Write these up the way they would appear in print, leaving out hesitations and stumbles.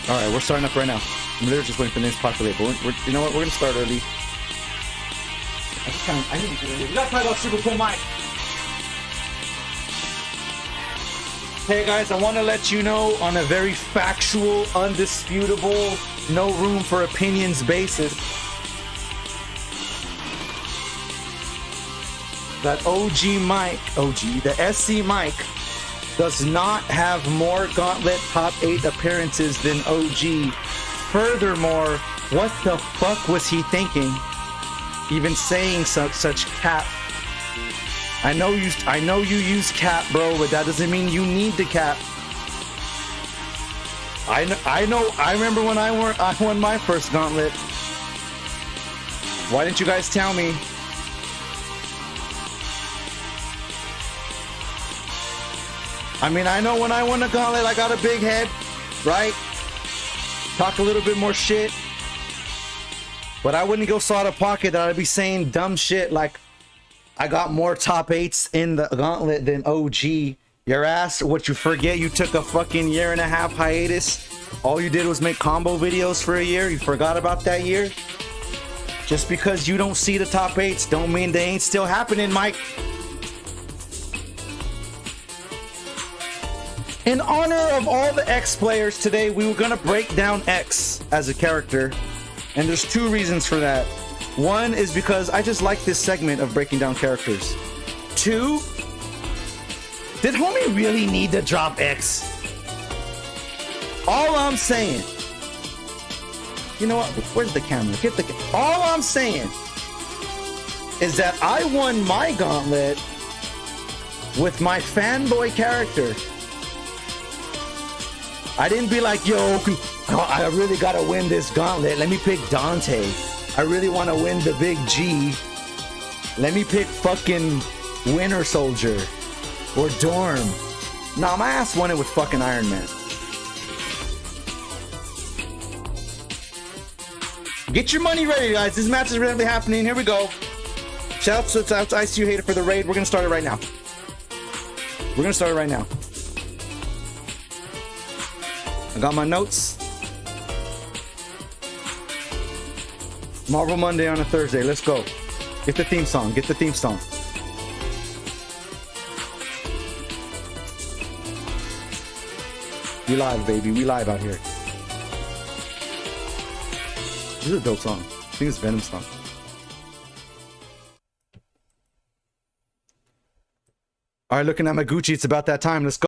All right, we're starting up right now. I'm literally just waiting for the next populate, but you know what? We're gonna start early. I need to get early. We gotta talk about Super Cool Mike. Hey guys, I want to let you know on a very factual, undisputable, no room for opinions basis that the SC Mike does not have more Gauntlet top 8 appearances than OG. Furthermore, what the fuck was he thinking? Even saying such cap. I know you use cap, bro, but that doesn't mean you need the cap. I remember when I won my first Gauntlet. Why didn't you guys tell me? I mean, I know when I won a Gauntlet, I got a big head, right? Talk a little bit more shit. But I wouldn't go so out of pocket that I'd be saying dumb shit like I got more top 8s in the Gauntlet than OG. Your ass, what you forget, you took a fucking 1.5 year hiatus. All you did was make combo videos for a year. You forgot about that year. Just because you don't see the top 8s don't mean they ain't still happening, Mike. In honor of all the X players today, we were gonna break down X as a character. And there's 2 reasons for that. One is because I just like this segment of breaking down characters. 2, did homie really need to drop X? All I'm saying, you know what? Where's the camera? Get the all I'm saying is that I won my Gauntlet with my fanboy character. I didn't be like, yo, I really gotta win this Gauntlet. Let me pick Dante. I really want to win the big G. Let me pick fucking Winter Soldier or Dorm. Nah, my ass won it with fucking Iron Man. Get your money ready, guys. This match is really happening. Here we go. Shouts to ICU Hater for the raid. We're gonna start it right now. I got my notes. Marvel Monday on a Thursday. Let's go. Get the theme song. We live, baby. We live out here. This is a dope song. I think it's Venom's song. All right, looking at my Gucci. It's about that time. Let's go.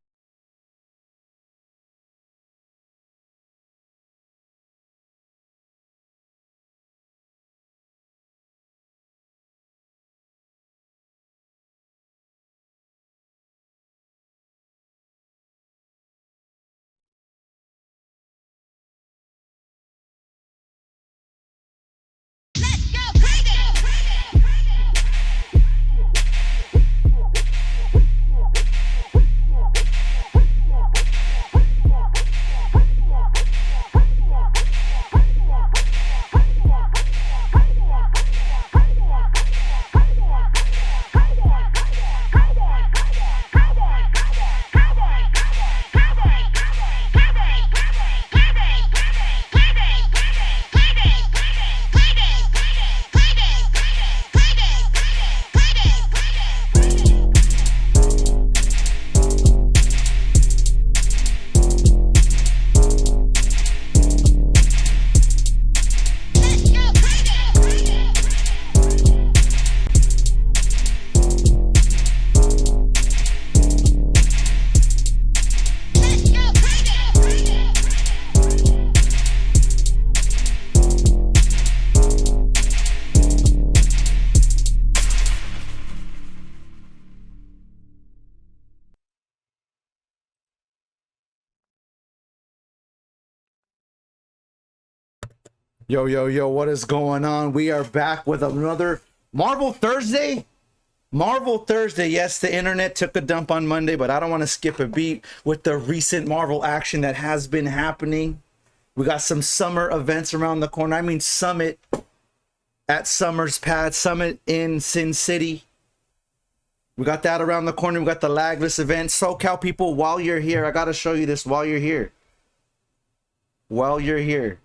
Yo, what is going on? We are back with another Marvel Thursday. Yes, the internet took a dump on Monday, but I don't want to skip a beat with the recent Marvel action that has been happening. We got some summer events around the corner. I mean, Summit at Summer's Pad, Summit in Sin City. We got that around the corner. We got the Lagless event. Socal people, while you're here, I got to show you this while you're here. while you're here.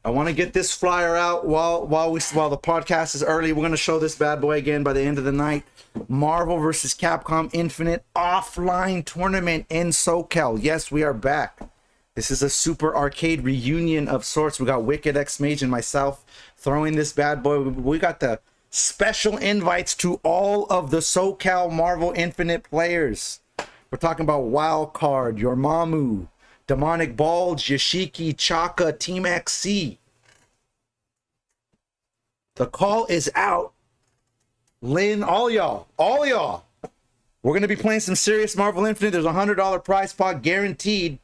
I want to get this flyer out while the podcast is early. We're going to show this bad boy again by the end of the night. Marvel versus Capcom Infinite offline tournament in Socal. Yes, we are back. This is a super arcade reunion of sorts. We got Wicked X Mage and myself throwing this bad boy. We got the special invites to all of the Socal Marvel Infinite players. We're talking about Wildcard, Yormamu, Demonic Bulge, Yashiki, Chaka, Team XC. The call is out. Lynn, all y'all. We're going to be playing some serious Marvel Infinite. There's a $100 prize pot guaranteed.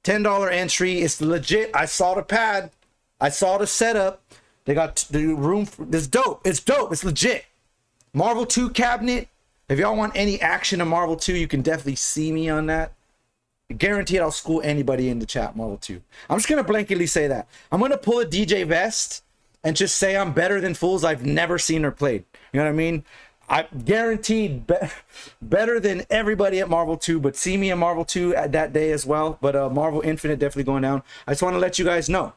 $10 entry. It's legit. I saw the pad. I saw the setup. They got the room. It's dope. It's dope. It's legit. Marvel 2 cabinet. If y'all want any action in Marvel 2, you can definitely see me on that. Guaranteed I'll school anybody in the chat Marvel 2. I'm just going to blanketly say that. I'm going to pull a DJ Vest and just say I'm better than fools I've never seen or played. You know what I mean? I guaranteed better than everybody at Marvel 2, but see me in Marvel 2 at that day as well. But Marvel Infinite definitely going down. I just want to let you guys know.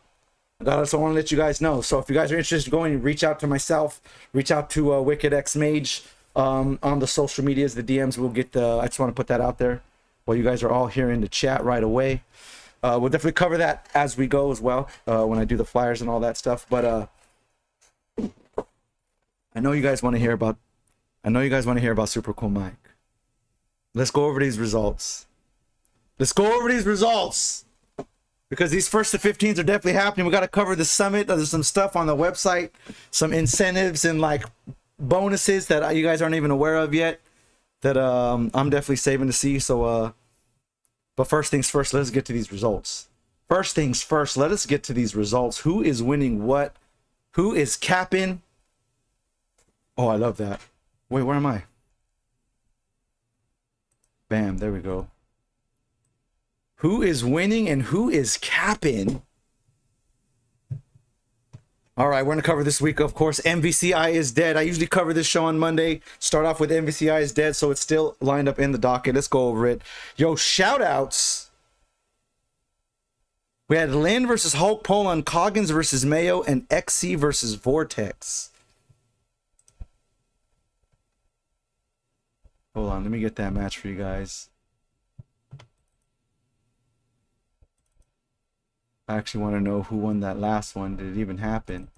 So if you guys are interested in going, reach out to myself, reach out to Wicked X Mage on the social medias, the DMs. We'll get the. I just want to put that out there while you guys are all here in the chat right away. We'll definitely cover that as we go as well when I do the flyers and all that stuff. But I know you guys want to hear about. Super Cool Mike. Let's go over these results. Because these first to 15s are definitely happening. We got to cover the summit. There's some stuff on the website, some incentives and like bonuses that you guys aren't even aware of yet that I'm definitely saving to see. So but first things first, let's get to these results. Who is winning what? Who is capping? Oh, I love that. Wait, where am I? Bam, there we go. Who is winning and who is capping? All right, we're going to cover this week, of course. MVCI is dead. I usually cover this show on Monday. Start off with MVCI is dead, so it's still lined up in the docket. Let's go over it. Yo, shout-outs. We had Lynn versus Hulk Poland, Coggins versus Mayo, and XC versus Vortex. Hold on, let me get that match for you guys. I actually want to know who won that last one. Did it even happen?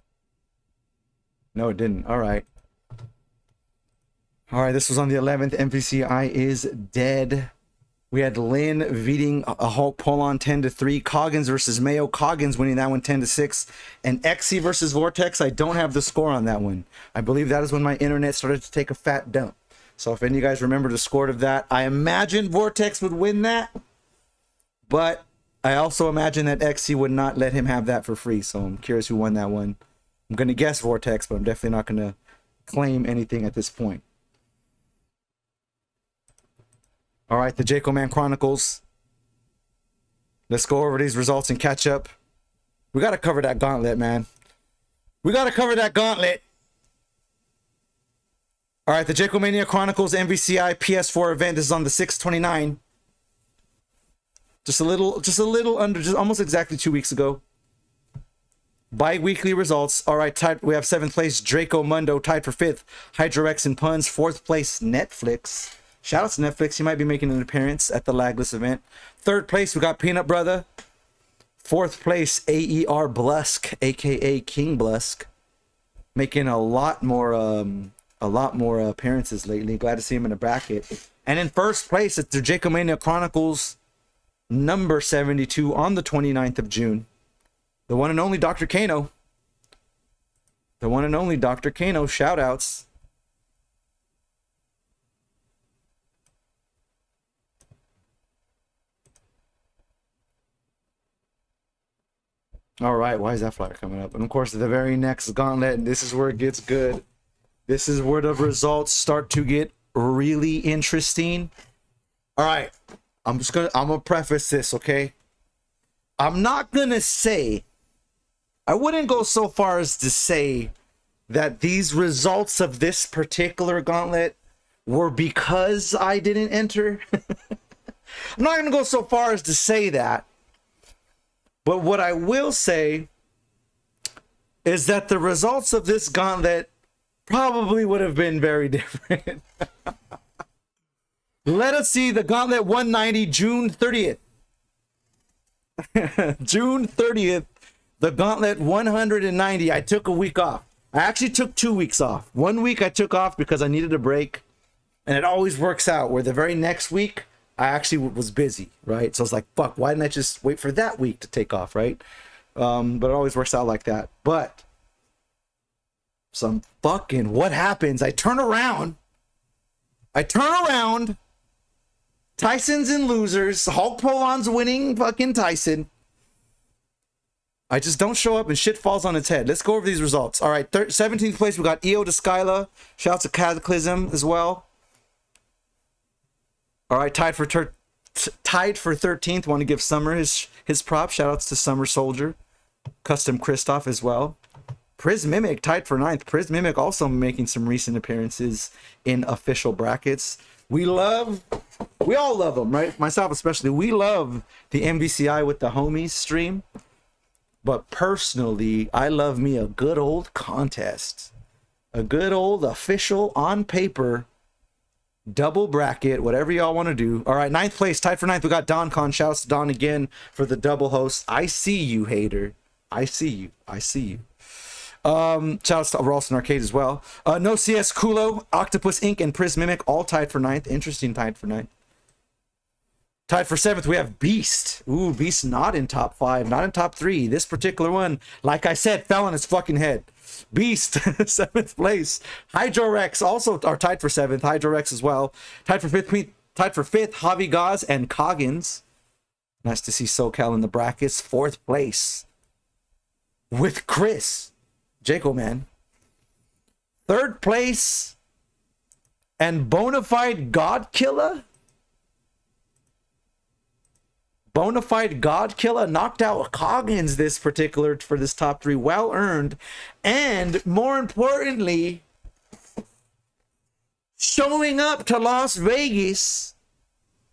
No, it didn't. All right. This was on the 11th. MVCI is dead. We had Lynn beating a Hulk Poland 10-3. Coggins versus Mayo. Coggins winning that one 10-6. And XC versus Vortex. I don't have the score on that one. I believe that is when my internet started to take a fat dump. So if any of you guys remember the score of that, I imagine Vortex would win that. But I also imagine that XC would not let him have that for free. So I'm curious who won that one. I'm going to guess Vortex, but I'm definitely not going to claim anything at this point. All right, the Jaco Man Chronicles. Let's go over these results and catch up. We got to cover that gauntlet, man. All right, the Jaco Mania Chronicles MVCI PS4 event. This is on the 6/29. Just a little under, just almost exactly 2 weeks ago. Bi-weekly results. All right, we have 7th place Draco Mundo tied for 5th. HydroX and Puns. 4th place Netflix. Shout out to Netflix. He might be making an appearance at the Lagless event. 3rd place we got Peanut Brother. 4th place AER Blusk, aka King Blusk, making a lot more appearances lately. Glad to see him in the bracket. And in 1st place, it's the Jacomania Chronicles number 72 on the 29th of June. The one and only Dr. Kano. Shout outs. All right, why is that flyer coming up? And of course, the very next gauntlet, and this is where it gets good. This is where the results start to get really interesting. All right, I'm gonna preface this, okay? I'm not gonna say, I wouldn't go so far as to say that these results of this particular gauntlet were because I didn't enter. I'm not going to go so far as to say that. But what I will say is that the results of this gauntlet probably would have been very different. Let us see the gauntlet 190, June 30th. June 30th, the gauntlet 190. I took a week off. I actually took 2 weeks off. 1 week I took off because I needed a break. And it always works out where the very next week I actually was busy, right? So I was like, fuck, why didn't I just wait for that week to take off, right? But it always works out like that. But some fucking, what happens? I turn around. Tyson's in losers. Hulk Polon's winning fucking Tyson. I just don't show up and shit falls on its head. Let's go over these results. All right, 17th place, we got EO to Skyla. Shouts to Cataclysm as well. All right, tied for 13th. Want to give Summer his props. Shoutouts to Summer Soldier. Custom Christoph as well. Prismimic tied for 9th. Prismimic also making some recent appearances in official brackets. We all love them, right? Myself especially. We love the MVCI with the homies stream. But personally, I love me a good old contest. A good old official on paper double bracket, whatever y'all want to do. All right, 9th place, tied for 9th. We got Don Con. Shouts to Don again for the double host. I see you, hater. I see you. Shouts to Ralston Arcade as well. No CS Kulo, Octopus Inc. and Prismimic all tied for 9th. Interesting tied for 9th. Tied for 7th, we have Beast. Ooh, Beast not in top 5, not in top 3. This particular one, like I said, fell on his fucking head. Beast, 7th place. Hydrorex also are tied for 7th. Hydrorex as well. Tied for 5th, Javi Gaz and Coggins. Nice to see Socal in the brackets. 4th place with Chris. Jaco man. 3rd place and Bonafide God Killer. Bonafide God Killer knocked out Coggins this particular for this top 3. Well earned. And more importantly, showing up to Las Vegas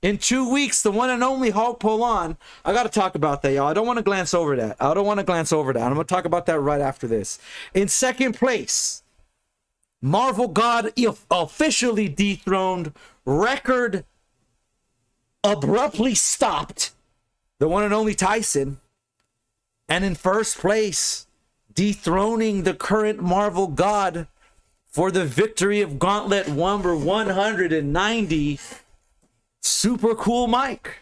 in 2 weeks, the one and only Hulk Polon. I got to talk about that, y'all. I don't want to glance over that. I'm going to talk about that right after this. In 2nd place, Marvel God officially dethroned. Record abruptly stopped. The one and only Tyson. And in 1st place, dethroning the current Marvel God for the victory of Gauntlet number 190, Super Cool Mike.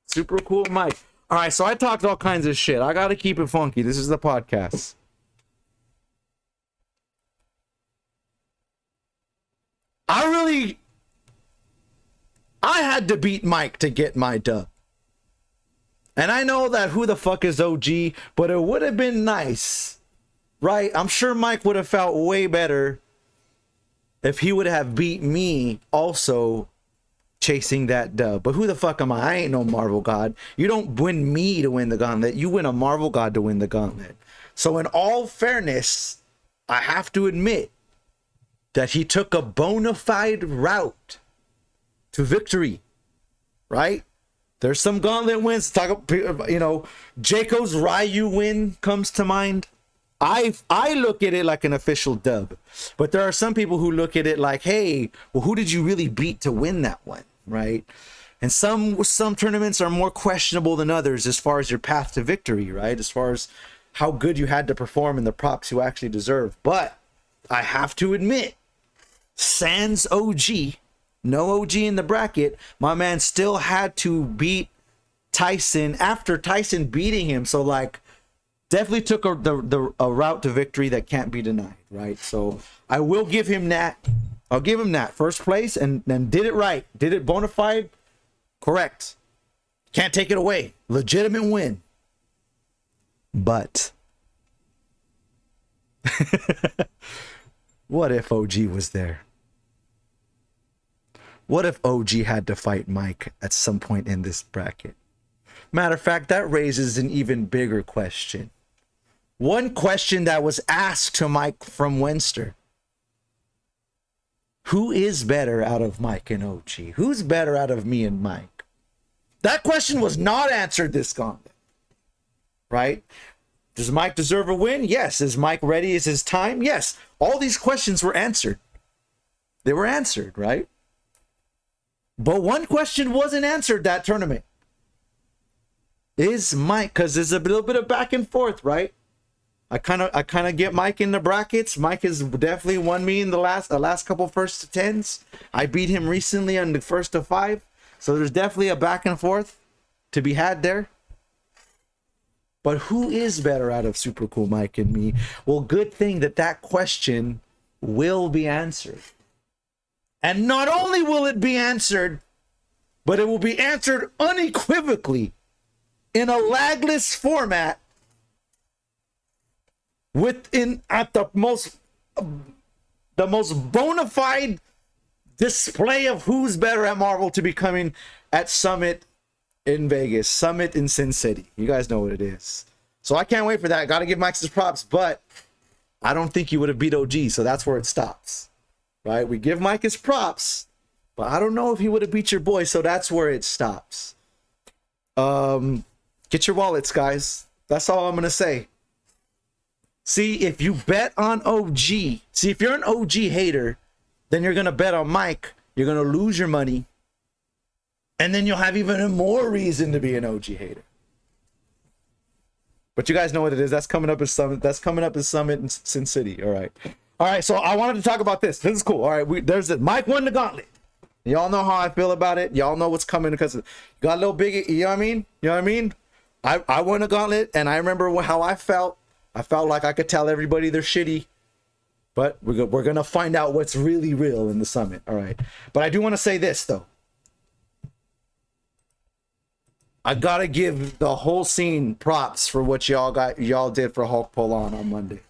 Super Cool Mike. All right, so I talked all kinds of shit. I got to keep it funky. This is the podcast. I had to beat Mike to get my dub. And I know that who the fuck is OG, but it would have been nice, right? I'm sure Mike would have felt way better if he would have beat me also chasing that dub. But who the fuck am I? I ain't no Marvel God. You don't win me to win the gauntlet. You win a Marvel God to win the gauntlet. So in all fairness, I have to admit that he took a bona fide route to victory, right? There's some gauntlet wins. Jaco's Ryu win comes to mind. I look at it like an official dub, but there are some people who look at it like, hey, well, who did you really beat to win that one, right? And some tournaments are more questionable than others as far as your path to victory, right? As far as how good you had to perform and the props you actually deserve. But I have to admit, sans OG, no OG in the bracket, my man still had to beat Tyson after Tyson beating him. So like, definitely took a route to victory that can't be denied, right? So I will give him that. I'll give him that. 1st place and did it right. Did it bona fide? Correct. Can't take it away. Legitimate win. But what if OG was there? What if OG had to fight Mike at some point in this bracket? Matter of fact, that raises an even bigger question. One question that was asked to Mike from Wenster. Who is better out of Mike and OG? Who's better out of me and Mike? That question was not answered this gauntlet, right? Does Mike deserve a win? Yes. Is Mike ready? Is his time? Yes. All these questions were answered. They were answered, right? But one question wasn't answered that tournament. Is Mike, because there's a little bit of back and forth, right? I kind of get Mike in the brackets. Mike has definitely won me in the last couple first to tens. I beat him recently on the first to 5. So there's definitely a back and forth to be had there. But who is better out of Super Cool Mike and me? Well, good thing that question will be answered. And not only will it be answered, but it will be answered unequivocally in a lagless format at the most bona fide display of who's better at Marvel to be coming at Summit in Vegas, Summit in Sin City. You guys know what it is. So I can't wait for that. Got to give Mike his props, but I don't think he would have beat OG, so that's where it stops. Right? We give Mike his props, but I don't know if he would have beat your boy, so that's where it stops. Get your wallets, guys. That's all I'm going to say. See, if you bet on OG, if you're an OG hater, then you're going to bet on Mike. You're going to lose your money. And then you'll have even more reason to be an OG hater. But you guys know what it is. That's coming up as Summit. That's coming up as Summit in Sin City. All right. All right. So I wanted to talk about this. This is cool. All right. There's it. Mike won the gauntlet. Y'all know how I feel about it. Y'all know what's coming because got a little big. You know what I mean? You know what I mean? I won a gauntlet, and I remember how I felt. I felt like I could tell everybody they're shitty. But we're going to find out what's really real in the Summit. All right. But I do want to say this, though. I got to give the whole scene props for what y'all did for Hulk Polan on Monday.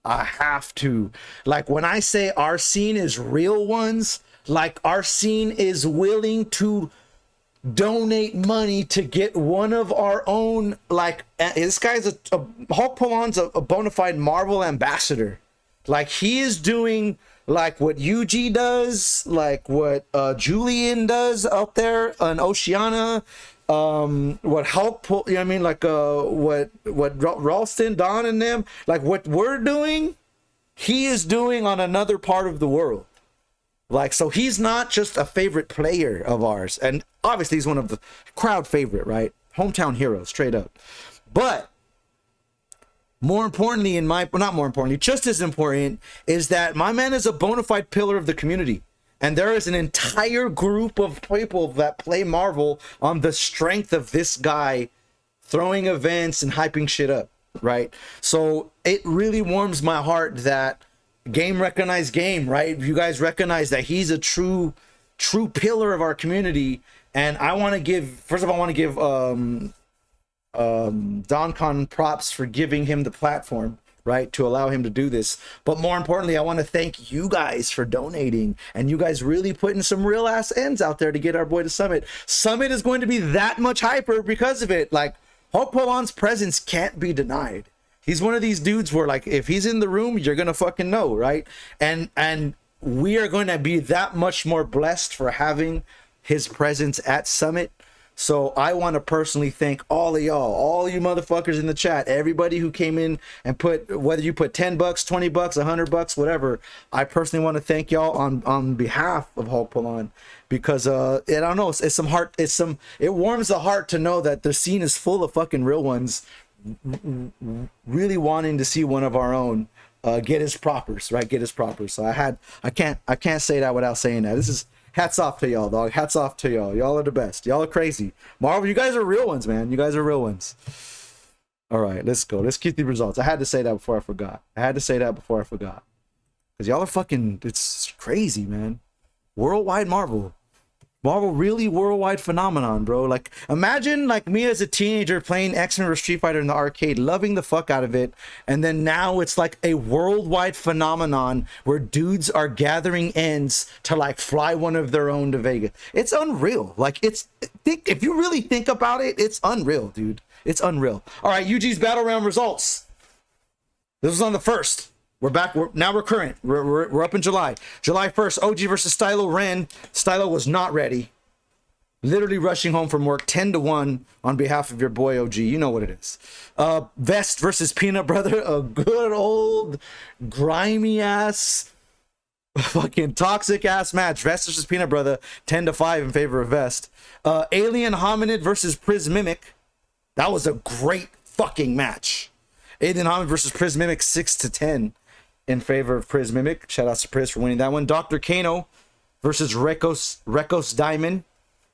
I have to. Like, when I say our scene is real ones, like our scene is willing to donate money to get one of our own, like, this guy's Hulk Polan's a bona fide Marvel ambassador. Like, he is doing like what UG does, like what Julian does out there on Oceania, what Hulk, you know what I mean, like what Ralston, Don and them, like what we're doing, he is doing on another part of the world. Like, so he's not just a favorite player of ours, and obviously he's one of the crowd favorite, right? Hometown hero, straight up. But more importantly, just as important, is that my man is a bona fide pillar of the community. And there is an entire group of people that play Marvel on the strength of this guy throwing events and hyping shit up, right? So it really warms my heart that Game recognized Game, right? You guys recognize that he's a true pillar of our community. And I want to give, first of all, I want to give DonCon props for giving him the platform, right, to allow him to do this. But more importantly, I want to thank you guys for donating, and you guys really putting some real ass ends out there to get our boy to Summit. Summit is going to be that much hyper because of it. Like, Hulk Polan's presence can't be denied. He's one of these dudes where, like, if he's in the room, you're gonna fucking know, right? And we are going to be that much more blessed for having his presence at Summit. So I want to personally thank all of y'all, all you motherfuckers in the chat, everybody who came in and put, whether you put $10, $20, $100, whatever. I personally want to thank y'all on behalf of Hulk Polan, because I don't know, it warms the heart to know that the scene is full of fucking real ones, really wanting to see one of our own get his propers, right? Get his propers. So I can't say that without saying that. This is hats off to y'all, dog. Hats off to y'all. Y'all are the best. Y'all are crazy. Marvel, you guys are real ones, man. You guys are real ones. All right, let's go. Let's keep the results. I had to say that before I forgot. Because y'all are fucking, it's crazy, man. Worldwide Marvel. Marvel, really worldwide phenomenon, bro. Like, imagine like me as a teenager playing X-Men or Street Fighter in the arcade, loving the fuck out of it, and then now it's like a worldwide phenomenon where dudes are gathering ends to like fly one of their own to Vegas. It's unreal. Like, if you really think about it, it's unreal, dude. It's unreal. All right, UG's battle round results. This was on the 1st. We're back. We're current. We're up in July. July 1st, OG versus Stylo Ren. Stylo was not ready. Literally rushing home from work 10-1 on behalf of your boy OG. You know what it is. Vest versus Peanut Brother. A good old grimy ass, fucking toxic ass match. Vest versus Peanut Brother 10-5 in favor of Vest. Alien Hominid versus Prismimic. That was a great fucking match. Alien Hominid versus Prismimic 6-10 in favor of Prismimic. Shout out to Priz for winning that one. Dr. Kano versus Rekos Diamond.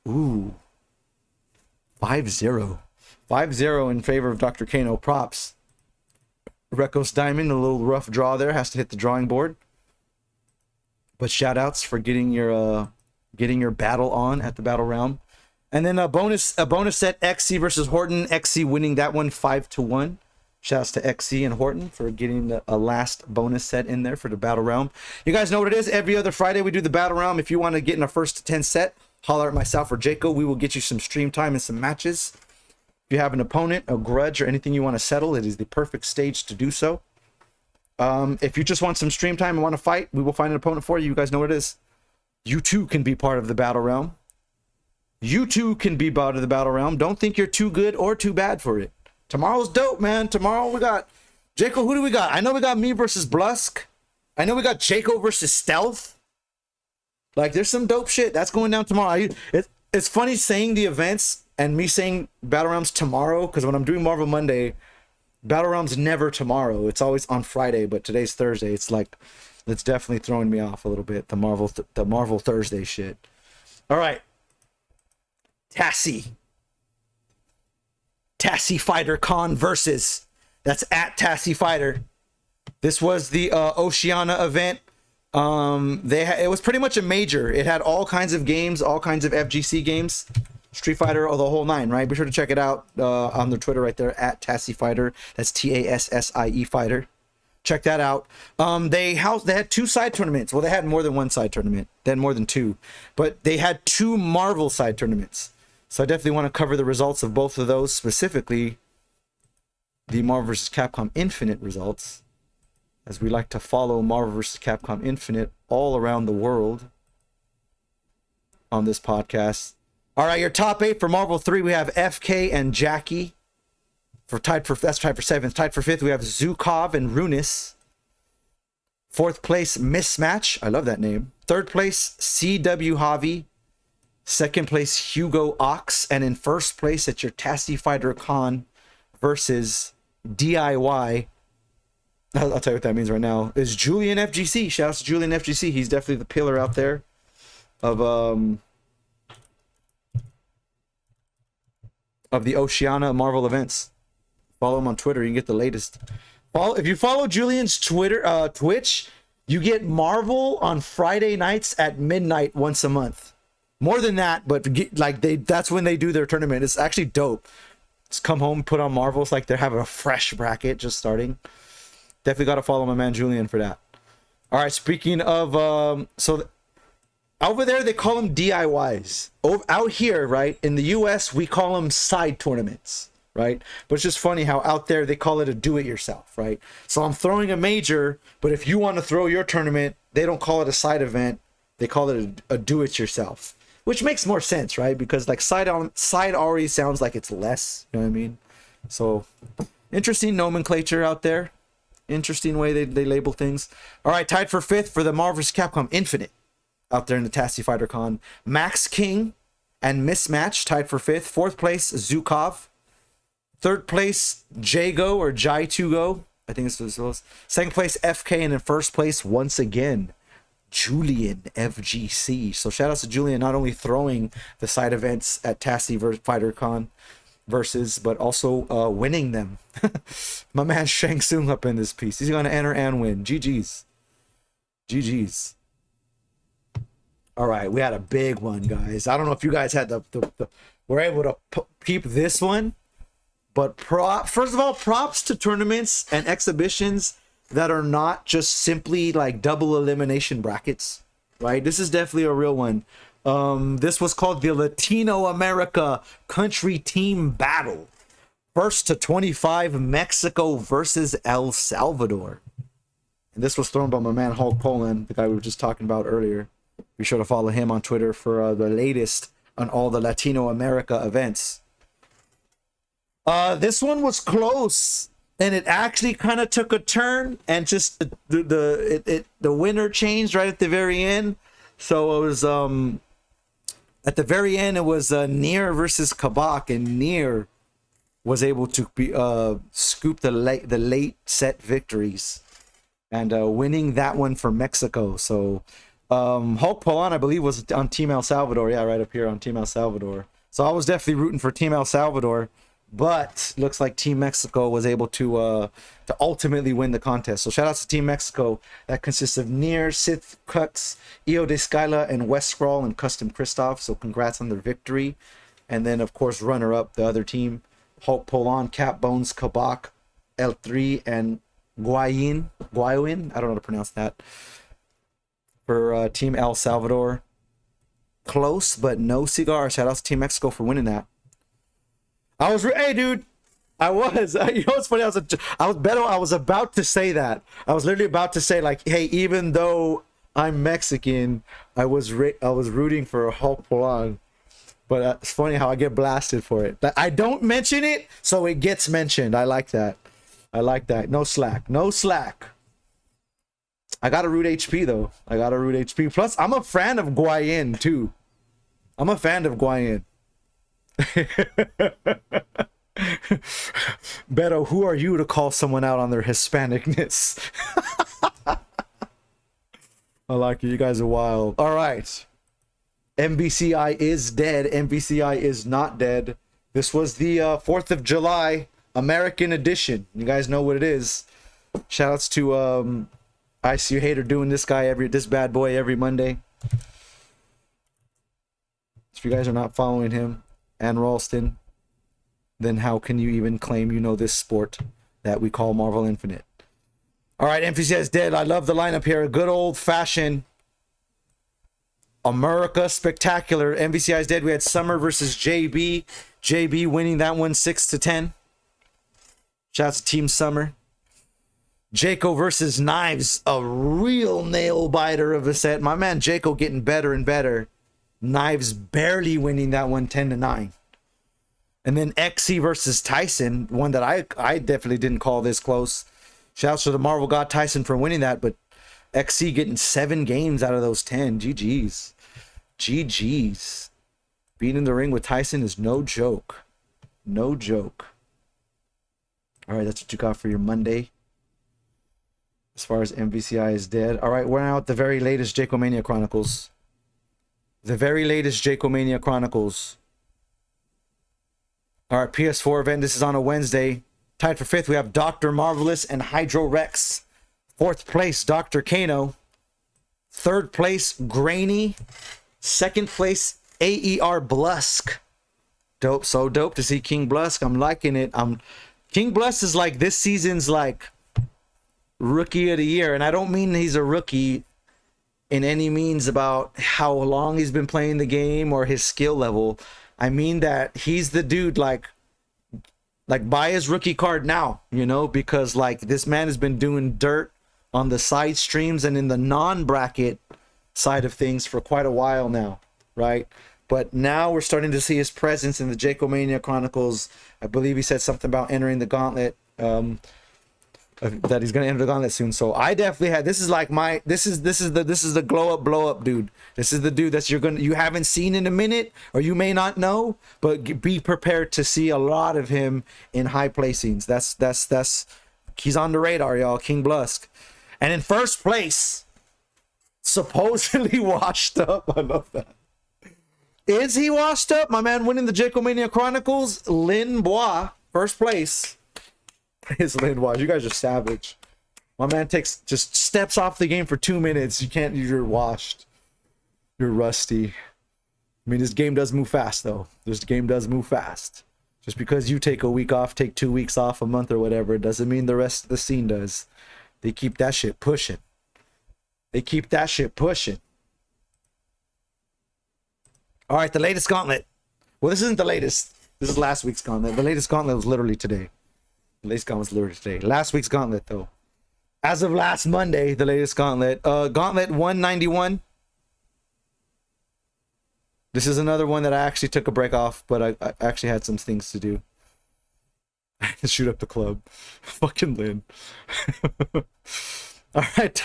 Ooh. 5-0. 5-0 in favor of Dr. Kano. Props. Rekos Diamond, a little rough draw there. Has to hit the drawing board. But shout outs for getting your battle on at the Battle Realm. And then a bonus set, XC versus Horton. XC winning that one 5-1. Shouts to XC and Horton for getting a last bonus set in there for the Battle Realm. You guys know what it is. Every other Friday we do the Battle Realm. If you want to get in a first to 10 set, holler at myself or Jaco. We will get you some stream time and some matches. If you have an opponent, a grudge, or anything you want to settle, it is the perfect stage to do so. If you just want some stream time and want to fight, we will find an opponent for you. You guys know what it is. You too can be part of the Battle Realm. You too can be part of the Battle Realm. Don't think you're too good or too bad for it. Tomorrow's dope, man. Tomorrow we got... Jaco, who do we got? I know we got me versus Blusk. I know we got Jaco versus Stealth. Like, there's some dope shit that's going down tomorrow. It's funny saying the events and me saying Battle Realms tomorrow, because when I'm doing Marvel Monday, Battle Realms never tomorrow. It's always on Friday, but today's Thursday. It's like, it's definitely throwing me off a little bit, the Marvel Thursday shit. All right. Tassie Fighter Con versus, that's at Tassie Fighter. This was the Oceania event. It was pretty much a major. It had all kinds of games, all kinds of FGC games, Street Fighter, or the whole nine, right? Be sure to check it out on their Twitter right there, at Tassie Fighter. That's TASSIE Fighter. Check that out. They had two side tournaments. Well, they had more than one side tournament. They had more than two, but they had two Marvel side tournaments. So I definitely want to cover the results of both of those, specifically the Marvel vs. Capcom Infinite results, as we like to follow Marvel vs. Capcom Infinite all around the world on this podcast. All right, your top 8 for Marvel 3, we have FK and Jackie. That's tied for 7th. Tied for 5th, we have Zukov and Runis. 4th place, Mismatch. I love that name. 3rd place, CW Javi. 2nd place, Hugo Ox. And in 1st place at your Tassie Fighter Con versus DIY, I'll tell you what that means right now, is Julian FGC. Shouts to Julian FGC. He's definitely the pillar out there of the Oceania Marvel events. Follow him on Twitter. You can get the latest. If you follow Julian's Twitch, you get Marvel on Friday nights at midnight once a month. More than that, but that's when they do their tournament. It's actually dope. Just come home, put on Marvel. It's like they're having a fresh bracket just starting. Definitely got to follow my man Julian for that. All right, speaking of, over there they call them DIYs. Out here, right, in the US, we call them side tournaments, right? But it's just funny how out there they call it a do-it-yourself, right? So I'm throwing a major, but if you want to throw your tournament, they don't call it a side event. They call it a do-it-yourself, which makes more sense, right? Because like side already sounds like it's less, you know what I mean? So interesting nomenclature out there. Interesting way they label things. All right, tied for 5th for the Marvel vs. Capcom Infinite out there in the Tassie Fighter Con. Max King and Mismatch tied for 5th. 4th place, Zukov. 3rd place, Jago or Jai2Go. I think it's what it was. 2nd place, FK. And in 1st place, once again, Julian FGC. So shout out to Julian, not only throwing the side events at Tassie Fighter Con versus, but also winning them. My man Shang Tsung up in this piece. He's going to enter and win. GG's. All right, we had a big one, guys. I don't know if you guys had were able to peep this one, but first of all, props to tournaments and exhibitions that are not just simply like double elimination brackets, right? This is definitely a real one. This was called the Latino America Country Team Battle. 1st to 25, Mexico versus El Salvador. And this was thrown by my man Hulk Poland, the guy we were just talking about earlier. Be sure to follow him on Twitter for the latest on all the Latino America events. This one was close, and it actually kind of took a turn, and just the winner changed right at the very end. So it was at the very end it was Nier versus Kabak, and Nier was able to be scoop the late set victories and winning that one for Mexico. So Hulk Polan, I believe, was on Team El Salvador. Yeah, right up here on Team El Salvador. So I was definitely rooting for Team El Salvador, but looks like Team Mexico was able to ultimately win the contest. So shout out to Team Mexico. That consists of Nier, Sith Cuts, Io de Skyla, and West Scroll and Custom Christoph. So congrats on their victory. And then, of course, runner-up, the other team, Hulk Polan, Cap Bones, Kabak, L3, and Guayin. I don't know how to pronounce that. For Team El Salvador. Close, but no cigar. Shout out to Team Mexico for winning that. Hey, dude. You know what's funny? I was about to say that. I was literally about to say, like, hey, even though I'm Mexican, I was rooting for Hulk Polan. But it's funny how I get blasted for it. I don't mention it, so it gets mentioned. I like that. No slack. I got to root HP, though. Plus, I'm a fan of Guayin, too. Beto, who are you to call someone out on their Hispanicness? I like it. You guys are wild. All right. MVCI is dead. MVCI is not dead. This was the 4th of July American edition. You guys know what it is. Shoutouts to ICU Hater doing this bad boy every Monday. If you guys are not following him and Ralston, then how can you even claim you know this sport that we call Marvel Infinite? All right, MVCI is dead. I love the lineup here. A good old-fashioned America Spectacular. MVCI is dead. We had Summer versus JB. JB winning that one 6-10. Shouts to Team Summer. Jaco versus Knives. A real nail biter of a set. My man Jaco getting better and better. Knives barely winning that one 10-9. And then XC versus Tyson. One that I definitely didn't call this close. Shouts to the Marvel God Tyson for winning that. But XC getting 7 games out of those 10. GG's. Being in the ring with Tyson is no joke. All right, that's what you got for your Monday. As far as MVCI is dead. All right, we're now at the very latest Jacomania Chronicles. All right, PS4 event. This is on a Wednesday. Tied for 5th, we have Dr. Marvelous and Hydro Rex. 4th place, Dr. Kano. 3rd place, Grainy. 2nd place, AER Blusk. Dope, so dope to see King Blusk. I'm liking it. King Blusk is like this season's like rookie of the year. And I don't mean he's a rookie in any means about how long he's been playing the game or his skill level. I mean that he's the dude, like buy his rookie card now, you know, because like this man has been doing dirt on the side streams and in the non-bracket side of things for quite a while now, right? But now we're starting to see his presence in the Jacomania Chronicles. I believe he said something about entering the gauntlet, that he's gonna enter the gauntlet soon. So I definitely had, this is the blow up dude. This is the dude that you haven't seen in a minute, or you may not know, but be prepared to see a lot of him in high placings. That's he's on the radar, y'all. King Blusk. And in 1st place, supposedly washed up. I love that. Is he washed up? My man winning the Jacomania Chronicles, Lin Bois, 1st place. Is Lin Bois. You guys are savage. My man just steps off the game for 2 minutes. You're washed. You're rusty. I mean, this game does move fast, though. Just because you take a week off, take 2 weeks off, a month or whatever, it doesn't mean the rest of the scene does. They keep that shit pushing. All right, the latest gauntlet. Well, this isn't the latest. This is last week's gauntlet. The latest gauntlet was literally today. Last week's gauntlet, though. As of last Monday, the latest gauntlet. Gauntlet 191. This is another one that I actually took a break off, but I actually had some things to do. Shoot up the club. Fucking Lynn. All right.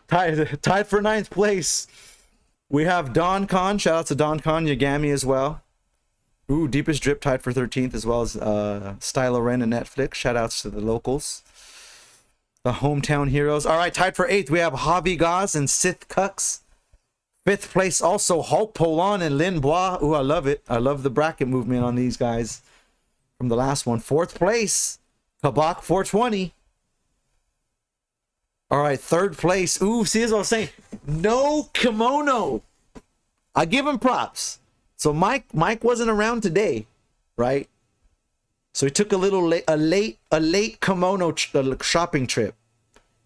Tied for 9th place. We have Don Khan. Shout out to Don Khan, Yagami as well. Ooh, Deepest Drip tied for 13th, as well as Stylo Ren and Netflix. Shout outs to the locals. The hometown heroes. All right, tied for 8th, we have Javi Gaz and Sith Cux. 5th place also Hulk Polon and Lin Bois. Ooh, I love it. I love the bracket movement on these guys from the last one. 4th place, Kabak 420. All right, 3rd place. Ooh, see, as I was saying, no kimono. I give him props. So Mike wasn't around today, right? So he took a late kimono shopping trip,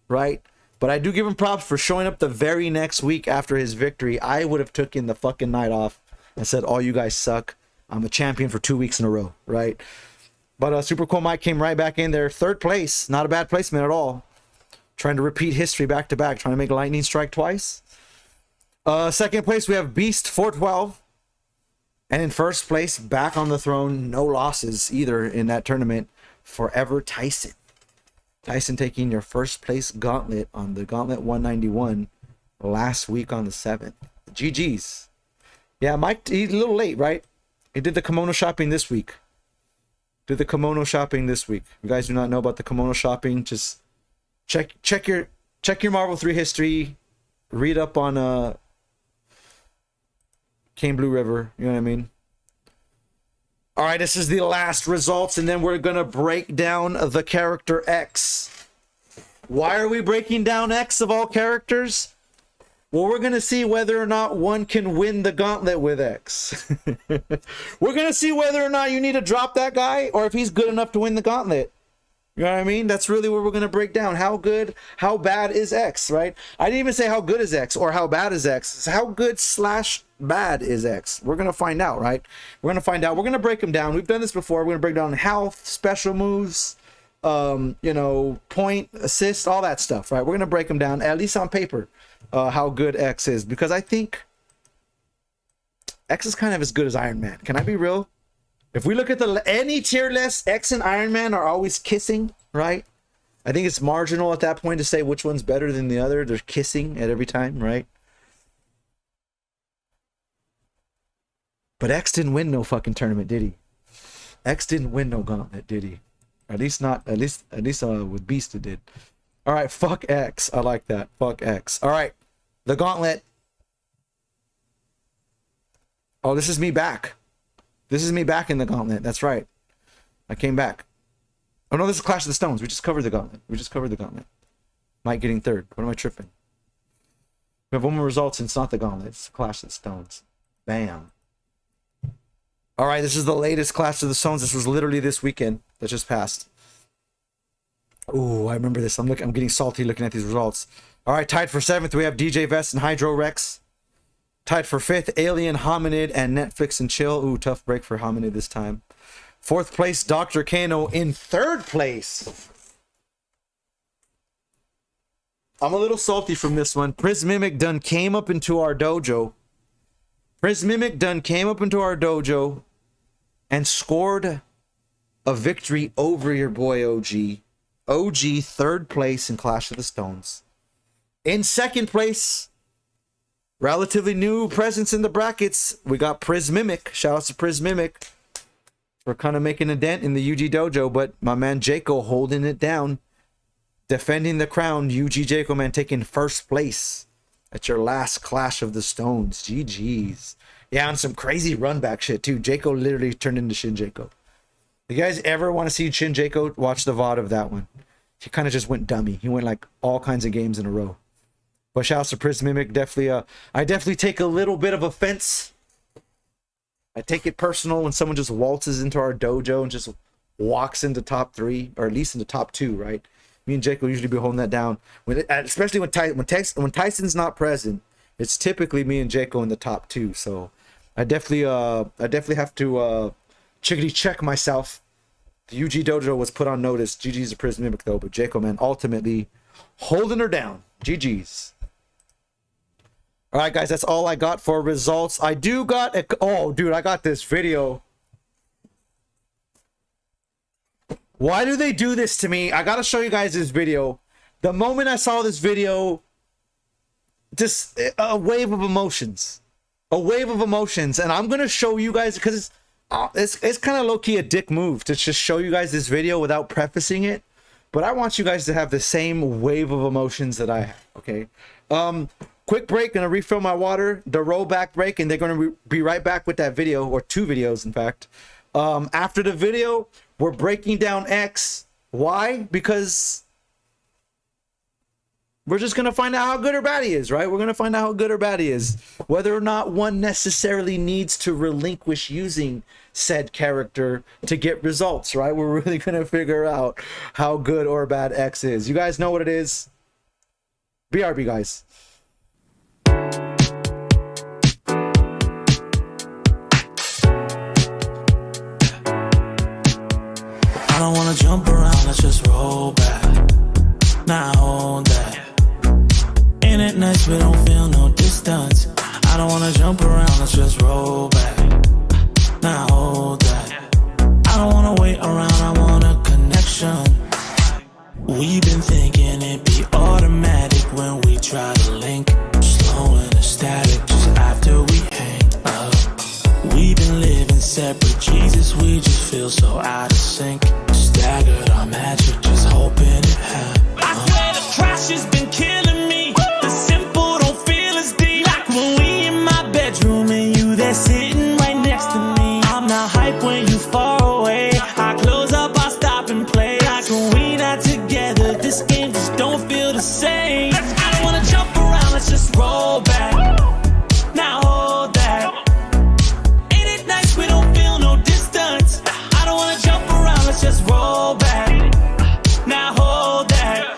right? But I do give him props for showing up the very next week after his victory. I would have taken the fucking night off and said, "All you guys suck. I'm a champion for 2 weeks in a row," right? But Super Cool Mike came right back in there, 3rd place. Not a bad placement at all. Trying to repeat history back to back, trying to make lightning strike twice. 2nd place, we have Beast 412. And in 1st place, back on the throne, no losses either in that tournament, Forever Tyson. Tyson taking your 1st place gauntlet on the Gauntlet 191 last week on the 7th. GG's. Yeah, Mike, he's a little late, right? He did the kimono shopping this week. If you guys do not know about the kimono shopping, just check your Marvel 3 history. Read up on Cane Blue River, you know what I mean? All right, this is the last results, and then we're gonna break down the character X. Why are we breaking down X of all characters? Well, we're gonna see whether or not one can win the gauntlet with X. We're gonna see whether or not you need to drop that guy, or if he's good enough to win the gauntlet. You know what I mean? That's really what we're going to break down. How bad is X, right? I didn't even say how good is X or how bad is X. It's how good / bad is X. We're going to find out, right? We're going to find out. We're going to break them down. We've done this before. We're going to break down health, special moves, point, assist, all that stuff, right? We're going to break them down, at least on paper, how good X is. Because I think X is kind of as good as Iron Man. Can I be real? If we look at any tier list, X and Iron Man are always kissing, right? I think it's marginal at that point to say which one's better than the other. They're kissing at every time, right? But X didn't win no fucking tournament, did he? X didn't win no gauntlet, did he? At least with Beast it did. All right, fuck X. I like that. Fuck X. All right, the gauntlet. Oh, this is me back. This is me back in the gauntlet. That's right. I came back. Oh no, this is Clash of the Stones. We just covered the gauntlet. Mike getting 3rd. What am I tripping? We have one more result since it's not the gauntlet. It's Clash of the Stones. Bam. All right, this is the latest Clash of the Stones. This was literally this weekend that just passed. Ooh, I remember this. I'm getting salty looking at these results. All right, tied for 7th, we have DJ Vest and Hydro Rex. Tied for 5th, Alien, Hominid, and Netflix and Chill. Ooh, tough break for Hominid this time. 4th place, Dr. Kano. In 3rd place, I'm a little salty from this one. Prismimic done came up into our dojo. And scored a victory over your boy OG. OG, 3rd place in Clash of the Stones. In 2nd place, relatively new presence in the brackets, we got Prismimic. Shout out to Prismimic for kind of making a dent in the UG dojo, but my man Jaco holding it down, defending the crown. UG Jaco, man, taking 1st place at your last Clash of the Stones. GG's. Yeah, on some crazy run back shit too. Jaco literally turned into Shin Jaco. You guys ever want to see Shin Jaco? Watch the VOD of that one. He kind of just went dummy. He went like all kinds of games in a row. But shout out to Prismimic. Definitely, I definitely take a little bit of offense. I take it personal when someone just waltzes into our dojo and just walks into top 3, or at least into top 2, right? Me and Jake will usually be holding that down. Especially when Tyson's not present, it's typically me and Jake in the top 2. So I definitely have to chickadee check myself The UG Dojo was put on notice. GG's a prison mimic though, but Jaco, man, ultimately holding her down. GG's. All right, guys, that's all I got for results. I do got a, oh, dude, I got this video. Why do they do this to me? I gotta show you guys this video. The moment I saw this video, just a wave of emotions. A wave of emotions. And I'm gonna show you guys, because it's kind of low-key a dick move to just show you guys this video without prefacing it. But I want you guys to have the same wave of emotions that I have, okay? Quick break, gonna refill my water, the rollback break, and they're gonna be right back with that video, or 2 videos, in fact. After the video, we're breaking down X. Why? Because we're just gonna find out how good or bad he is, right? We're gonna find out how good or bad he is. Whether or not one necessarily needs to relinquish using said character to get results, right? We're really gonna figure out how good or bad X is. You guys know what it is. BRB, guys. I don't wanna jump around, let's just roll back. Now hold that. Ain't it nice we don't feel no distance? I don't wanna jump around, let's just roll back. Now hold that. I don't wanna wait around, I want a connection. We've been thinking it'd be automatic when we try to link. Slow and static just after we hang up. We've been living separate, Jesus, we just feel so out of sync. Staggered our magic, just hoping it happens. I swear the crash has been killing me. The simple don't feel as deep. Like when we in my bedroom and you there sitting right next to me. I'm not hype when you far away. I close up, I stop and play. Like when we not together, this game just don't feel the same. I don't wanna jump around, let's just roll back. Now hold that. Ain't it nice we don't feel no distance? I don't wanna jump around, let's just roll back. Now hold that.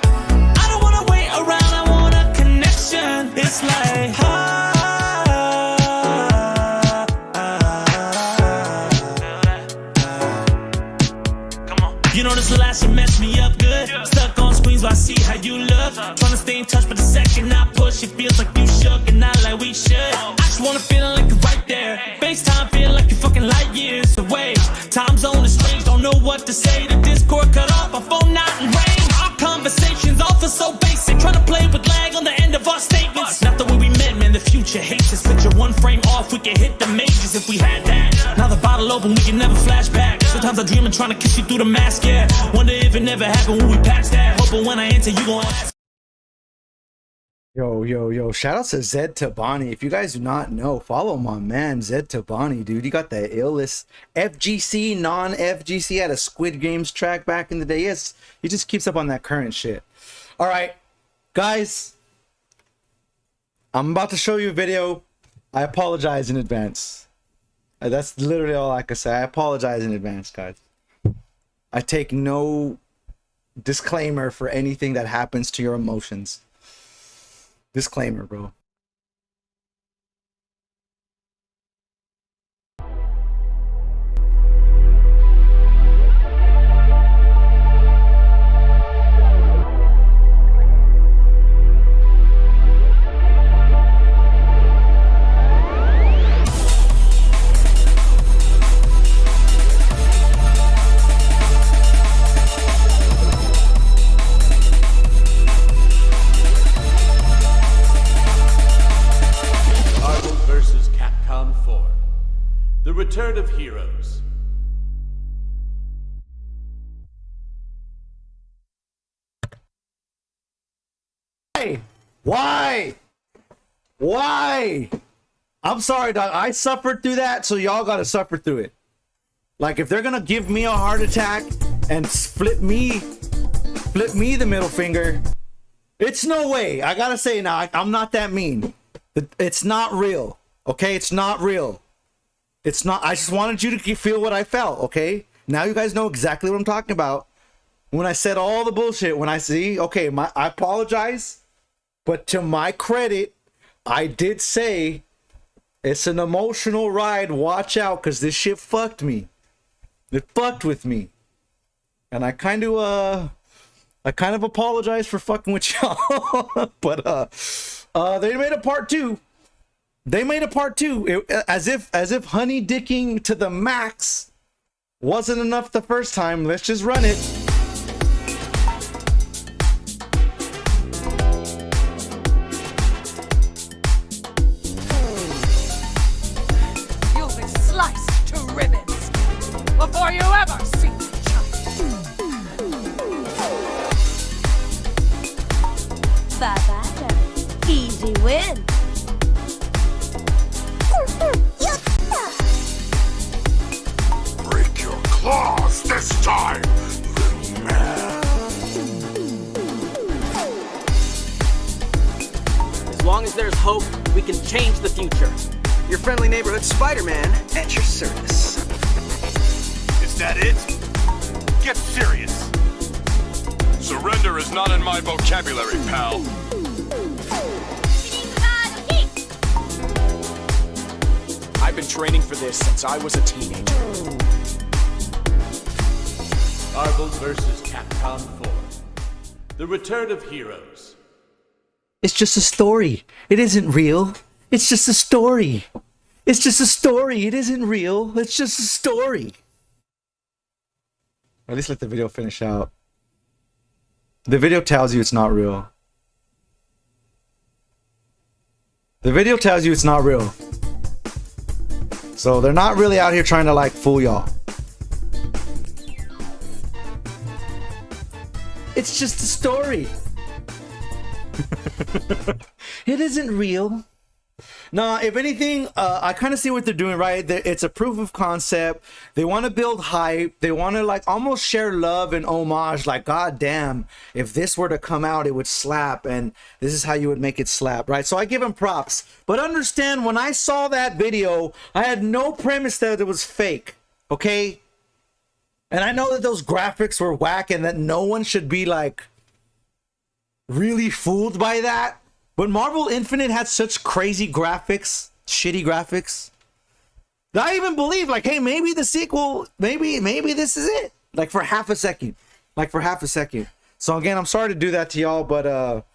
I don't wanna wait around, I want a connection. It's like you know this last shit messed me up good. Stuck on screens while I see how you look. Tryna stay in touch, but the second I push, it feels like you shook and not like we should. I just wanna feel like you're right there. FaceTime feel like you're fucking light years away. Time zone is strange, don't know what to say. The Discord cut off, my phone not in range. Our conversations all feel so basic. Tryna play with lag on the end of our statements. Not the way we meant, man, the future hates us. Picture one frame off, we can hit the majors if we had that. Now the bottle open, we can never flash back. Sometimes I dream of trying to kiss you through the mask, yeah. Wonder if it never happened when we patched that. Hoping when I enter, you gon' ask. Yo, shout out to Zed Tabani. If you guys do not know, follow my man Zed Tabani, dude. He got the illest FGC, non-FGC at a Squid Games track back in the day. Yes, he just keeps up on that current shit. All right, guys, I'm about to show you a video. I apologize in advance. That's literally all I can say. I apologize in advance, guys. I take no disclaimer for anything that happens to your emotions. Disclaimer, bro. versus Capcom 4. The Return of Heroes. Why? I'm sorry, dog. I suffered through that, so y'all gotta suffer through it. Like, if they're gonna give me a heart attack and flip me the middle finger, it's no way. I gotta say now, I'm not that mean. It's not real, okay? It's not real. It's not. I just wanted you to feel what I felt, okay? Now you guys know exactly what I'm talking about. When I said all the bullshit, when I see, okay, I apologize, but to my credit, I did say it's an emotional ride. Watch out, because this shit fucked me. It fucked with me. And I kind of apologize for fucking with y'all. But they made a part 2. They made a part 2. As if honey dicking to the max wasn't enough the first time. Let's just run it. You'll be sliced to ribbons before you ever see each other. Bye-bye. Easy win. Break your claws this time, little man. As long as there's hope, we can change the future. Your friendly neighborhood Spider-Man at your service. Is that it? Get serious. Surrender is not in my vocabulary, pal. I've been training for this since I was a teenager. Marvel vs. Capcom 4. The Return of Heroes. It's just a story. It isn't real. It's just a story. It's just a story. It isn't real. It's just a story. At least let the video finish out. The video tells you it's not real. The video tells you it's not real. So they're not really out here trying to like fool y'all. It's just a story. It isn't real. No, if anything, I kind of see what they're doing, right? It's a proof of concept. They want to build hype. They want to like almost share love and homage. Like, God damn, if this were to come out, it would slap. And this is how you would make it slap, right? So I give them props. But understand, when I saw that video, I had no premise that it was fake, okay? And I know that those graphics were whack and that no one should be like really fooled by that. But Marvel Infinite had such crazy graphics, shitty graphics, that I even believe, like, hey, maybe the sequel, maybe this is it. Like for half a second. So again, I'm sorry to do that to y'all, but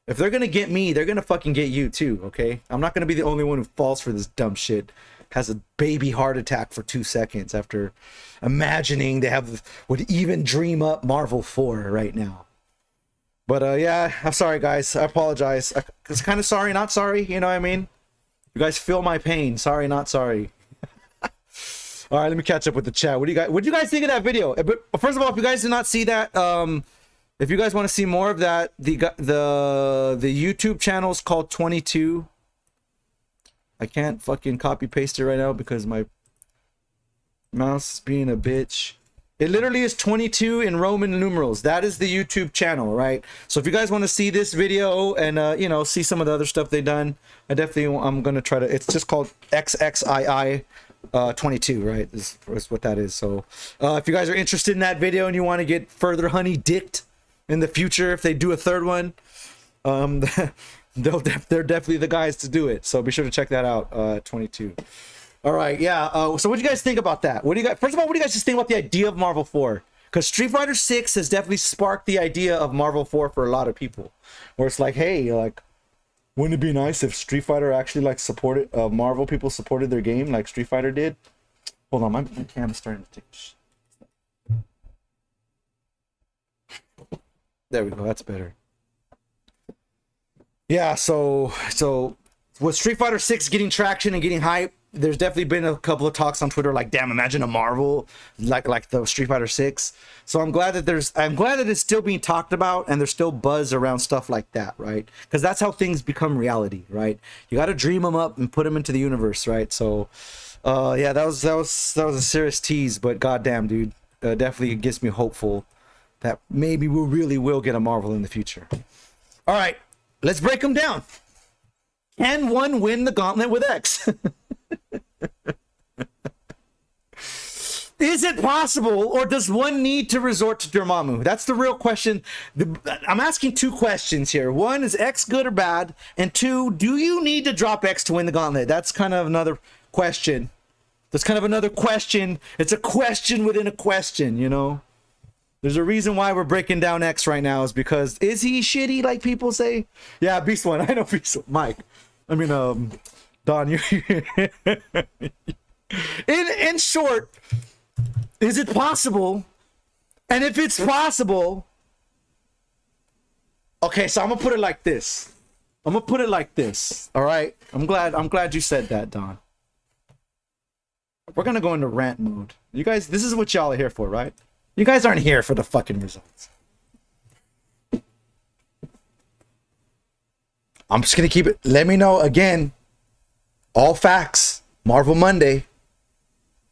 if they're gonna get me, they're gonna fucking get you too, okay? I'm not gonna be the only one who falls for this dumb shit. Has a baby heart attack for 2 seconds after imagining they would even dream up Marvel 4 right now. But yeah, I'm sorry guys. I apologize. It's kind of sorry, not sorry. You know what I mean? You guys feel my pain. Sorry, not sorry. All right, let me catch up with the chat. What do you guys think of that video? But first of all, if you guys did not see that, if you guys want to see more of that, the YouTube channel is called 22. I can't fucking copy paste it right now because my mouse is being a bitch. It literally is 22 in Roman numerals. That is the YouTube channel, right? So if you guys want to see this video and you know, see some of the other stuff they've done, I'm gonna try to. It's just called XXII 22, right? Is what that is. So if you guys are interested in that video and you want to get further honey dicked in the future, if they do a third one, they're definitely the guys to do it. So be sure to check that out. 22. All right, yeah. So what do you guys think about that? First of all, what do you guys just think about the idea of Marvel 4? Because Street Fighter 6 has definitely sparked the idea of Marvel 4 for a lot of people. Where it's like, hey, like, wouldn't it be nice if Street Fighter actually like supported Marvel people supported their game like Street Fighter did? Hold on, my cam is starting to take. There we go. That's better. Yeah. So with Street Fighter 6 getting traction and getting hype, there's definitely been a couple of talks on Twitter like, damn, imagine a Marvel like the Street Fighter 6. So I'm glad that it's still being talked about and there's still buzz around stuff like that, right? Because that's how things become reality, right? You got to dream them up and put them into the universe, right? So yeah, that was a serious tease, but goddamn, dude, definitely gets me hopeful that maybe we really will get a Marvel in the future. All right, let's break them down. Can one win the gauntlet with X? Is it possible, or does one need to resort to Dormammu? That's the real question. I'm asking two questions here. One, is X good or bad? And two, do you need to drop X to win the gauntlet? That's kind of another question. That's kind of another question. It's a question within a question, you know? There's a reason why we're breaking down X right now, is because is he shitty like people say? Yeah, Beast One. I know Beast One. Mike. I mean, Don, you. In short, is it possible? And if it's possible, okay, so I'm gonna put it like this. I'm gonna put it like this. All right. I'm glad you said that, Don. We're gonna go into rant mode. You guys, this is what y'all are here for, right? You guys aren't here for the fucking results. I'm just gonna keep it. Let me know again. All facts. Marvel Monday.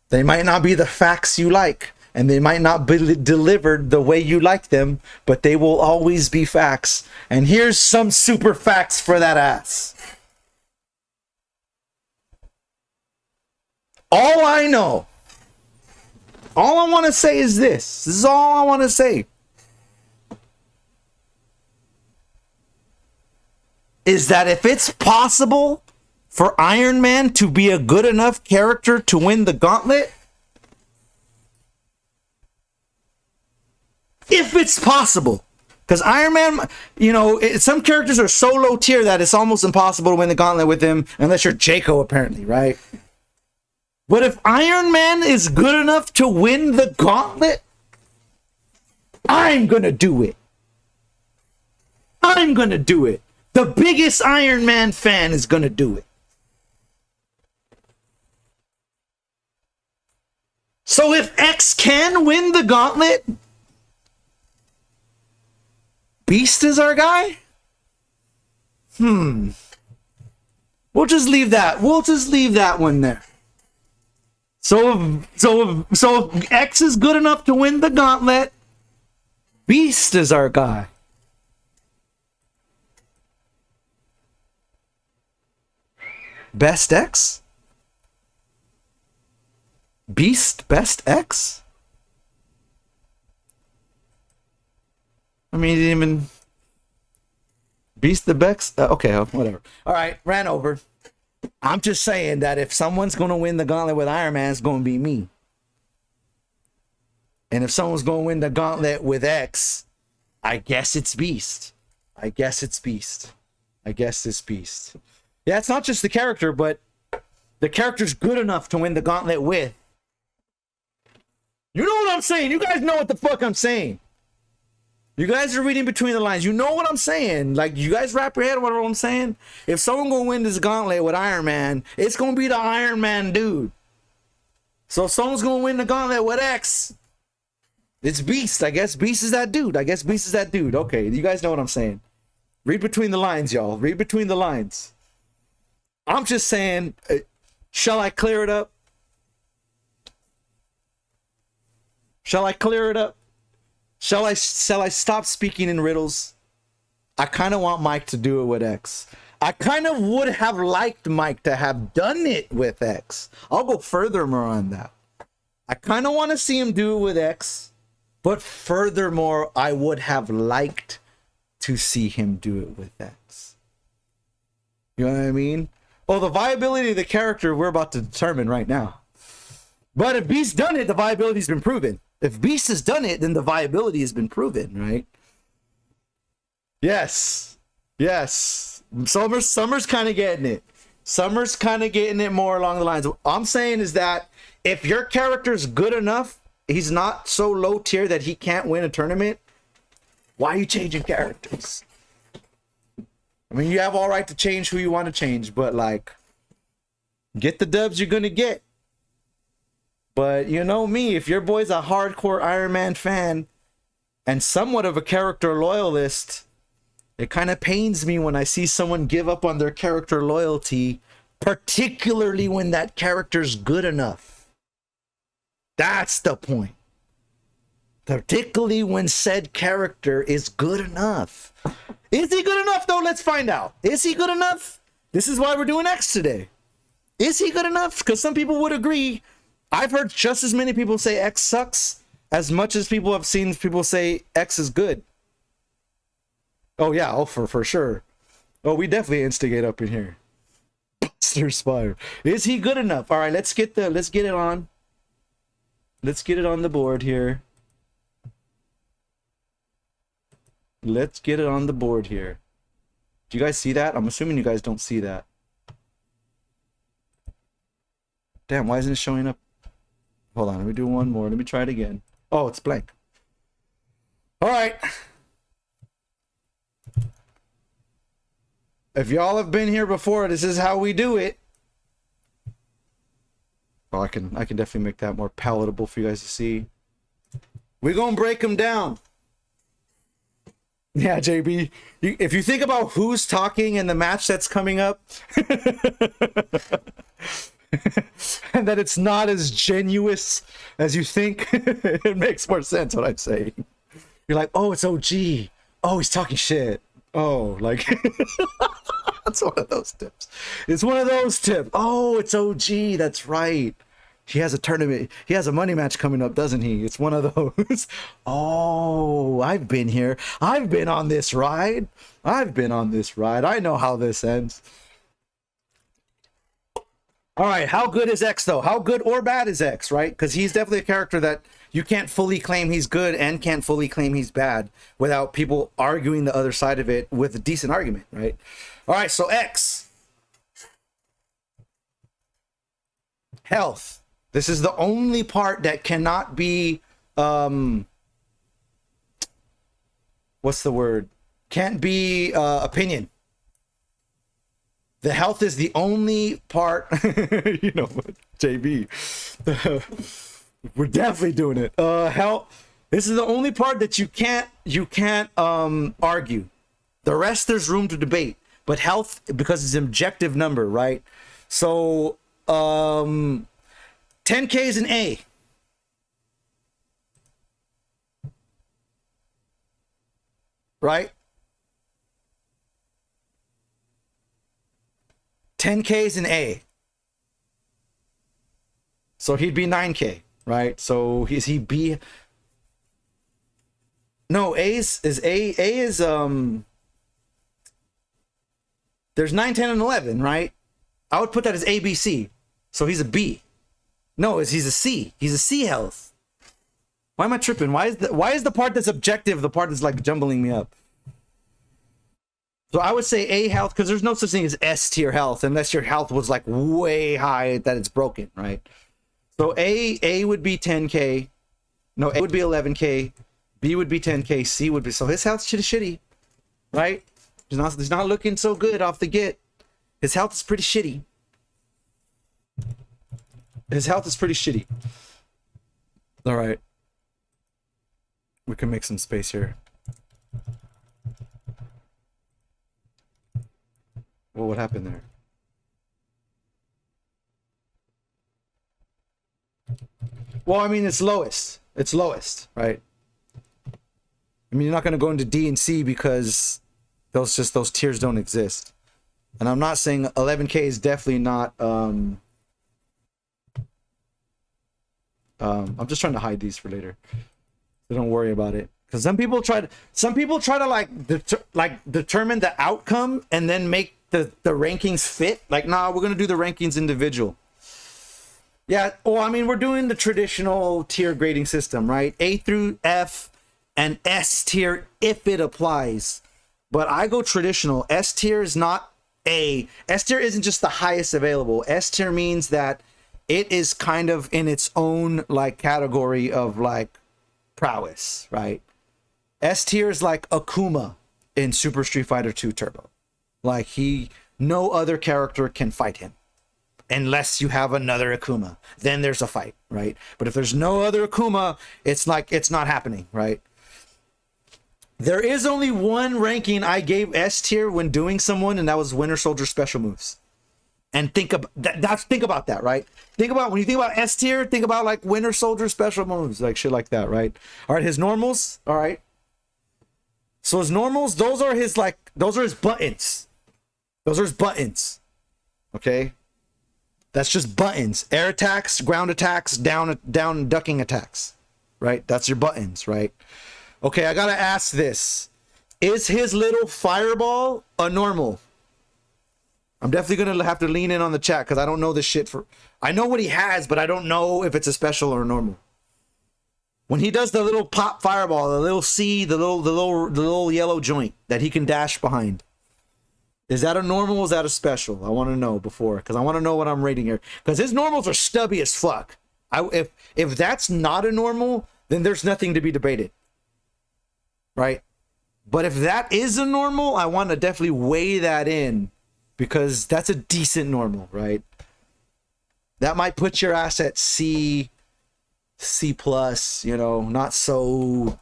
They might not be the facts you like, and they might not be delivered the way you like them, but they will always be facts. And here's some super facts for that ass. All I know, all I want to say is this. This is all I want to say. Is that if it's possible for Iron Man to be a good enough character to win the gauntlet, if it's possible, because Iron Man, you know, some characters are so low tier that it's almost impossible to win the gauntlet with him, unless you're Jaco, apparently, right? But if Iron Man is good enough to win the gauntlet, I'm gonna do it. I'm gonna do it. The biggest Iron Man fan is gonna do it. So if X can win the gauntlet, Beast is our guy? We'll just leave that. We'll just leave that one there. So if X is good enough to win the gauntlet, Beast is our guy. Best X? Beast best X? I mean, he didn't even Beast the best. Okay, whatever. All right, ran over. I'm just saying that if someone's going to win the gauntlet with Iron Man, it's going to be me. And if someone's going to win the gauntlet with X, I guess it's Beast. I guess it's Beast. I guess it's Beast. Yeah, it's not just the character, but the character's good enough to win the gauntlet with. You know what I'm saying? You guys know what the fuck I'm saying. You guys are reading between the lines. You know what I'm saying. Like, you guys wrap your head around what I'm saying. If someone gonna win this gauntlet with Iron Man, it's gonna be the Iron Man dude. So if someone's gonna win the gauntlet with X, it's Beast. I guess Beast is that dude. I guess Beast is that dude. Okay, you guys know what I'm saying. Read between the lines, y'all. Read between the lines. I'm just saying, shall I clear it up? Shall I clear it up? Shall I stop speaking in riddles? I kind of want Mike to do it with X. I kind of would have liked Mike to have done it with X. I'll go furthermore on that. I kind of want to see him do it with X, but furthermore, I would have liked to see him do it with X. You know what I mean? Oh, the viability of the character we're about to determine right now. But if Beast's done it, the viability's been proven. If Beast has done it, then the viability has been proven, right? Yes. Yes. Summer's kind of getting it. Summer's kind of getting it more along the lines. What I'm saying is that if your character's good enough, he's not so low tier that he can't win a tournament, why are you changing characters? I mean, you have all right to change who you want to change, but like, get the dubs you're going to get. But you know me, if your boy's a hardcore Iron Man fan and somewhat of a character loyalist, it kind of pains me when I see someone give up on their character loyalty, particularly when that character's good enough. That's the point. Particularly when said character is good enough. Is he good enough though? Let's find out. Is he good enough? This is why we're doing X today. Is he good enough? Because some people would agree. I've heard just as many people say X sucks as much as people have seen people say X is good. Oh yeah, oh for sure. Oh, we definitely instigate up in here. Buster Spire. Is he good enough? All right, let's get it on. Let's get it on the board here. Let's get it on the board here. Do you guys see that? I'm assuming you guys don't see that. Damn, why isn't it showing up? Hold on, let me do one more. Let me try it again. Oh, it's blank. All right. If y'all have been here before, this is how we do it. Oh, I can definitely make that more palatable for you guys to see. We're gonna break them down. Yeah, JB. If you think about who's talking in the match that's coming up, and that it's not as genuous as you think, it makes more sense what I'm saying. You're like, oh, it's OG. Oh, he's talking shit. Oh, like that's one of those tips. It's one of those tips. Oh, it's OG. That's right. He has a tournament. He has a money match coming up, doesn't he? It's one of those. Oh, I've been here. I've been on this ride. I've been on this ride. I know how this ends. All right, how good is X though? How good or bad is X, right? Because he's definitely a character that you can't fully claim he's good and can't fully claim he's bad without people arguing the other side of it with a decent argument, right? All right, so X. Health. This is the only part that cannot be, what's the word? Can't be opinion. The health is the only part, you know, JB. We're definitely doing it. Health. This is the only part that you can't argue. The rest there's room to debate. But health, because it's an objective number, right? So 10K is an A. Right? 10K is an A. So he'd be 9K, right? So is he B? No, A is there's 9, 10, and 11, right? I would put that as ABC. So he's a B. No, he's a C. He's a C health. Why am I tripping? Why is the part that's objective the part that's like jumbling me up? So I would say A health, because there's no such thing as S tier health unless your health was like way high that it's broken, right? So A would be 10K. No, A would be 11K. B would be 10K. C would be, so his health's shitty, right? He's not looking so good off the get. His health is pretty shitty. His health is pretty shitty. All right. We can make some space here. Well, what happened there? Well, I mean, it's lowest. It's lowest, right? I mean, you're not going to go into D and C because those tiers don't exist. And I'm not saying 11K is definitely not I'm just trying to hide these for later. So don't worry about it. Because some people try to determine the outcome and then make the rankings fit. Like, nah, we're gonna do the rankings individual. Yeah, well, I mean, we're doing the traditional tier grading system, right? A through F and S tier if it applies. But I go traditional. S tier is not A. S tier isn't just the highest available. S tier means that it is kind of in its own like category of like prowess, right? S tier is like Akuma in Super Street Fighter 2 Turbo. Like no other character can fight him unless you have another Akuma. Then there's a fight, right? But if there's no other Akuma, it's like it's not happening, right? There is only one ranking I gave S tier when doing someone, and that was Winter Soldier special moves. And think about that. Think about that, right? Think about when you think about S tier, think about like Winter Soldier special moves, like shit like that, right? All right, his normals, all right. So his normals, those are his buttons. Those are his buttons. Okay? That's just buttons. Air attacks, ground attacks, down ducking attacks. Right? That's your buttons, right? Okay, I gotta ask this. Is his little fireball a normal? I'm definitely gonna have to lean in on the chat because I don't know this shit I know what he has, but I don't know if it's a special or a normal. When he does the little pop fireball, the little C, the little yellow joint that he can dash behind. Is that a normal or is that a special? I want to know before, because I want to know what I'm rating here. Because his normals are stubby as fuck. If that's not a normal, then there's nothing to be debated. Right? But if that is a normal, I want to definitely weigh that in. Because that's a decent normal, right? That might put your ass at C plus, you know, not so,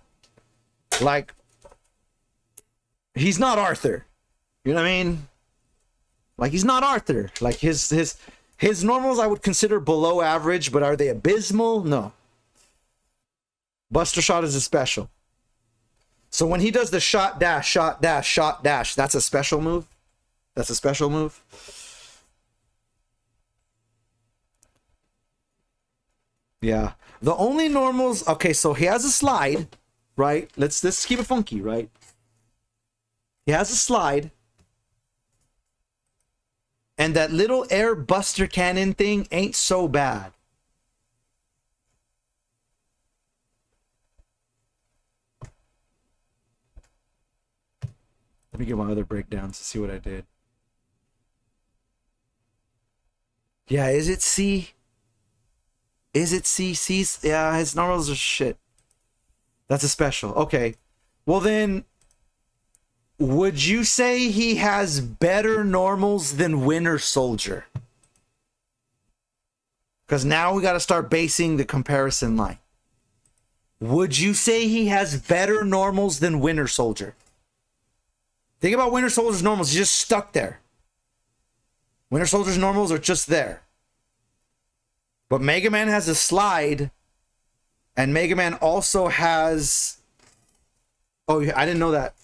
like, he's not Arthur. You know what I mean? Like, he's not Arthur. Like, his normals I would consider below average, but are they abysmal? No. Buster Shot is a special. So when he does the shot dash, shot dash, shot dash, that's a special move? That's a special move? Yeah. The only normals, okay, so he has a slide, right? Let's keep it funky, right? He has a slide. And that little air buster cannon thing ain't so bad. Let me get my other breakdowns to see what I did. Yeah, is it C? Is it C? C's, yeah, his normals are shit. That's a special. Okay. Well then, would you say he has better normals than Winter Soldier? Because now we got to start basing the comparison line. Would you say he has better normals than Winter Soldier? Think about Winter Soldier's normals. He's just stuck there. Winter Soldier's normals are just there. But Mega Man has a slide. And Mega Man also has... Oh, I didn't know that.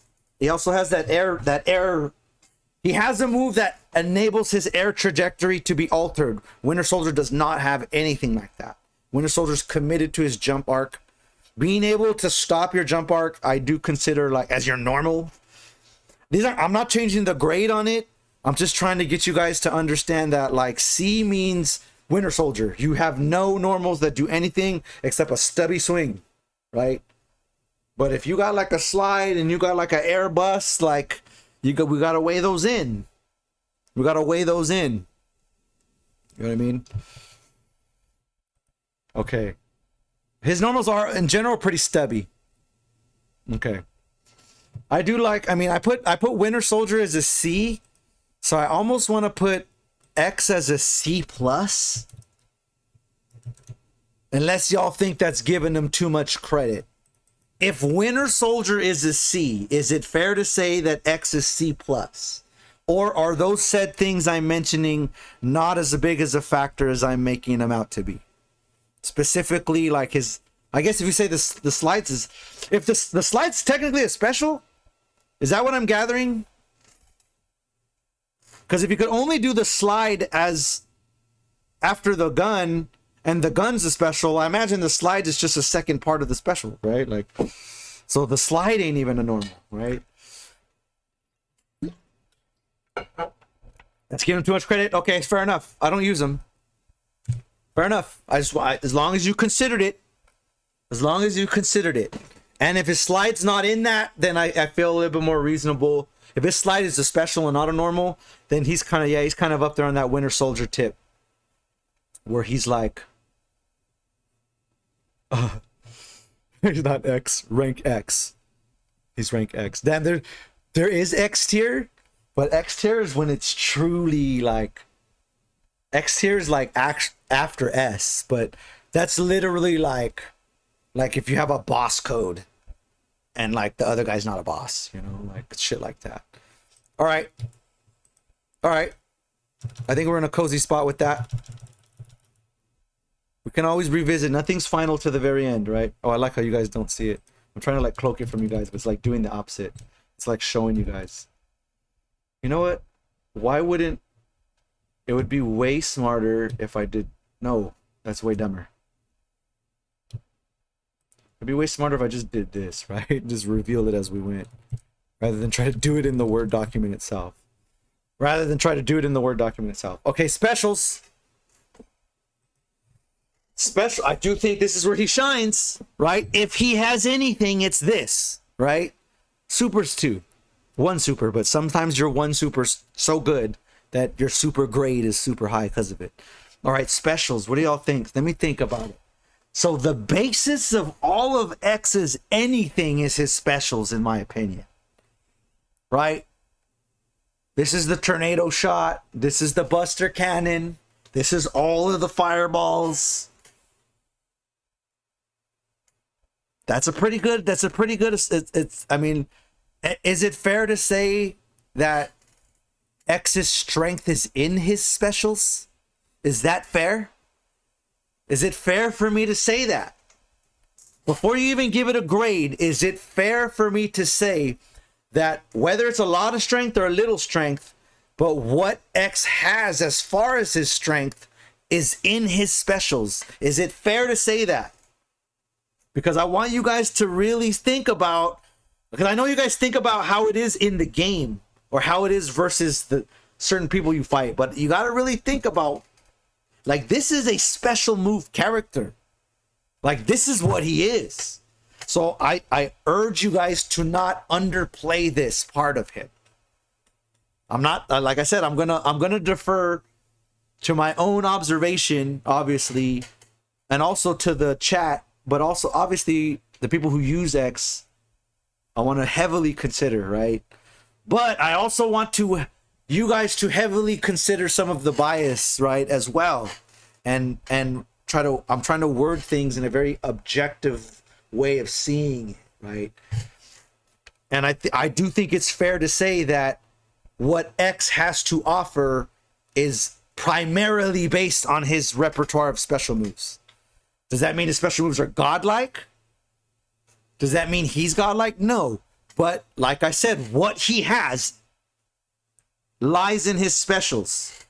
He also has that air... He has a move that enables his air trajectory to be altered. Winter Soldier does not have anything like that. Winter Soldier's committed to his jump arc. Being able to stop your jump arc, I do consider like as your normal. I'm not changing the grade on it. I'm just trying to get you guys to understand that like C means Winter Soldier. You have no normals that do anything except a stubby swing, right? But if you got like a slide and you got like an air bust, like we gotta weigh those in. We gotta weigh those in. You know what I mean? Okay. His normals are in general pretty stubby. Okay. I do like, I mean, I put Winter Soldier as a C, so I almost want to put X as a C plus. Unless y'all think that's giving him too much credit. If Winter Soldier is a C, is it fair to say that X is C plus? Or are those said things I'm mentioning not as big as a factor as I'm making them out to be? Specifically, like his, I guess if you say the slides is, if the slide's technically a special, is that what I'm gathering? Because if you could only do the slide as after the gun, and the gun's a special, I imagine the slide is just a second part of the special, right? Like, so the slide ain't even a normal, right? That's giving him too much credit. Okay, fair enough. I don't use them. Fair enough. As long as you considered it. As long as you considered it. And if his slide's not in that, then I feel a little bit more reasonable. If his slide is a special and not a normal, then he's kind of up there on that Winter Soldier tip. Where he's like... he's not X, rank X. He's rank X. Damn, there is X tier, but X tier is when it's truly like... X tier is like after S, but that's literally like if you have a boss code and like the other guy's not a boss, you know, like shit like that. All right. I think we're in a cozy spot with that. We can always revisit. Nothing's final to the very end, right? Oh, I like how you guys don't see it. I'm trying to like cloak it from you guys, but it's like doing the opposite. It's like showing you guys. You know what? Why wouldn't... It would be way smarter if I did... No, that's way dumber. It'd be way smarter if I just did this, right? Just reveal it as we went. Rather than try to do it in the Word document itself. Okay, specials. special. I do think this is where he shines, right? If he has anything, it's this, right? Supers too. One super, but sometimes your one super's so good that your super grade is super high because of it. All right, specials. What do y'all think? Let me think about it. So the basis of all of X's anything is his specials, in my opinion. Right? This is the tornado shot. This is the buster cannon. This is all of the fireballs. That's a pretty good, I mean, is it fair to say that X's strength is in his specials? Is that fair? Is it fair for me to say that? Before you even give it a grade, is it fair for me to say that whether it's a lot of strength or a little strength, but what X has as far as his strength is in his specials? Is it fair to say that? Because I want you guys to really think about, because I know you guys think about how it is in the game or how it is versus the certain people you fight, but you got to really think about, like, this is a special move character. Like, this is what he is. So I urge you guys to not underplay this part of him. I'm not, like I said, I'm gonna defer to my own observation, obviously, and also to the chat, but also obviously the people who use X, I want to heavily consider, right? But I also want you guys to heavily consider some of the bias, right, as well, and I'm trying to word things in a very objective way of seeing it, right? And I do think it's fair to say that what X has to offer is primarily based on his repertoire of special moves. Does that mean his special moves are godlike? Does that mean he's godlike? No. But like I said, what he has lies in his specials.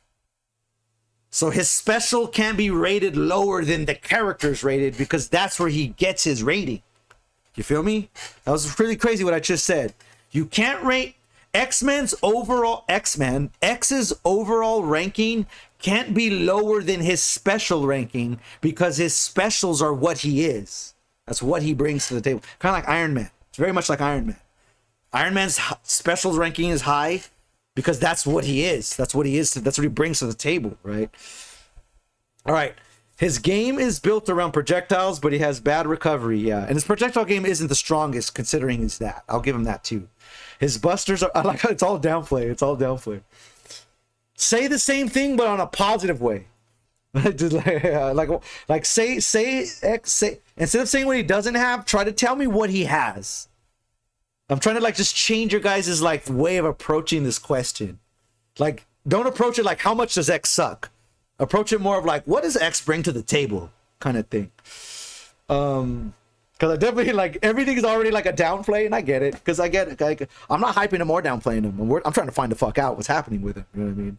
So his special can't be rated lower than the character's rated because that's where he gets his rating. You feel me? That was really crazy what I just said. You can't rate X's overall ranking can't be lower than his special ranking because his specials are what he is. That's what he brings to the table. Kind of like Iron Man. It's very much like Iron Man. Iron Man's specials ranking is high because that's what he is. That's what he is. That's what he brings to the table, right? All right. His game is built around projectiles, but he has bad recovery. Yeah. And his projectile game isn't the strongest considering he's that. I'll give him that too. His busters are, I like how it's all downplay. It's all downplay. Say the same thing, but on a positive way. Just like say instead of saying what he doesn't have, try to tell me what he has. I'm trying to like just change your guys' like way of approaching this question. Like, don't approach it like how much does X suck? Approach it more of like what does X bring to the table kind of thing. Because I definitely like everything is already like a downplay, and I get it. Because I get it. Like, I'm not hyping him or downplaying him. I'm trying to find the fuck out what's happening with him. You know what I mean?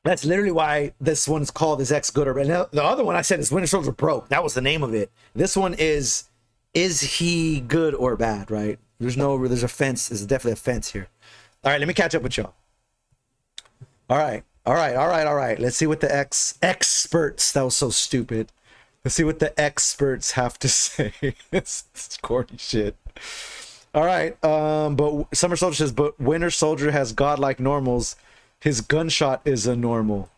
That's literally why this one's called "Is X Good or Bad?" The other one I said is "Winter Soldier Broke." That was the name of it. This one is he good or bad? Right? There's a fence. There's definitely a fence here. All right, let me catch up with y'all. All right. Let's see what the experts. That was so stupid. Let's see what the experts have to say. It's corny shit. All right. But Summer Soldier says, but Winter Soldier has godlike normals. His gunshot is a normal.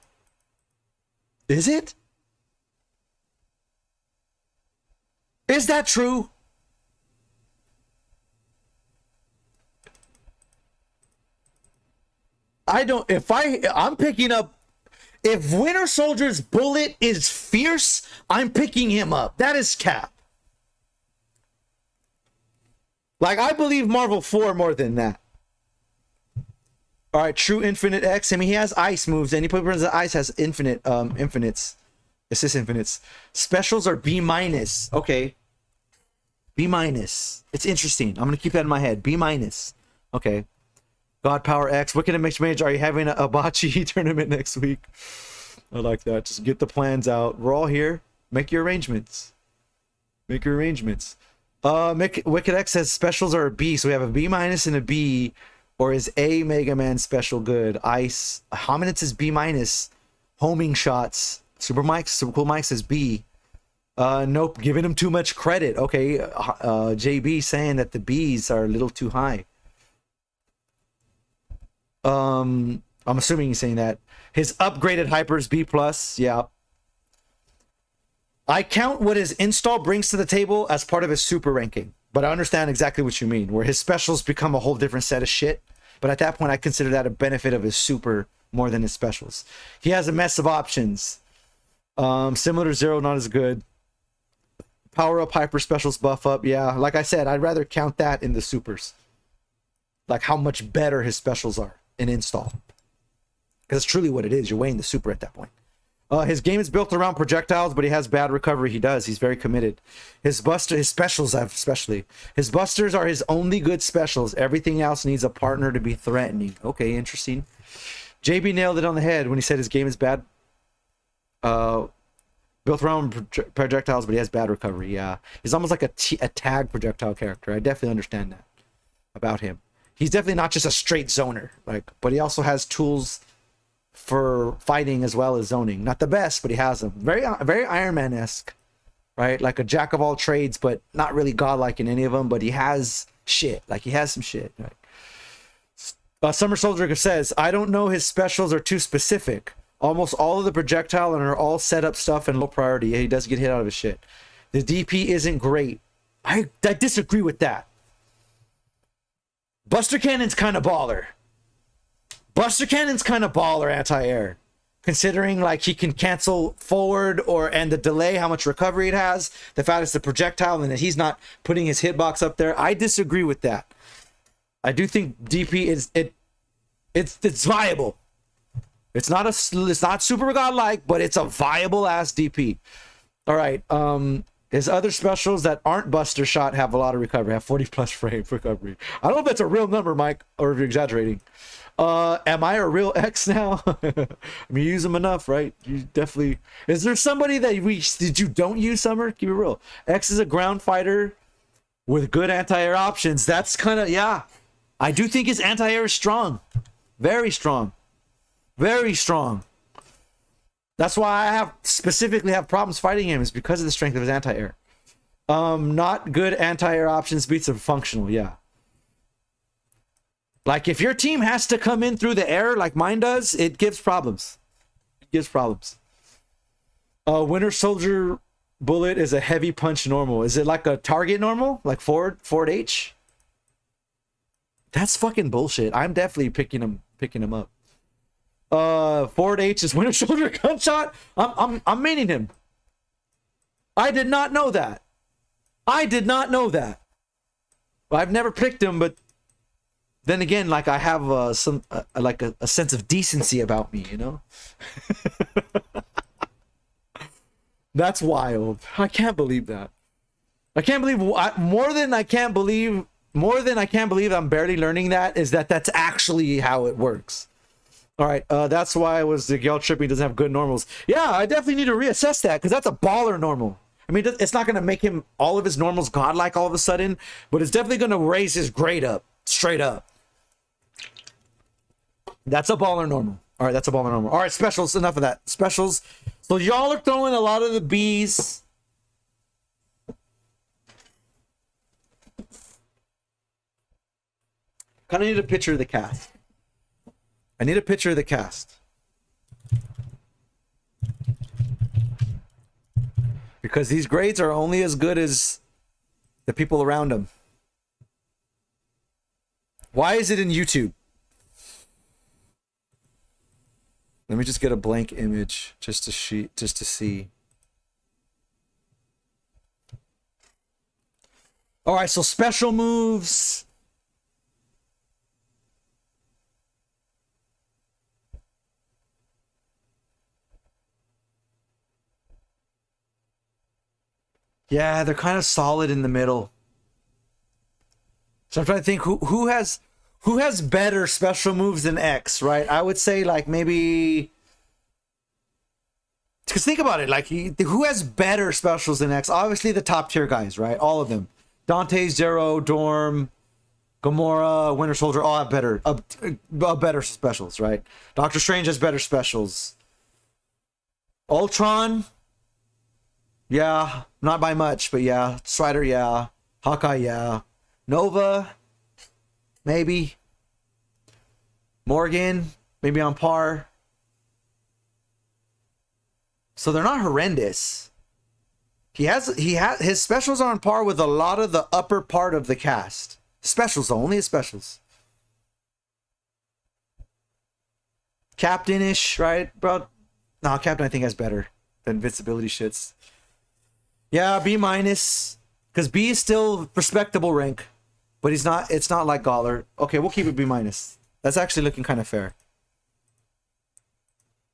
Is it? Is that true? I'm picking up, if Winter Soldier's bullet is fierce, I'm picking him up. That is cap. Like, I believe Marvel 4 more than that. All right, true infinite X. I mean, he has ice moves. Any player that ice has infinites. Assist infinites. Specials are B-. Okay. B-. It's interesting. I'm going to keep that in my head. B-. Okay. God Power X. Wicked and Mixed Mage. Are you having a bocce tournament next week? I like that. Just get the plans out. We're all here. Make your arrangements. Wicked X says specials are a B. So we have a B- and a B. Or is A Mega Man special good? Ice. Hominid's is B-. homing shots. Super Cool Mike says B. Nope, giving him too much credit. Okay, JB saying that the B's are a little too high. I'm assuming he's saying that. His upgraded hypers B+, yeah. I count what his install brings to the table as part of his super ranking, but I understand exactly what you mean, where his specials become a whole different set of shit. But at that point, I consider that a benefit of his super more than his specials. He has a mess of options. Similar to Zero, not as good. Power up, hyper specials, buff up. Yeah, like I said, I'd rather count that in the supers. Like how much better his specials are in install. Because it's truly what it is. You're weighing the super at that point. His game is built around projectiles, but he has bad recovery. He does. He's very committed. His specials, especially. His busters are his only good specials. Everything else needs a partner to be threatening. Okay, interesting. JB nailed it on the head when he said his game is bad. Built around projectiles, but he has bad recovery. Yeah, he's almost like a tag projectile character. I definitely understand that about him. He's definitely not just a straight zoner, but he also has tools for fighting as well as zoning. Not the best, but he has them. Very Iron Man-esque, right? Like a jack of all trades, but not really godlike in any of them. But he has shit. Like he has some shit. Right? Summer Soldier says, I don't know. His specials are too specific. Almost all of the projectile and are all set up stuff and low priority. Yeah, he does get hit out of his shit. The DP isn't great. I disagree with that. Buster Cannon's kind of baller. Buster Cannon's kind of baller anti-air, considering like he can cancel forward and the delay, how much recovery it has, the fact it's the projectile and that he's not putting his hitbox up there. I disagree with that. I do think DP is it's viable. It's not super godlike, but it's a viable ass DP. All right. His other specials that aren't Buster Shot have a lot of recovery, have 40 plus frame recovery. I don't know if that's a real number, Mike, or if you're exaggerating. Am I a real X now? I mean, you use them enough, right? You definitely. Is there somebody that you don't use, Summer? Keep it real. X is a ground fighter with good anti-air options. That's kind of, yeah. I do think his anti-air is strong. Very strong. Very strong. That's why I specifically have problems fighting him, is because of the strength of his anti-air. Not good anti-air options beats him functional, yeah. Like if your team has to come in through the air like mine does, it gives problems. It gives problems. Winter Soldier bullet is a heavy punch normal. Is it like a target normal? Like forward H? That's fucking bullshit. I'm definitely picking him up. Forward H is Winter Soldier gunshot. I'm meaning him. I did not know that. Well, I've never picked him, but then again, like I have a sense of decency about me, you know. That's wild. I can't believe that. I can't believe more than I can't believe I'm barely learning that is that's actually how it works. All right, that's why the Gale Tripping doesn't have good normals. Yeah, I definitely need to reassess that because that's a baller normal. I mean, it's not going to make him all of his normals godlike all of a sudden, but it's definitely going to raise his grade up, straight up. That's a baller normal. All right, that's a baller normal. All right, specials, enough of that. Specials. So y'all are throwing a lot of the Bs. Kind of need a picture of the cast. I need a picture of the cast. Because these grades are only as good as the people around them. Why is it in YouTube? Let me just get a blank image just to see. All right, so special moves. Yeah, they're kind of solid in the middle. So I'm trying to think who has better special moves than X, right? I would say like maybe, because think about it, like who has better specials than X? Obviously the top tier guys, right? All of them. Dante, Zero, Dorm, Gamora, Winter Soldier, all have better specials, right? Doctor Strange has better specials. Ultron, yeah, not by much, but yeah. Strider, yeah. Hawkeye, yeah. Nova, maybe. Morgan, maybe on par. So they're not horrendous. His specials are on par with a lot of the upper part of the cast. Specials though, only his specials. Captain-ish, right, bro? No, Captain I think has better than invincibility shits. Yeah, B minus, because B is still respectable rank, but he's not. It's not like Gawler. Okay, we'll keep it B minus. That's actually looking kind of fair.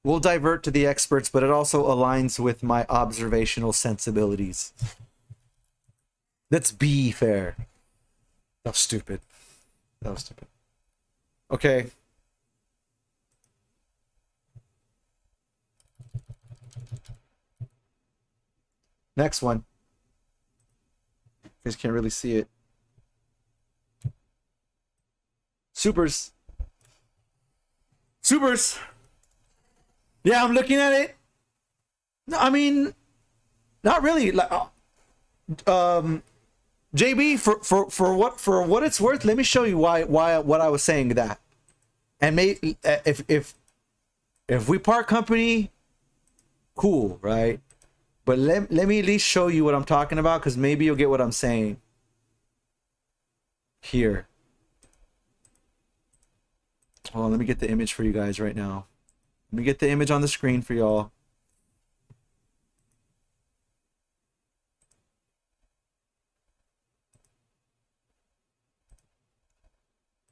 We'll divert to the experts, but it also aligns with my observational sensibilities. Let's be fair. That was stupid. That was stupid. Okay. Next one. You guys can't really see it. Supers. Supers. Yeah, I'm looking at it. No, I mean, not really. Like, JB, for what it's worth, let me show you why what I was saying that. And if we part company, cool, right? But let me at least show you what I'm talking about, because maybe you'll get what I'm saying. Here. Hold on, let me get the image for you guys right now. Let me get the image on the screen for y'all.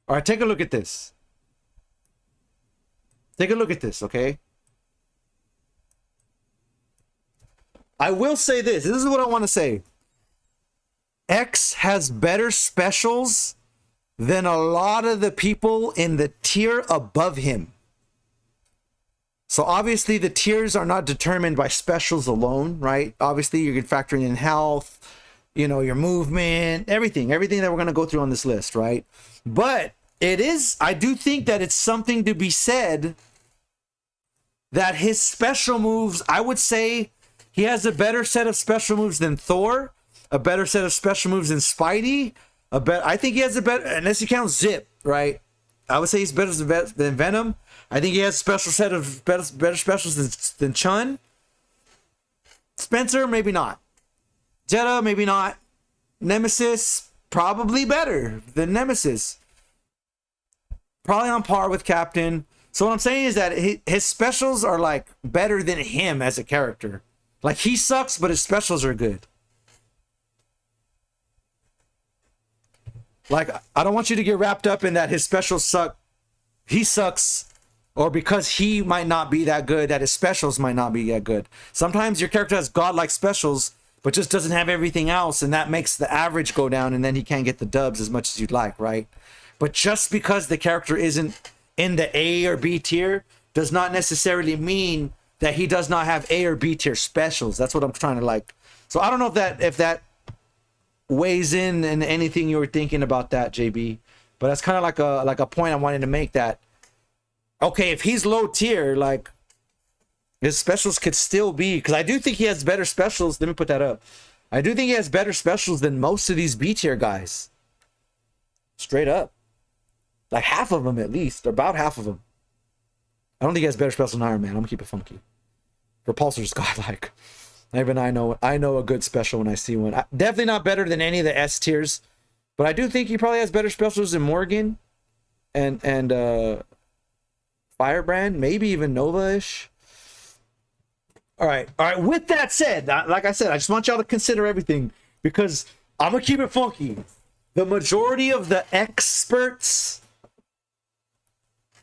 All right, take a look at this. Take a look at this, okay? I will say this. This is what I want to say. X has better specials than a lot of the people in the tier above him. So obviously the tiers are not determined by specials alone, right? Obviously you're factoring in health, you know, your movement, everything that we're going to go through on this list, right? But I do think that it's something to be said that his special moves, I would say he has a better set of special moves than Thor, a better set of special moves than Spidey, I think he has a better, unless you count Zip, right? I would say he's better than Venom. I think he has a special set of better specials than Chun. Spencer, maybe not. Jetta, maybe not. Nemesis, probably better than Nemesis. Probably on par with Captain. So what I'm saying is that his specials are like better than him as a character. Like he sucks, but his specials are good. Like, I don't want you to get wrapped up in that his specials suck. He sucks. Or because he might not be that good, that his specials might not be that good. Sometimes your character has godlike specials, but just doesn't have everything else, and that makes the average go down, and then he can't get the dubs as much as you'd like, right? But just because the character isn't in the A or B tier does not necessarily mean that he does not have A or B tier specials. That's what I'm trying to like. So I don't know if that weighs in anything you were thinking about that, JB. But that's kind of like a point I wanted to make, that okay, if he's low tier, like his specials could still be, because I do think he has better specials. Let me put that up. I do think he has better specials than most of these B tier guys. Straight up. Like half of them at least, or about half of them. I don't think he has better specials than Iron Man. I'm gonna keep it funky. Repulsor's godlike. Even I know a good special when I see one. Definitely not better than any of the S tiers, but I do think he probably has better specials than Morgan and Firebrand, maybe even Nova-ish. All right. With that said, like I said, I just want y'all to consider everything, because I'm gonna keep it funky. The majority of the experts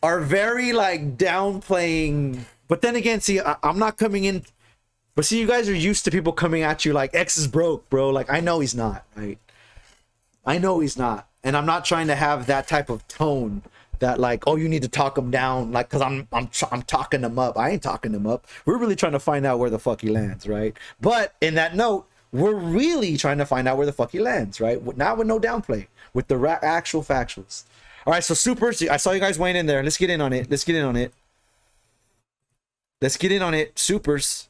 are very like downplaying, but then again, see, I'm not coming in. But see, you guys are used to people coming at you like, X is broke, bro. Like, I know he's not, right? I know he's not. And I'm not trying to have that type of tone that like, oh, you need to talk him down. Like, because I'm talking him up. I ain't talking him up. We're really trying to find out where the fuck he lands, right? But in that note, we're really trying to find out where the fuck he lands, right? Not with no downplay, with the actual factuals. All right, so Supers, I saw you guys weighing in there. Let's get in on it. Supers.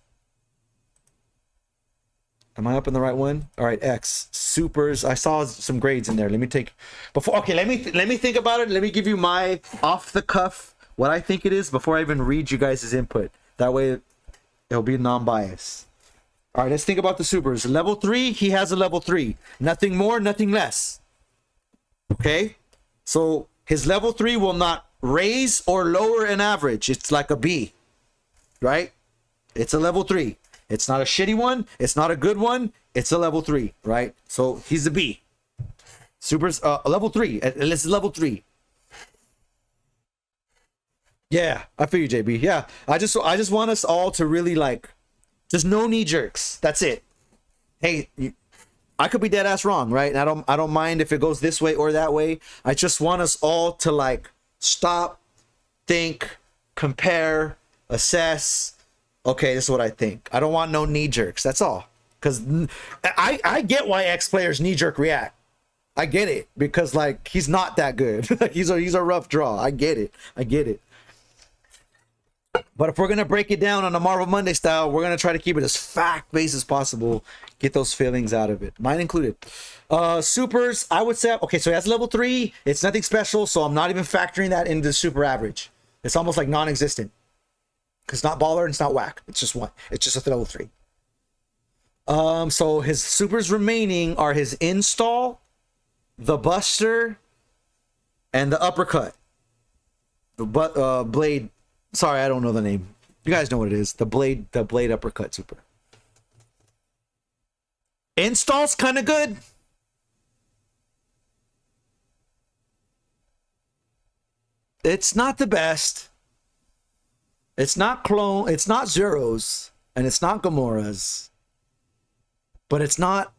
Am I up in the right one? All right, X supers. I saw some grades in there. Let me take before. Okay, let me think about it. Let me give you my off the cuff what I think it is before I even read you guys' input. That way, it'll be non-biased. All right, let's think about the supers. Level 3, he has a level 3. Nothing more, nothing less. Okay, so his level 3 will not raise or lower an average. It's like a B, right? It's a level 3. It's not a shitty one. It's not a good one. It's a level 3, right? So he's a B. Super's level 3. It's level 3. Yeah, I feel you, JB. Yeah, I just want us all to really like, just no knee jerks. That's it. Hey, I could be dead ass wrong, right? And I don't mind if it goes this way or that way. I just want us all to like stop, think, compare, assess. Okay, this is what I think. I don't want no knee jerks. That's all. Because I get why X players knee jerk react. I get it because like he's not that good. Like he's a rough draw. I get it. I get it. But if we're gonna break it down on a Marvel Monday style, we're gonna try to keep it as fact-based as possible. Get those feelings out of it, mine included. Supers, I would say okay. So he has level 3. It's nothing special, so I'm not even factoring that into the super average. It's almost like non-existent. Because it's not baller and it's not whack. It's just one. It's just a level 3. So his supers remaining are his install, the buster, and the uppercut. The blade. Sorry, I don't know the name. You guys know what it is. The blade uppercut super. Install's kind of good. It's not the best. It's not clone. It's not Zero's, and it's not Gamora's. But it's not.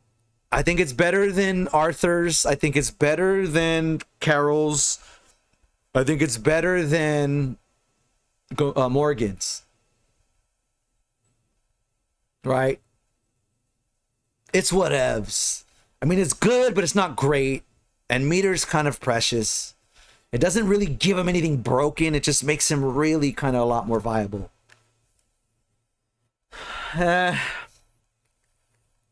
I think it's better than Arthur's. I think it's better than Carol's. I think it's better than Morgan's. Right? It's whatevs. I mean, it's good, but it's not great. And Meter's kind of precious. It doesn't really give him anything broken. It just makes him really kind of a lot more viable.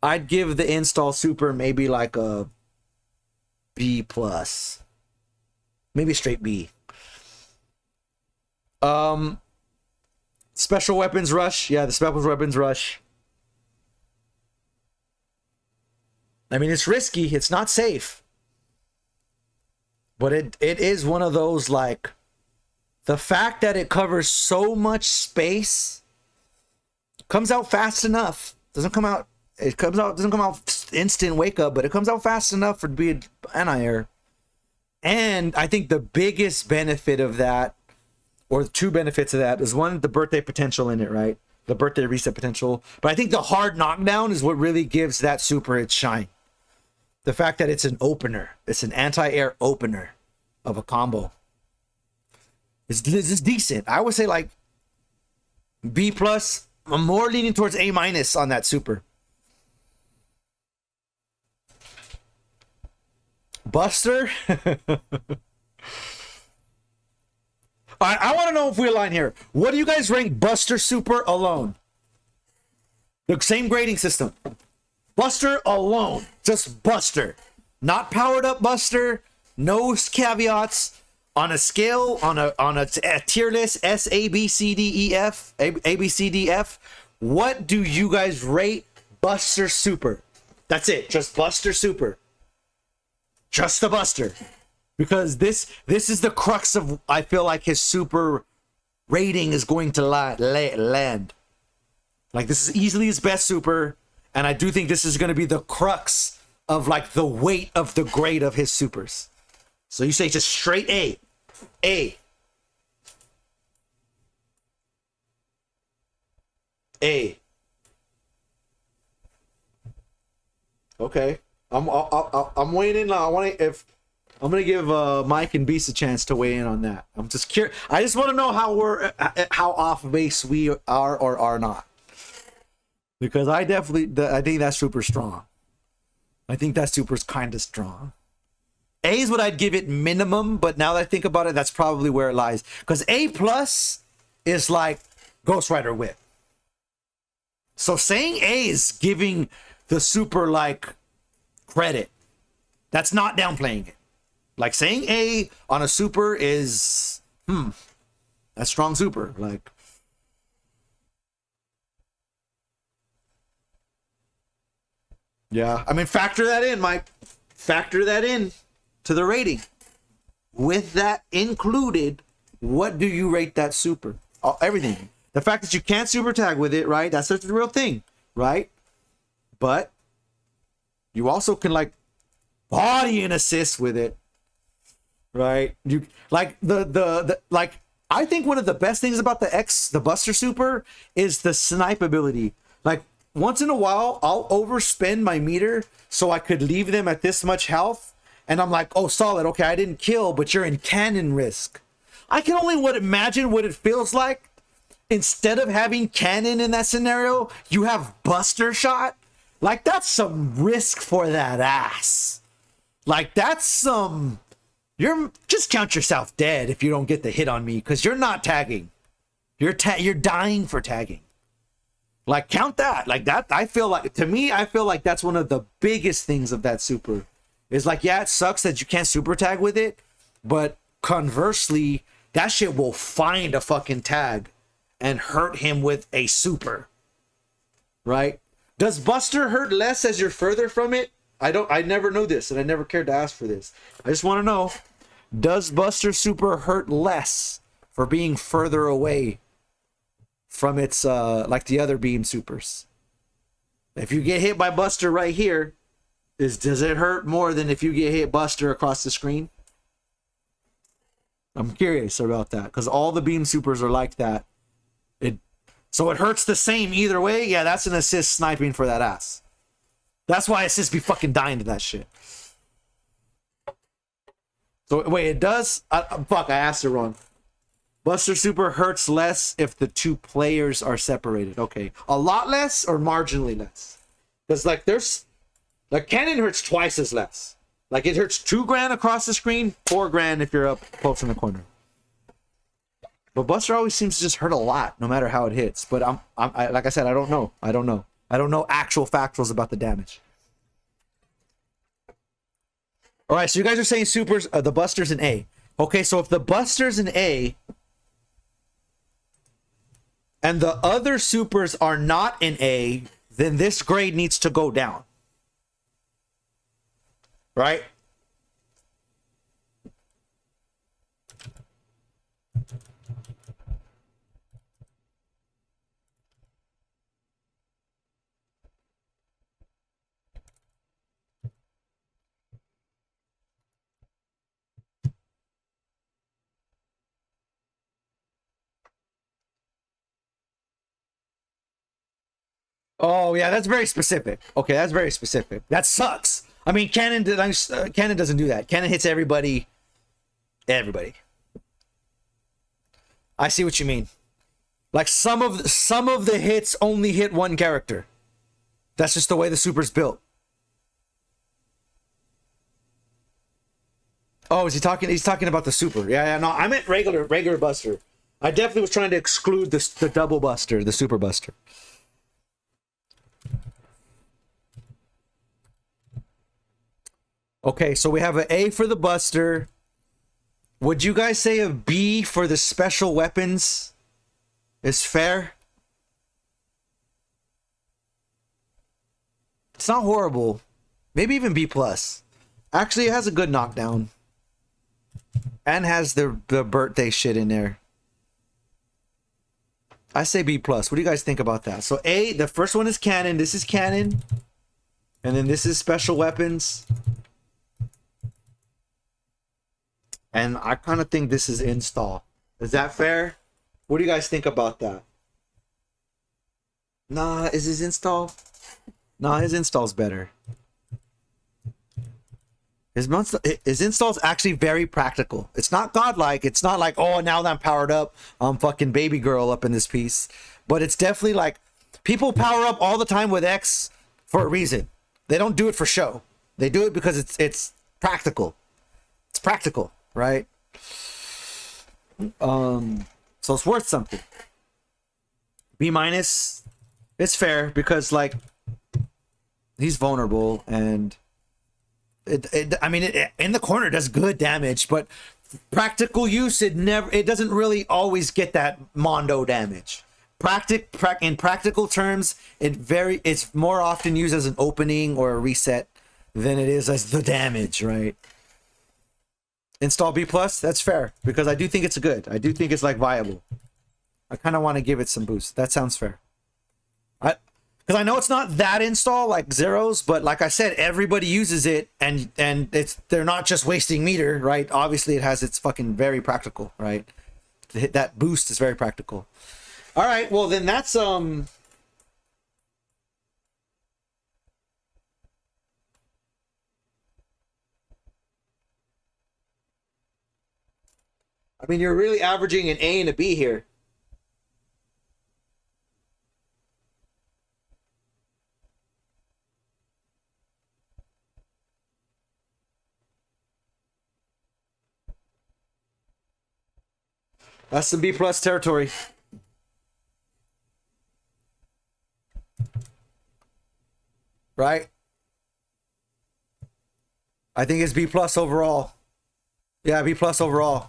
I'd give the install super maybe like a B plus. Maybe straight B. Special weapons rush. Yeah, the special weapons rush. I mean, it's risky. It's not safe. But it is one of those, like, the fact that it covers so much space comes out fast enough. Doesn't come out instant wake up, but it comes out fast enough for to be an anti-air. And I think the biggest benefit of that, or two benefits of that, is one, the birthday potential in it, right? The birthday reset potential. But I think the hard knockdown is what really gives that super its shine. The fact that it's an opener. It's an anti-air opener of a combo. It's decent. I would say like B plus. I'm more leaning towards A minus on that super. Buster. Alright, I want to know if we align here. What do you guys rank Buster Super alone? The same grading system. Buster alone. Just Buster. Not powered up Buster. No caveats. On a scale, on a tier list, S, A, B, C, D, E, F, A, B, C, D, F. What do you guys rate Buster Super? That's it. Just Buster Super. Just the Buster. Because this is the crux of, I feel like, his super rating is going to land. Like, this is easily his best super. And I do think this is going to be the crux of, like, the weight of the grade of his supers. So you say just straight A. A. A. Okay. I'm weighing in now. I'm gonna give Mike and Beast a chance to weigh in on that. I'm just curious. I just want to know how off base we are or are not. Because I think that's super strong. I think that super's kind of strong. A is what I'd give it minimum, but now that I think about it, that's probably where it lies. Because A plus is like Ghost Rider Whip. So saying A is giving the super like credit. That's not downplaying it. Like saying A on a super is that's strong super. Like yeah, I mean factor that in, Mike. Factor that in to the rating. With that included, what do you rate that super? Everything. The fact that you can't super tag with it, right? That's such a real thing, right? But you also can like body and assist with it, right? You like the like. I think one of the best things about the Buster Super is the snipe ability. Like once in a while, I'll overspend my meter so I could leave them at this much health, and I'm like, oh, solid. Okay, I didn't kill, but you're in cannon risk. I can only imagine what it feels like. Instead of having cannon in that scenario, you have Buster shot. Like that's some risk for that ass. Like that's some. You're just count yourself dead if you don't get the hit on me because you're not tagging. You're dying for tagging. Like count that. Like that. I feel like that's one of the biggest things of that super. Is like yeah, it sucks that you can't super tag with it, but conversely, that shit will find a fucking tag and hurt him with a super. Right? Does Buster hurt less as you're further from it? I never know this, and I never cared to ask for this. I just want to know, does Buster super hurt less for being further away from its like the other beam supers? If you get hit by Buster right here, does it hurt more than if you get hit Buster across the screen? I'm curious about that because all the beam supers are like that. So it hurts the same either way. Yeah, that's an assist sniping for that ass. That's why assists be fucking dying to that shit. So wait, it does. Fuck, I asked it wrong. Buster Super hurts less if the two players are separated. Okay, a lot less or marginally less? Because like there's like cannon hurts twice as less. Like it hurts $2,000 across the screen, $4,000 if you're up close in the corner. But Buster always seems to just hurt a lot, no matter how it hits. But I like I said, I don't know. I don't know actual factuals about the damage. All right, so you guys are saying supers, the Buster's an A. Okay, so if the Buster's an A, and the other supers are not an A, then this grade needs to go down. Right? Oh yeah, that's very specific. Okay, that's very specific. That sucks. I mean, Cannon doesn't do that. Cannon hits everybody. Everybody. I see what you mean. Like some of the hits only hit one character. That's just the way the super's built. Oh, is he talking? He's talking about the super. Yeah, no, I meant regular Buster. I definitely was trying to exclude the double Buster, the super Buster. Okay, so we have an A for the Buster. Would you guys say a B for the special weapons is fair? It's not horrible. Maybe even B+. Actually, it has a good knockdown. And has the birthday shit in there. I say B+. What do you guys think about that? So A, the first one is Cannon. This is Cannon. And then this is special weapons. And I kind of think this is install. Is that fair? What do you guys think about that? Nah, is his install? Nah, his install's better. His install's actually very practical. It's not godlike. It's not like, oh, now that I'm powered up, I'm fucking baby girl up in this piece. But it's definitely like, people power up all the time with X for a reason. They don't do it for show. They do it because it's practical. It's practical. Right? So it's worth something. B-, it's fair because like He's vulnerable, and in the corner it does good damage, but practical use, it doesn't really always get that mondo damage. In practical terms, it's more often used as an opening or a reset than it is as the damage, right? Install B+, that's fair, because I do think it's good. I do think it's like viable. I kind of want to give it some boost. That sounds fair. Because I know it's not that install like Zero's, but like I said, everybody uses it, and they're not just wasting meter, right? Obviously, it has its fucking very practical, right? That boost is very practical. All right, well then that's I mean, you're really averaging an A and a B here. That's some B+ territory. Right? I think it's B+ overall. Yeah, B+ overall.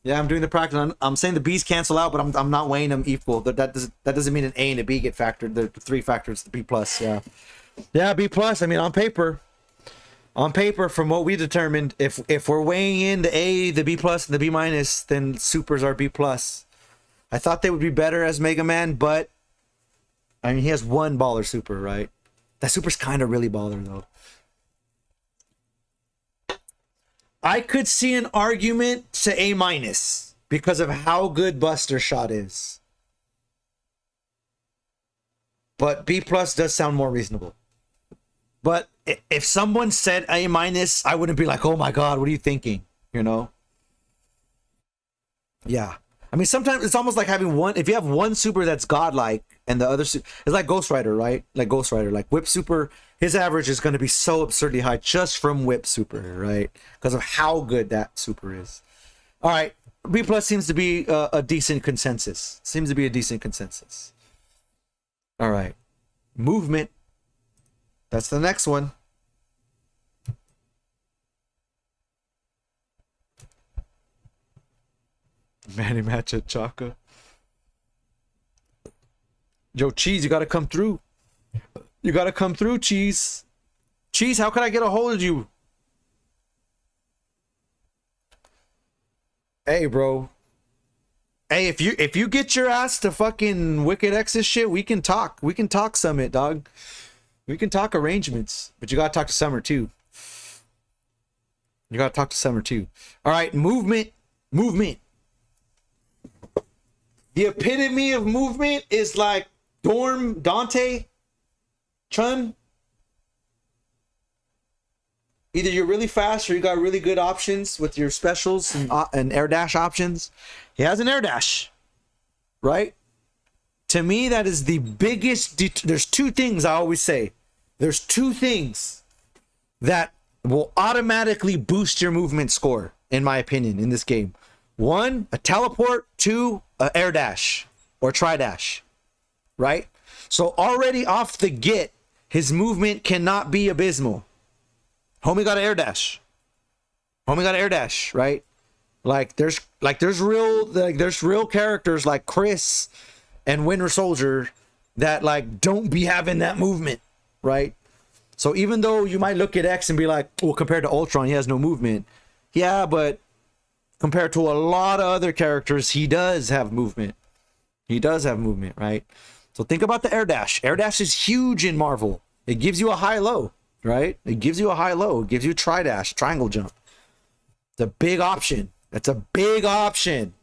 Yeah, I'm doing the practice. I'm saying the B's cancel out, but I'm not weighing them equal. That doesn't mean an A and a B get factored. The three factors, the B+. Yeah, yeah, B+. I mean, on paper, from what we determined, if we're weighing in the A, the B+, and the B-, then supers are B+. I thought they would be better as Mega Man, but I mean, he has one baller super, right? That super's kind of really baller though. I could see an argument to A- because of how good Buster Shot is. But B+ does sound more reasonable. But if someone said A-, I wouldn't be like, oh my God, what are you thinking? You know? Yeah. I mean, sometimes it's almost like having one, if you have one super that's godlike and the other, it's like Ghost Rider, right? Like Ghost Rider, like Whip Super, his average is going to be so absurdly high just from Whip Super, right? Because of how good that super is. All right. B+ seems to be a decent consensus. Seems to be a decent consensus. All right. Movement. That's the next one. Manny match at Chaka. Yo, Cheese, you gotta come through. You gotta come through, Cheese. Cheese, how can I get a hold of you? Hey, bro. Hey, if you get your ass to fucking Wicked X's shit, we can talk. We can talk Summit, dog. We can talk arrangements. But you gotta talk to Summer too. You gotta talk to Summer too. All right, movement. Movement. The epitome of movement is like Dante, Chun. Either you're really fast or you got really good options with your specials and air dash options. He has an air dash, right? To me, that is the biggest. There's two things I always say. There's two things that will automatically boost your movement score, in my opinion, in this game. One, a teleport. Two, a air dash or tri dash, right? So already off the get, his movement cannot be abysmal. Homie got an air dash. Homie got an air dash, right? There's real characters like Chris and Winter Soldier that like don't be having that movement, right? So even though you might look at X and be like, well, compared to Ultron, he has no movement. Yeah, but compared to a lot of other characters, he does have movement. He does have movement, right? So think about the air dash. Air dash is huge in Marvel. It gives you a high-low, right? It gives you a high-low. It gives you tri-dash, triangle jump. It's a big option. That's a big option.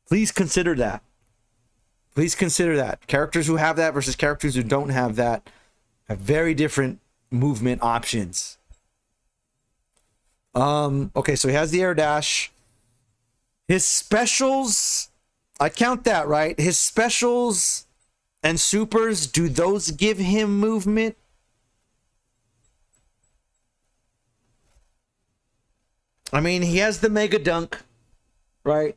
Please consider that. Please consider that. Characters who have that versus characters who don't have that have very different movement options. Okay, so he has the air dash. His specials, I count that, right? His specials and supers, do those give him movement? I mean, he has the mega dunk, right?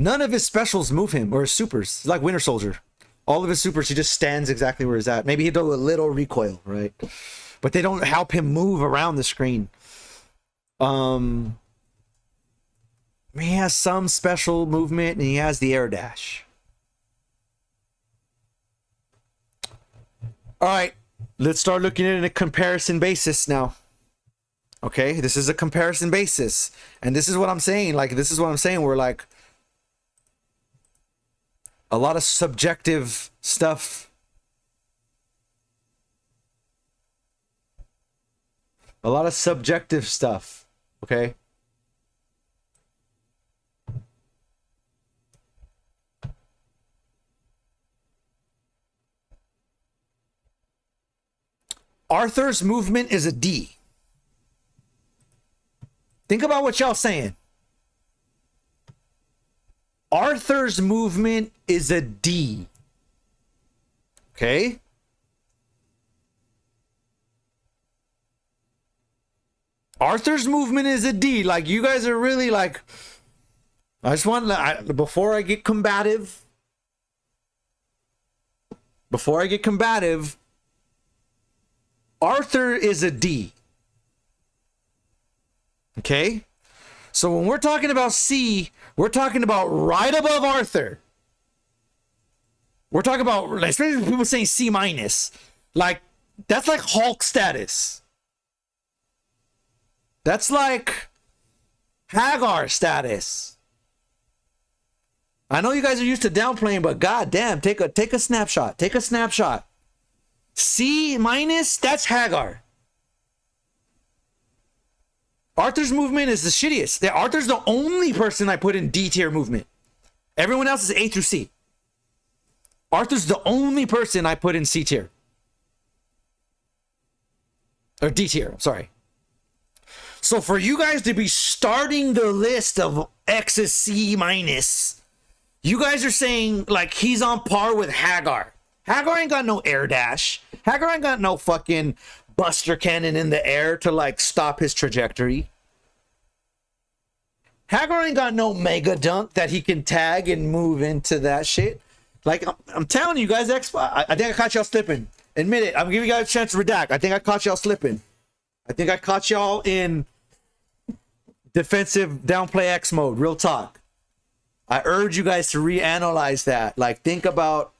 None of his specials move him or his supers. He's like Winter Soldier. All of his supers, he just stands exactly where he's at. Maybe he'll do a little recoil, right? But they don't help him move around the screen. He has some special movement, and he has the air dash. All right, let's start looking at it in a comparison basis now. Okay, this is a comparison basis. And this is what I'm saying. Like, this is what I'm saying. We're like, a lot of subjective stuff. A lot of subjective stuff. Okay. Arthur's movement is a D. Think about what y'all saying. Arthur's movement is a D. Okay? Arthur's movement is a D. Like, you guys are really like... I just want... before I get combative... Arthur is a D. Okay? So when we're talking about C, we're talking about right above Arthur. We're talking about, especially people saying C minus. Like, that's like Hulk status. That's like Hagar status. I know you guys are used to downplaying, but goddamn, take a snapshot. Take a snapshot. C minus, that's Hagar. Arthur's movement is the shittiest. Arthur's the only person I put in D tier movement. Everyone else is A through C. Arthur's the only person I put in C tier. Or D tier, sorry. So for you guys to be starting the list of X is C minus, you guys are saying like he's on par with Hagar. Hagar ain't got no air dash. Hagar ain't got no fucking buster cannon in the air to like stop his trajectory. Hagar ain't got no mega dunk that he can tag and move into that shit. Like, I'm telling you guys, I think I caught y'all slipping. Admit it. I'm giving you guys a chance to redact. I think I caught y'all slipping. I think I caught y'all in defensive downplay X mode. Real talk. I urge you guys to reanalyze that. Like, think about,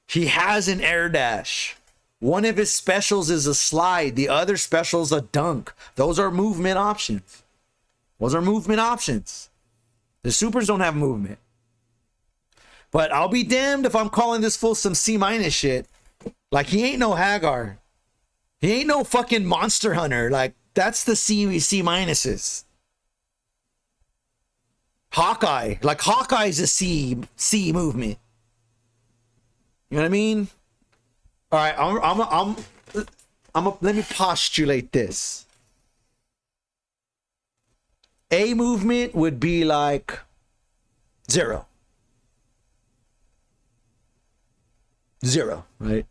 he has an air dash. One of his specials is a slide. The other special's a dunk. Those are movement options. Those are movement options. The supers don't have movement. But I'll be damned if I'm calling this fool some C minus shit. Like, he ain't no Hagar. He ain't no fucking Monster Hunter. Like, that's the C minuses. Hawkeye. Like, Hawkeye's a C movement. You know what I mean? All right, let me postulate this. A movement would be like 0. 0, right?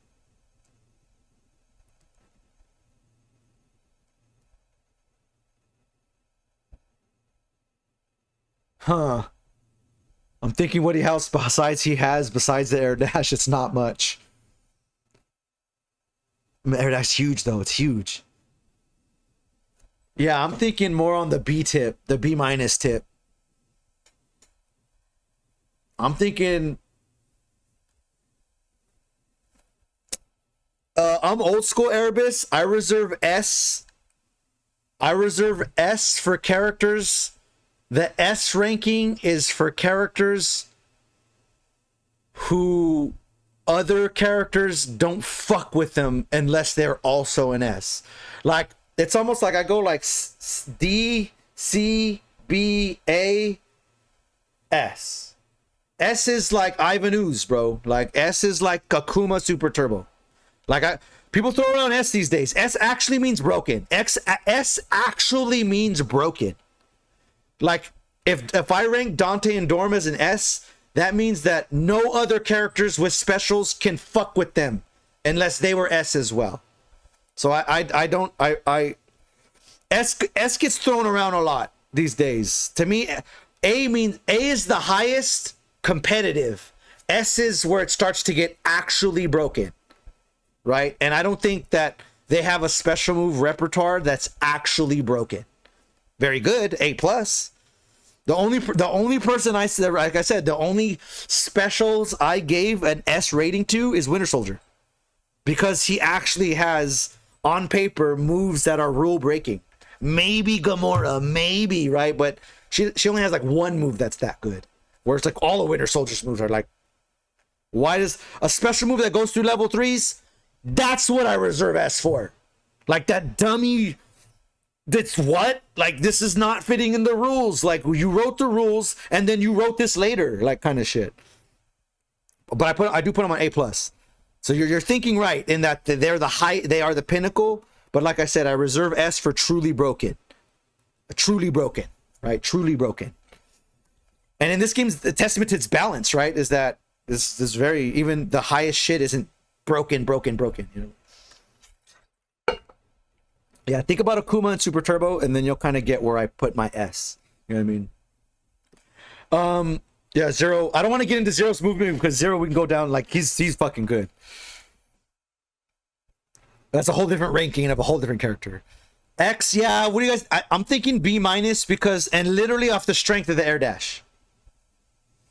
Huh. I'm thinking what else besides the air dash, it's not much. Air dash huge though, it's huge. Yeah, I'm thinking more on the B tip, the B minus tip. I'm thinking I'm old school Erebus. I reserve S for characters. The S ranking is for characters who other characters don't fuck with them unless they're also an S. Like, it's almost like I go like D, C, B, A, S. S is like Ivan Ooze, bro. Like, S is like Kakuma Super Turbo. Like, people throw around S these days. S actually means broken. S actually means broken. Like, if I rank Dante and Dorm as an S, that means that no other characters with specials can fuck with them unless they were S as well. So S gets thrown around a lot these days. To me, A is the highest competitive. S is where it starts to get actually broken, right? And I don't think that they have a special move repertoire that's actually broken. Very good, A plus. The only person I said, like I said, the only specials I gave an S rating to is Winter Soldier, because he actually has on paper moves that are rule breaking. Maybe Gamora, maybe, right? But she only has like one move that's that good. Whereas like all of Winter Soldier's moves are like, why does a special move that goes through level 3s? That's what I reserve S for. Like that dummy. That's what? Like, this is not fitting in the rules. Like, you wrote the rules and then you wrote this later, like kind of shit. But I do put them on A plus. So you're thinking right in that they are the pinnacle. But like I said, I reserve S for truly broken. Truly broken, right? Truly broken. And in this game's the testament to its balance, right? Is that this very, even the highest shit isn't broken, you know? Yeah, think about Akuma and Super Turbo, and then you'll kind of get where I put my S. You know what I mean? Yeah, Zero. I don't want to get into Zero's movement because Zero, we can go down like he's fucking good. That's a whole different ranking of a whole different character. X, yeah. What do you guys? I'm thinking B minus because, and literally off the strength of the air dash.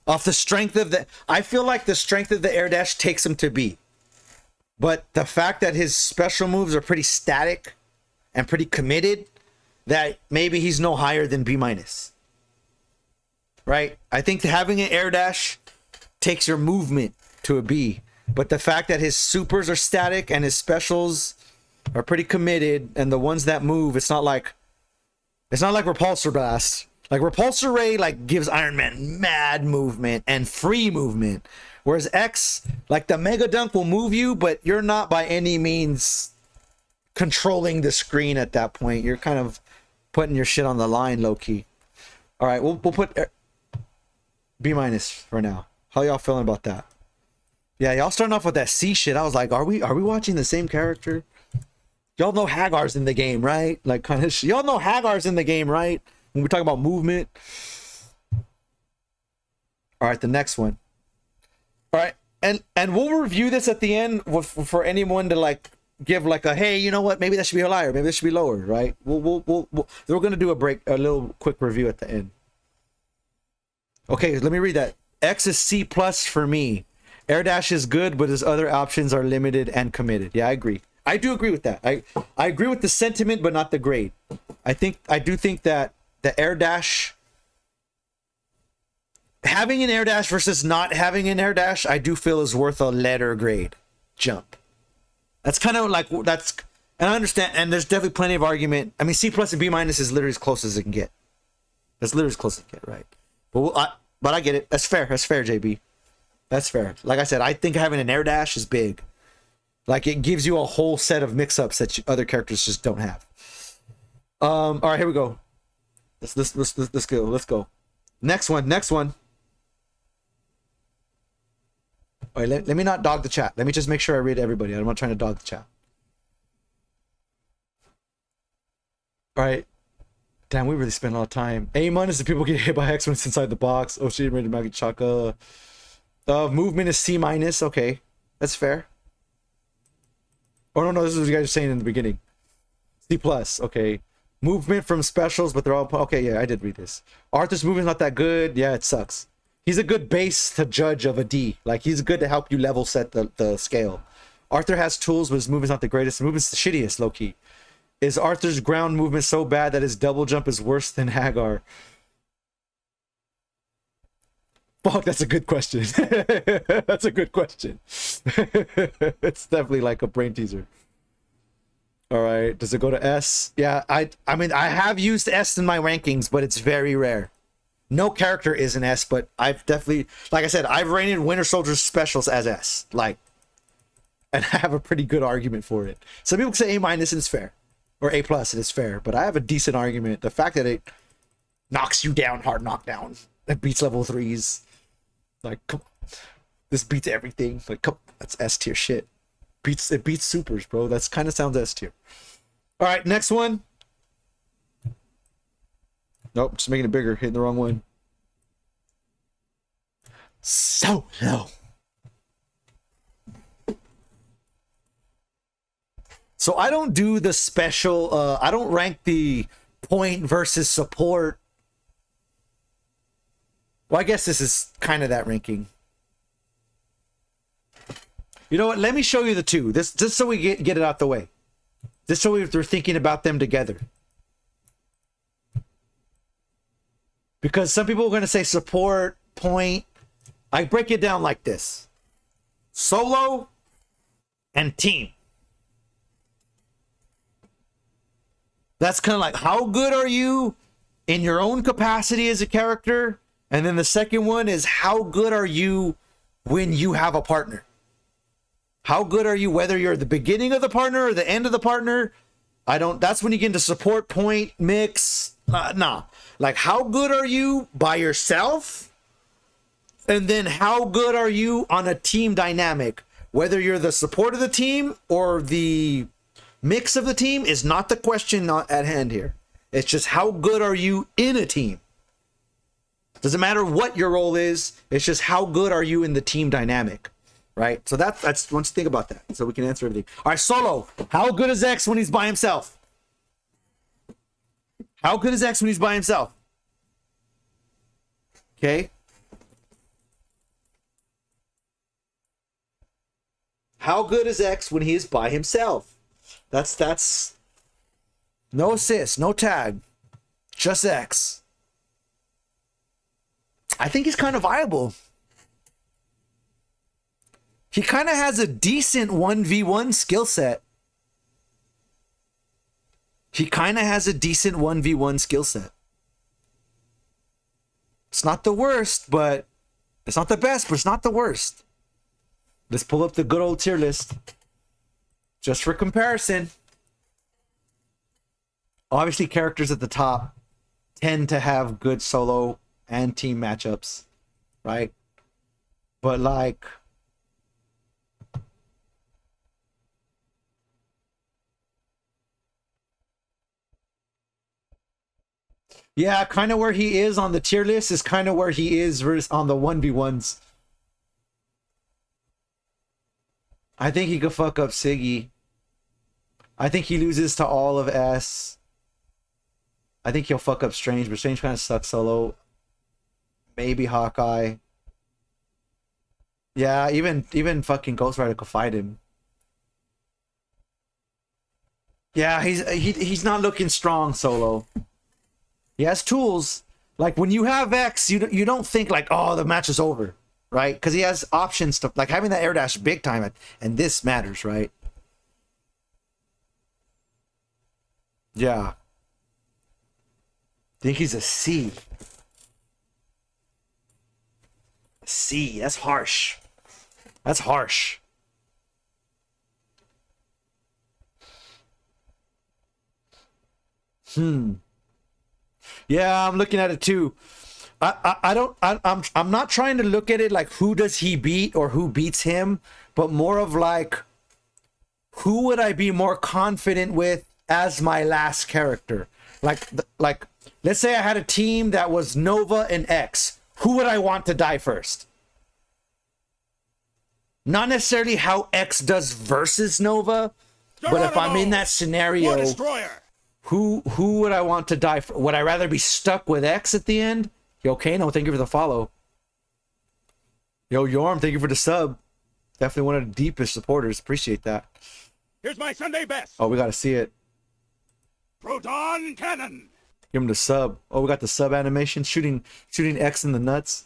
Off the strength of the, I feel like the strength of the air dash takes him to B. But the fact that his special moves are pretty static and pretty committed, that maybe he's no higher than B minus. Right? I think having an air dash takes your movement to a B. But the fact that his supers are static and his specials are pretty committed, and the ones that move, it's not like Repulsor Blast. Like Repulsor Ray like gives Iron Man mad movement and free movement. Whereas X, like the Mega Dunk will move you, but you're not by any means controlling the screen at that point. You're kind of putting your shit on the line low key. All right, we'll put B minus for now. How y'all feeling about that? Yeah, y'all starting off with that C shit. I was like, are we watching the same character? Y'all know Hagar's in the game, right? Like kind of y'all know Hagar's in the game, right? When we talk about movement. All right, the next one. All right, and we'll review this at the end for anyone to like give like a, hey, you know what? Maybe that should be higher. Maybe this should be lower, right? We're gonna do a little quick review at the end. Okay, let me read that. X is C plus for me. Air dash is good, but his other options are limited and committed. Yeah, I agree. I do agree with that. I agree with the sentiment, but not the grade. I do think that the air dash, having an air dash versus not having an air dash, I do feel is worth a letter grade jump. That's kind of like, that's, and I understand, and there's definitely plenty of argument. I mean, C plus and B minus is literally as close as it can get. That's literally as close as it can get, right? But I get it. That's fair. That's fair, JB. That's fair. Like I said, I think having an air dash is big. Like it gives you a whole set of mix-ups that other characters just don't have. All right, here we go. Let's go. Let's go. Next one. All right, let me not dog the chat. Let me just make sure I read everybody. I'm not trying to dog the chat. All right. Damn, we really spent a lot of time. A- is the people get hit by X when it's inside the box. Oh, she made Maggie Chaka. Movement is C minus. Okay, that's fair. Oh no, this is what you guys were saying in the beginning. C plus. Okay. Movement from specials, but they're all okay. Yeah, I did read this. Arthur's movement's not that good. Yeah, it sucks. He's a good base to judge of a D. Like he's good to help you level set the scale. Arthur has tools, but his movement's not the greatest. His movement's the shittiest, low key. Is Arthur's ground movement so bad that his double jump is worse than Hagar? Fuck, that's a good question. That's a good question. It's definitely like a brain teaser. All right, does it go to S? Yeah, I mean, I have used S in my rankings, but it's very rare. No character is an S, but I've definitely, like I said, I've rated Winter Soldier's specials as S. Like, and I have a pretty good argument for it. Some people say A minus and it's fair. Or A plus and it's fair, but I have a decent argument. The fact that it knocks you down, hard knockdown, it beats level 3s. Like, come on. This beats everything. Like, come on. That's S tier shit. It beats supers, bro. That's kind of sounds S tier. All right, next one. Nope, just making it bigger. Hitting the wrong one. Solo. So I don't do the special, I don't rank the point versus support. Well, I guess this is kind of that ranking. You know what? Let me show you the two. This just so we get it out the way. Just so we're thinking about them together. Because some people are going to say support, point. I break it down like this. Solo and team. That's kind of like, how good are you in your own capacity as a character? And then the second one is, how good are you when you have a partner? How good are you whether you're at the beginning of the partner or the end of the partner? That's when you get into support, point, mix. Nah. Like, how good are you by yourself? And then how good are you on a team dynamic? Whether you're the support of the team or the mix of the team is not the question at hand here. It's just how good are you in a team? Doesn't matter what your role is. It's just how good are you in the team dynamic, right? So that's once you think about that, so we can answer everything. All right, Solo. How good is X when he's by himself? How good is X when he's by himself? Okay. How good is X when he is by himself? That's no assist, no tag, just X. I think he's kind of viable. He kind of has a decent 1v1 skill set. It's not the worst, but it's not the best, but it's not the worst. Let's pull up the good old tier list just for comparison. Obviously, characters at the top tend to have good solo and team matchups, right? But like, yeah, kind of where he is on the tier list is kind of where he is on the 1v1s. I think he could fuck up Siggy. I think he loses to all of S. I think he'll fuck up Strange, but Strange kind of sucks solo. Maybe Hawkeye. Yeah, even fucking Ghost Rider could fight him. Yeah, he's not looking strong solo. He has tools. Like when you have X, you don't think like, oh, the match is over, right? Because he has options to, like, having that air dash big time, and this matters, right? Yeah. I think he's a C. C. That's harsh. That's harsh. Yeah, I'm looking at it too. I'm not trying to look at it like who does he beat or who beats him, but more of like, who would I be more confident with as my last character? Like let's say I had a team that was Nova and X. Who would I want to die first? Not necessarily how X does versus Nova, but if I'm in that scenario, who would I want to die for? Would I rather be stuck with X at the end? Yo, Kano, thank you for the follow. Yo, Yorm, thank you for the sub. Definitely one of the deepest supporters. Appreciate that. Here's my Sunday best. Oh, we got to see it. Proton cannon. Give him the sub. Oh, we got the sub animation shooting X in the nuts.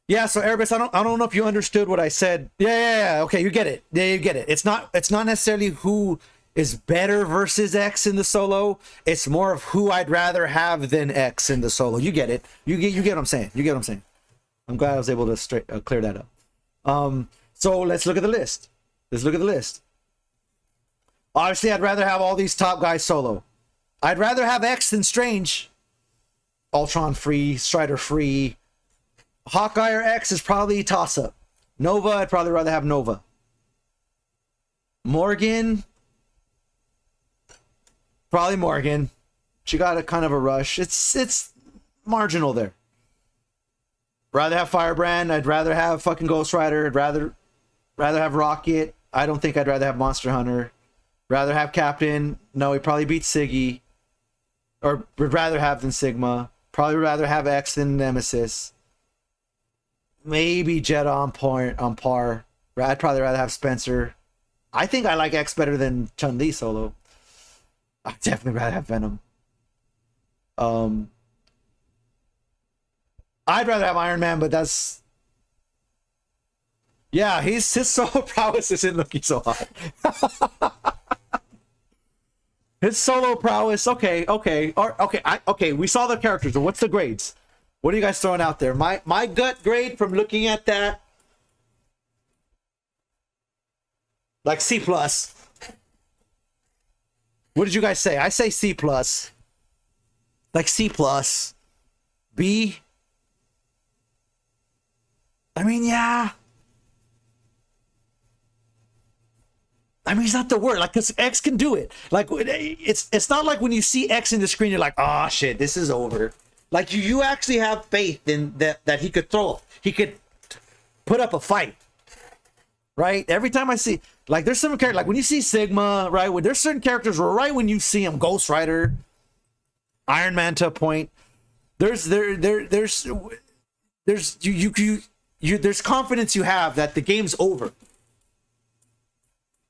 Yeah, so Erebus, I don't know if you understood what I said. Yeah. Okay, you get it. Yeah, you get it. It's not necessarily who is better versus X in the solo. It's more of who I'd rather have than X in the solo. You get it. You get what I'm saying. You get what I'm saying. I'm glad I was able to clear that up. So let's look at the list. Obviously, I'd rather have all these top guys solo. I'd rather have X than Strange. Ultron free, Strider free. Hawkeye or X is probably a toss-up. Nova, I'd probably rather have Nova. Morgan, probably Morgan. She got a kind of a rush. It's marginal there. Rather have Firebrand. I'd rather have fucking Ghost Rider. I'd rather have Rocket. I don't think I'd rather have Monster Hunter. Rather have Captain. No, he probably beats Siggy. Or would rather have than Sigma. Probably rather have X than Nemesis. Maybe Jetta on par. I'd probably rather have Spencer. I think I like X better than Chun-Li solo. I'd definitely rather have Venom. I'd rather have Iron Man, but that's... Yeah, his solo prowess isn't looking so hot. His solo prowess, okay. Okay, we saw the characters. What's the grades? What are you guys throwing out there? My gut grade from looking at that, like C+. What did you guys say? I say C+. Like C+. B. I mean, yeah. I mean, it's not the word. Like, because X can do it. Like, it's not like when you see X in the screen, you're like, oh shit, this is over. Like, you actually have faith in that he could he could put up a fight. Right? Every time I see, like, there's some characters, like when you see Sigma, right? When there's certain characters where right when you see him, Ghost Rider, Iron Man to a point, there's confidence you have that the game's over.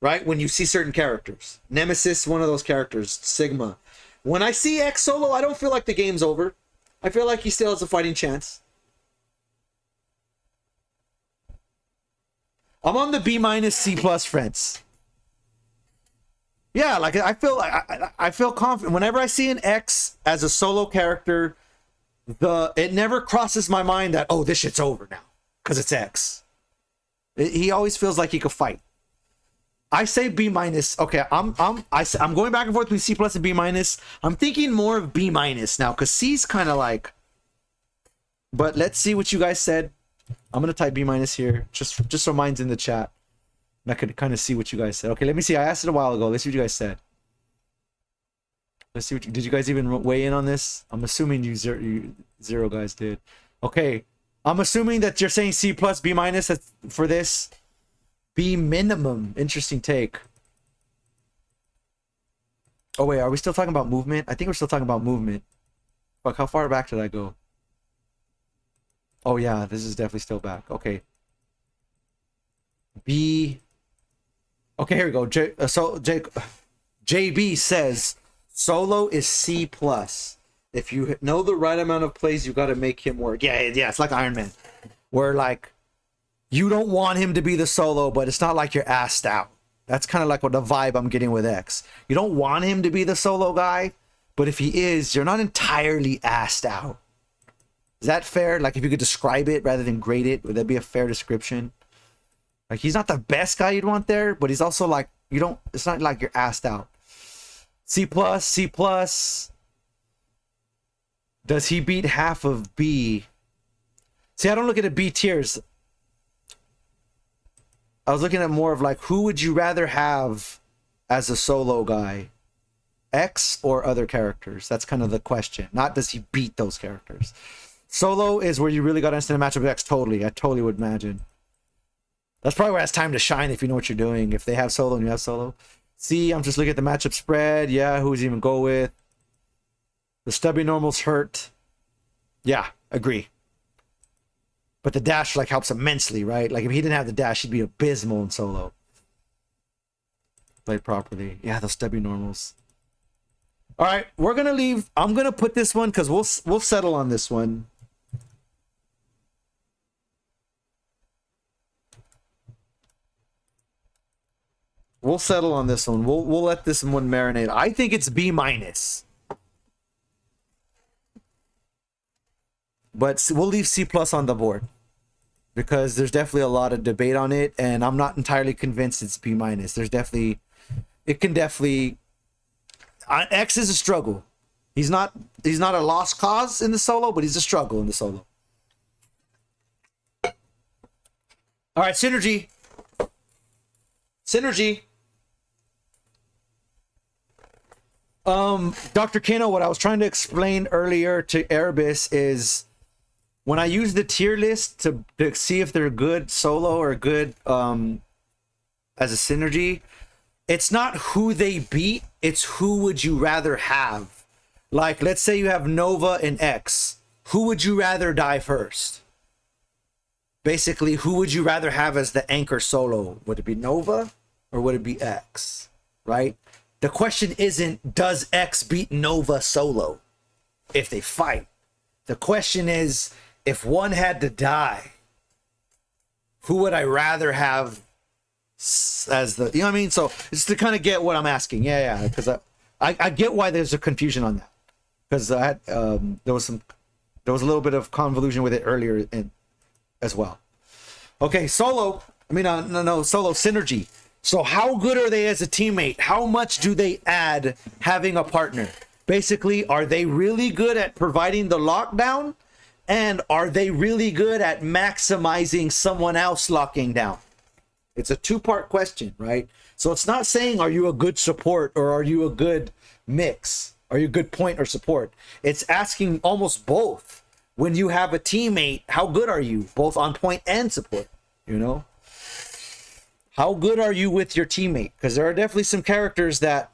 Right? When you see certain characters. Nemesis, one of those characters. Sigma. When I see X solo, I don't feel like the game's over. I feel like he still has a fighting chance. I'm on the B- C+ friends. Yeah, like I feel confident. Whenever I see an X as a solo character, it never crosses my mind that, oh, this shit's over now. Because it's X. He always feels like he could fight. I say B-. Okay, I'm going back and forth between C+ and B-. I'm thinking more of B- now because C's kind of like. But let's see what you guys said. I'm gonna type B- here, just so mine's in the chat, and I could kind of see what you guys said. Okay, let me see. I asked it a while ago. Let's see what you guys said. Let's see did you guys even weigh in on this? I'm assuming you zero guys did. Okay, I'm assuming that you're saying C+, B- for this. B minimum. Interesting take. Oh wait, are we still talking about movement? I think we're still talking about movement. Fuck, how far back did I go? Oh yeah, this is definitely still back. Okay. B. Okay, here we go. JB says solo is C+. If you know the right amount of plays, you got to make him work. Yeah, it's like Iron Man, where like you don't want him to be the solo, but it's not like you're assed out. That's kind of like what the vibe I'm getting with X. You don't want him to be the solo guy, but if he is, you're not entirely assed out. Is that fair? Like if you could describe it rather than grade it, would that be a fair description? Like he's not the best guy you'd want there, but he's also like, it's not like you're assed out. C+. Does he beat half of B? See, I don't look at the B tiers. I was looking at more of like, who would you rather have as a solo guy? X or other characters? That's kind of the question. Not does he beat those characters. Solo is where you really got to understand a matchup with X. Totally. I totally would imagine. That's probably where it's time to shine if you know what you're doing. If they have solo and you have solo. See, I'm just looking at the matchup spread. Yeah, who's even go with? The stubby normals hurt. Yeah, agree. But the dash like helps immensely, right? Like if he didn't have the dash, he'd be abysmal in solo. Played properly. Yeah, those stubby normals. All right, we're gonna leave. I'm gonna put this one because we'll settle on this one. We'll settle on this one. We'll let this one marinate. I think it's B-. But we'll leave C+ on the board because there's definitely a lot of debate on it, and I'm not entirely convinced it's B-. There's definitely, it can definitely. X is a struggle. He's not a lost cause in the solo, but he's a struggle in the solo. All right, synergy. Dr. Kano, what I was trying to explain earlier to Erebus is when I use the tier list to see if they're good solo or good as a synergy, it's not who they beat, it's who would you rather have. Like, let's say you have Nova and X. Who would you rather die first? Basically, who would you rather have as the anchor solo? Would it be Nova or would it be X? Right? The question isn't, does X beat Nova solo if they fight? The question is, if one had to die, who would I rather have as the, you know what I mean? So just to kind of get what I'm asking. Yeah, because I get why there's a confusion on that, because there was a little bit of convolution with it earlier as well. Okay, solo synergy. So how good are they as a teammate? How much do they add having a partner? Basically, are they really good at providing the lockdown, and are they really good at maximizing someone else locking down? It's a two-part question, right? So it's not saying, are you a good support or are you a good mix? Are you a good point or support? It's asking almost both. When you have a teammate, how good are you? Both on point and support, you know? How good are you with your teammate? Because there are definitely some characters that,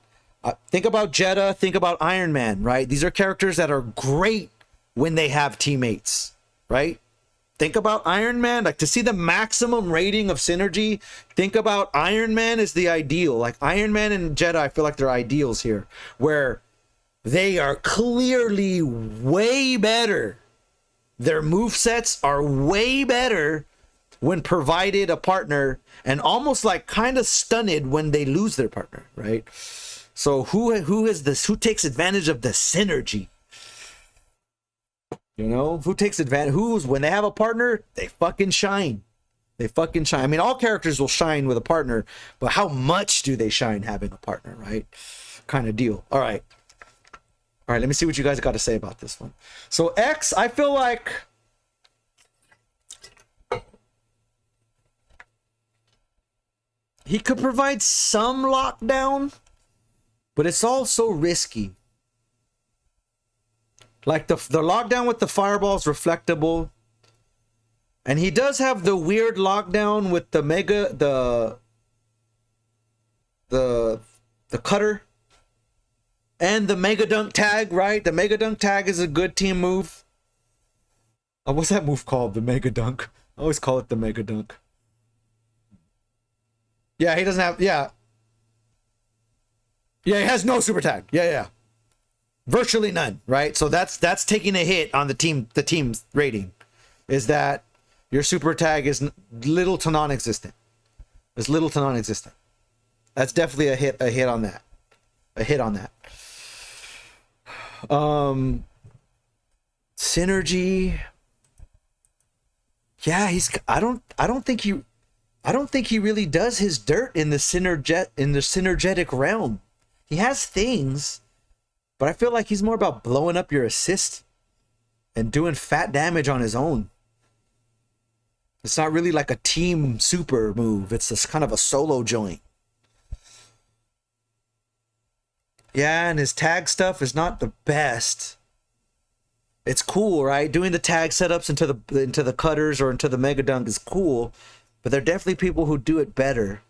think about Jeddah, think about Iron Man, right? These are characters that are great when they have teammates, right? Think about Iron Man, like to see the maximum rating of synergy, think about Iron Man is the ideal. Like Iron Man and Jeddah, I feel like they're ideals here, where they are clearly way better. Their movesets are way better when provided a partner, and almost like kind of stunned when they lose their partner, right? So who is this? Who takes advantage of the synergy? You know, who takes advantage? Who's, when they have a partner, they fucking shine. They fucking shine. I mean, all characters will shine with a partner, but how much do they shine having a partner, right? Kind of deal. All right. All right, let me see what you guys got to say about this one. So X, I feel like he could provide some lockdown, but it's also risky. Like the lockdown with the fireballs reflectable. And he does have the weird lockdown with the the cutter and the mega dunk tag, right? The mega dunk tag is a good team move. What's that move called? The mega dunk. I always call it the mega dunk. Yeah, he doesn't have, yeah, he has no super tag. Yeah. Virtually none, right? So that's taking a hit on the team's rating, is that your super tag is little to non-existent. It's little to non-existent. That's definitely a hit on that. A hit on that. Synergy. Yeah, I don't think he really does his dirt in the synergetic realm. He has things, but I feel like he's more about blowing up your assist and doing fat damage on his own. It's not really like a team super move. It's just kind of a solo joint. Yeah, and his tag stuff is not the best. It's cool, right? Doing the tag setups into the cutters or into the mega dunk is cool, but there are definitely people who do it better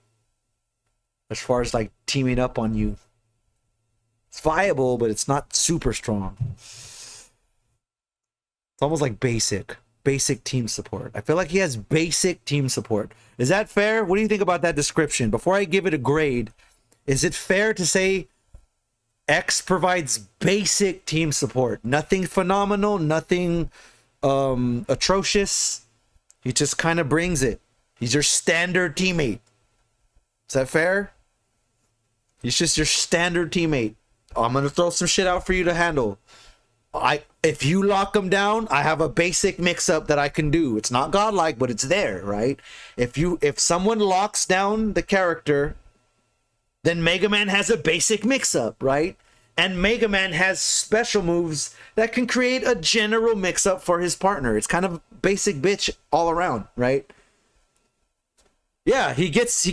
as far as like teaming up on you. It's viable, but it's not super strong. It's almost like basic team support. I feel like he has basic team support. Is that fair? What do you think about that description? Before I give it a grade, is it fair to say X provides basic team support? Nothing phenomenal, nothing atrocious. He just kind of brings it. He's your standard teammate. Is that fair? He's just your standard teammate. I'm gonna throw some shit out for you to handle. If you lock him down, I have a basic mix-up that I can do. It's not godlike, but it's there, right? If someone locks down the character, then Mega Man has a basic mix-up, right? And Mega Man has special moves that can create a general mix-up for his partner. It's kind of basic bitch all around, right? Yeah, he has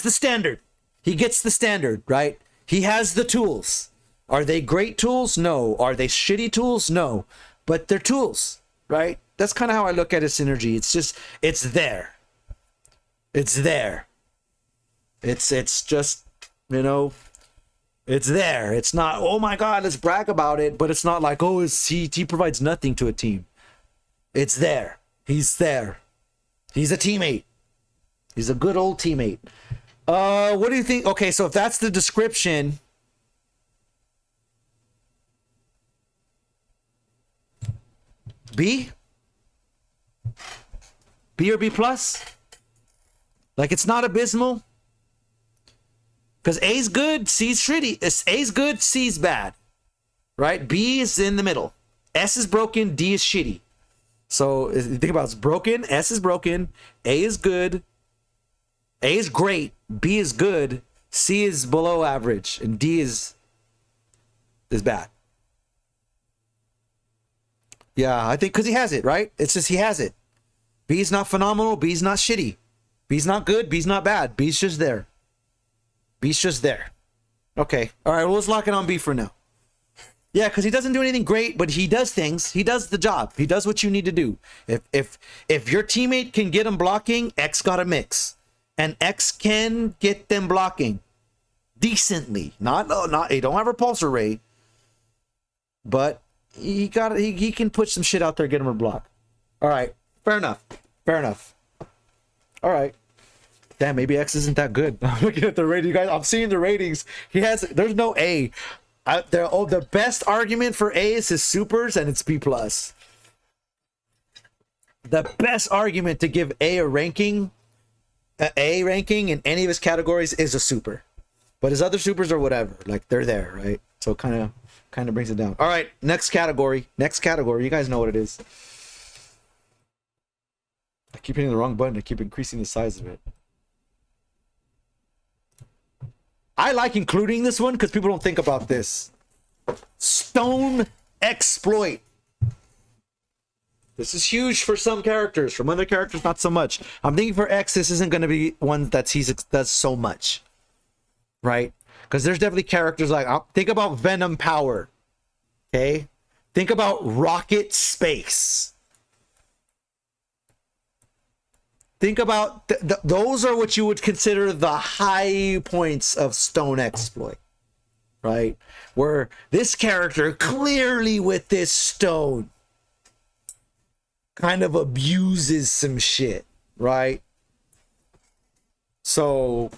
the standard. He gets the standard, right? He has the tools. Are they great tools? No. Are they shitty tools? No. But they're tools, right? That's kind of how I look at his synergy. It's just, it's there. It's there. It's just, you know, it's there. It's not, oh my God, let's brag about it. But it's not like, oh, he provides nothing to a team. It's there. He's there. He's a teammate. He's a good old teammate. What do you think? Okay, so if that's the description, B? B or B plus? Like, it's not abysmal? Because A's good, C's shitty. A's good, C's bad. Right? B is in the middle. S is broken, D is shitty. So, if you think about it, it's broken, S is broken, A is good, A is great, B is good, C is below average, and D is bad. Yeah, I think because he has it, right? It's just he has it. B's not phenomenal, B's not shitty. B's not good, B's not bad. B's just there. B's just there. Okay. All right, well, let's lock it on B for now. Yeah, because he doesn't do anything great, but he does things. He does the job. He does what you need to do. If your teammate can get him blocking, X got a mix. And X can get them blocking decently. Not he don't have a repulsor ray, but he can put some shit out there, get him a block. All right, fair enough. Fair enough. All right. Damn, maybe X isn't that good. I'm looking at the rating, guys. I'm seeing the ratings. There's no A. The best argument for A is his supers, and it's B plus. The best argument to give A ranking in any of his categories is a super, but his other supers are whatever. Like, they're there, right? So it kind of brings it down. All right, next category. You guys know what it is. I keep hitting the wrong button. I keep increasing the size of it. I like including this one because people don't think about this. Stone exploit. This is huge for some characters. From other characters, not so much. I'm thinking for X, this isn't going to be one that he does so much. Right? Because there's definitely characters like, think about Venom Power. Okay? Think about Rocket Space. Think about those are what you would consider the high points of Stone exploit, right? Where this character clearly with this stone kind of abuses some shit, right? So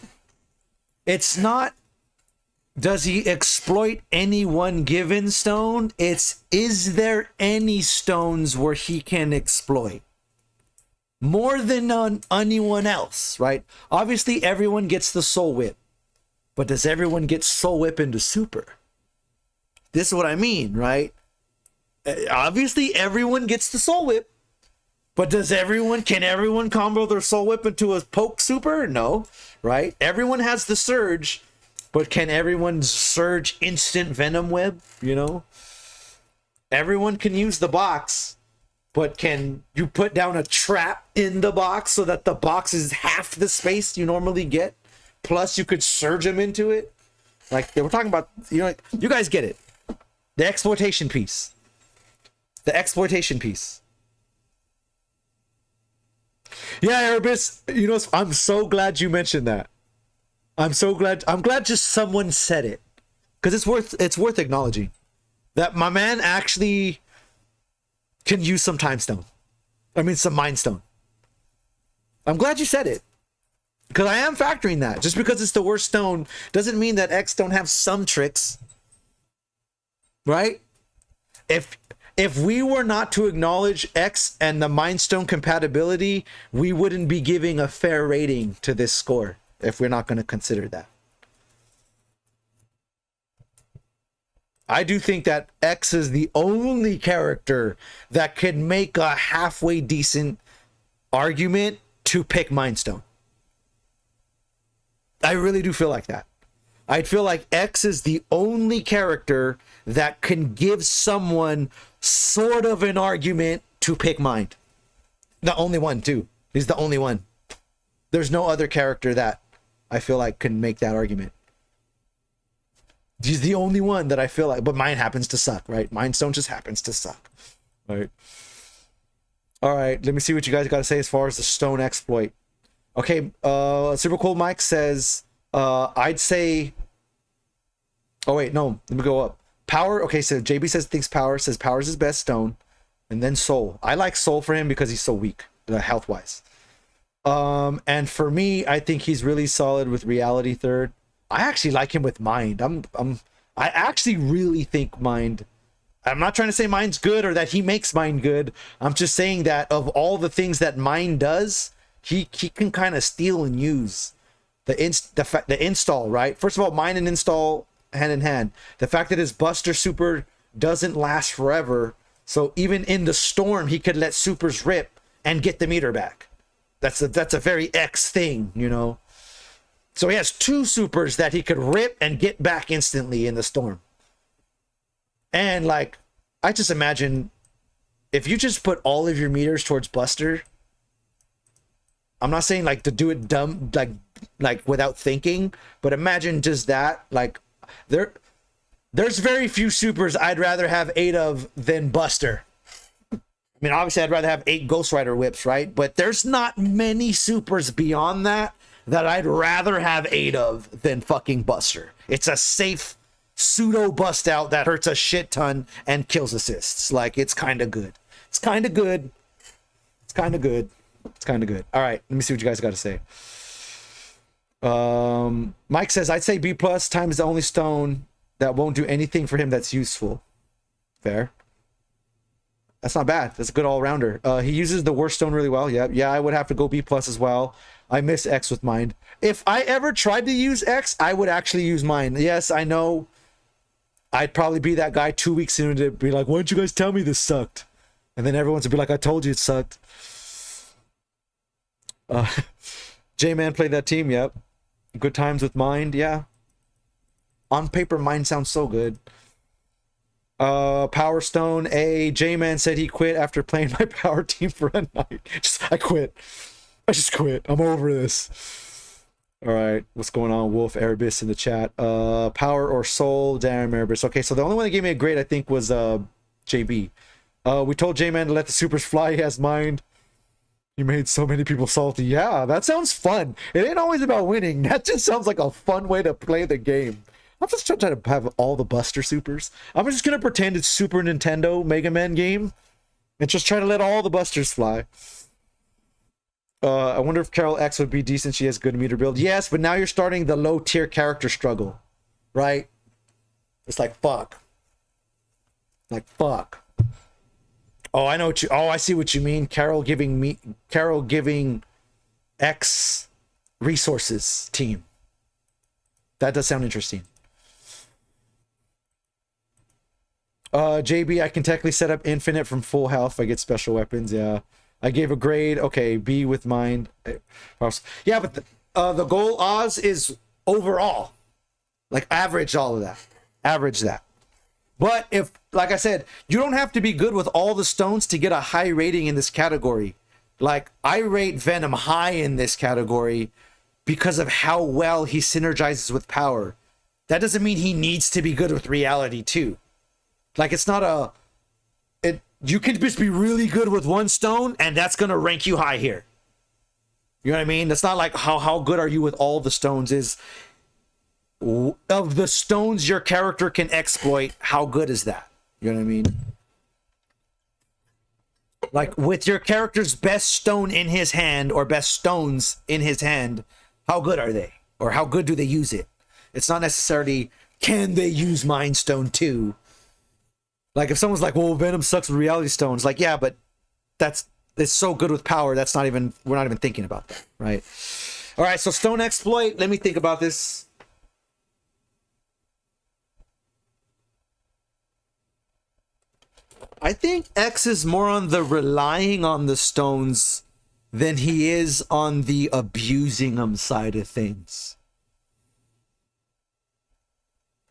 it's not, does he exploit any one given stone? It's, is there any stones where he can exploit? More than on anyone else, right? Obviously, everyone gets the Soul Whip. But does everyone get Soul Whip into Super? This is what I mean, right? Obviously, everyone gets the Soul Whip. But can everyone combo their Soul Whip into a Poke Super? No, right? Everyone has the Surge. But can everyone Surge Instant Venom Web, you know? Everyone can use the box. But can you put down a trap in the box so that the box is half the space you normally get? Plus, you could surge them into it. Like, we're talking about, you know, you guys get it. The exploitation piece. The exploitation piece. Yeah, Erebus, you know, I'm so glad you mentioned that. I'm glad just someone said it. Because it's worth acknowledging. That my man actually can use some time stone. Some mind stone. I'm glad you said it. Because I am factoring that. Just because it's the worst stone doesn't mean that X don't have some tricks. Right? If we were not to acknowledge X and the mind stone compatibility, we wouldn't be giving a fair rating to this score. If we're not going to consider that. I do think that X is the only character that can make a halfway decent argument to pick Mind Stone. I really do feel like that. I feel like X is the only character that can give someone sort of an argument to pick Mind. The only one, too. He's the only one. There's no other character that I feel like can make that argument. He's the only one that I feel like, but mine happens to suck, right? Mind Stone just happens to suck, right? All right, let me see what you guys got to say as far as the stone exploit. Okay, Super Cool Mike says, I'd say... Oh, wait, no, let me go up. Power, okay, so JB thinks Power, says Power's his best stone, and then Soul. I like Soul for him because he's so weak, health-wise. And for me, I think he's really solid with Reality third. I actually like him with Mind. I actually really think Mind... I'm not trying to say Mind's good or that he makes Mind good. I'm just saying that of all the things that Mind does, he can kind of steal and use the install, right? First of all, Mind and install hand in hand. The fact that his Buster Super doesn't last forever, so even in the storm, he could let supers rip and get the meter back. That's a very X thing, you know? So he has 2 supers that he could rip and get back instantly in the storm. And like, I just imagine if you just put all of your meters towards Buster, I'm not saying like to do it dumb, like without thinking, but imagine just that. Like there's very few supers I'd rather have 8 of than Buster. I mean, obviously I'd rather have 8 Ghost Rider whips, right? But there's not many supers beyond that I'd rather have 8 of than fucking Buster. It's a safe pseudo bust out that hurts a shit ton and kills assists. Like, it's kind of good. It's kind of good. It's kind of good. It's kind of good. All right, let me see what you guys got to say. Mike says, I'd say B plus. Time is the only stone that won't do anything for him that's useful. Fair. That's not bad. That's a good all-rounder. He uses the worst stone really well. Yeah, I would have to go B plus as well. I miss X with Mind. If I ever tried to use X, I would actually use Mind. Yes, I know I'd probably be that guy 2 weeks into it, be like, why didn't you guys tell me this sucked? And then everyone's would be like, I told you it sucked. J-Man played that team, yep. Good times with Mind, yeah. On paper, Mind sounds so good. Power Stone, J-Man said he quit after playing my power team for a night. I quit. I just quit. I'm over this. All right, what's going on? Wolf Erebus in the chat. Power or Soul? Damn, Erebus. Okay, so the only one that gave me a grade, I think, was JB. We told J-Man to let the supers fly. He has Mind. You made so many people salty. Yeah, that sounds fun. It ain't always about winning. That just sounds like a fun way to play the game. I'm just trying to have all the Buster Supers. I'm just going to pretend it's Super Nintendo Mega Man game and just try to let all the Busters fly. I wonder if Carol X would be decent. She has good meter build. Yes, but now you're starting the low tier character struggle, right? It's like, fuck. Like, fuck. Oh, I know what you... Oh, I see what you mean. Carol giving X resources team. That does sound interesting. JB, I can technically set up infinite from full health if I get special weapons. Yeah. I gave a grade. Okay, B with Mind. Yeah, but the goal, Oz, is overall. Like, average all of that. Average that. But if, like I said, you don't have to be good with all the stones to get a high rating in this category. Like, I rate Venom high in this category because of how well he synergizes with power. That doesn't mean he needs to be good with reality too. Like, it's not a... You could just be really good with one stone, and that's going to rank you high here. You know what I mean? That's not like how good are you with all the stones is... Of the stones your character can exploit, how good is that? You know what I mean? Like, with your character's best stone in his hand, or best stones in his hand, how good are they? Or how good do they use it? It's not necessarily, can they use Mind Stone too? Like, if someone's like, well, Venom sucks with reality stones, like, yeah, but it's so good with power, that's not even, we're not even thinking about that, right? All right, so stone exploit, let me think about this. I think X is more on the relying on the stones than he is on the abusing them side of things.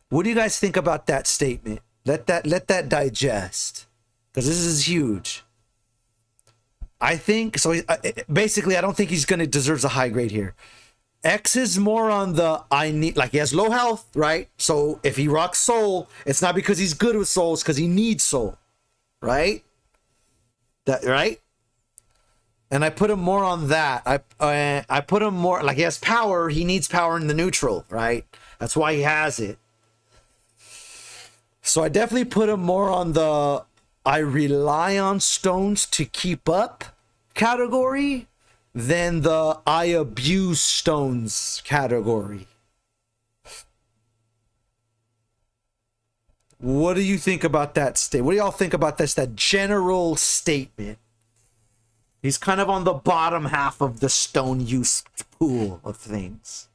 What do you guys think about that statement? Let that digest, because this is huge. I think so. Basically, I don't think he's gonna deserves a high grade here. X is more on the he has low health, right? So if he rocks Soul, it's not because he's good with Soul, it's because he needs Soul, right? Right? And I put him more on that. I put him more, like, he has power. He needs power in the neutral, right? That's why he has it. So I definitely put him more on the I rely on stones to keep up category than the I abuse stones category. What do you think about that What do y'all think about this? That general statement. He's kind of on the bottom half of the stone use pool of things.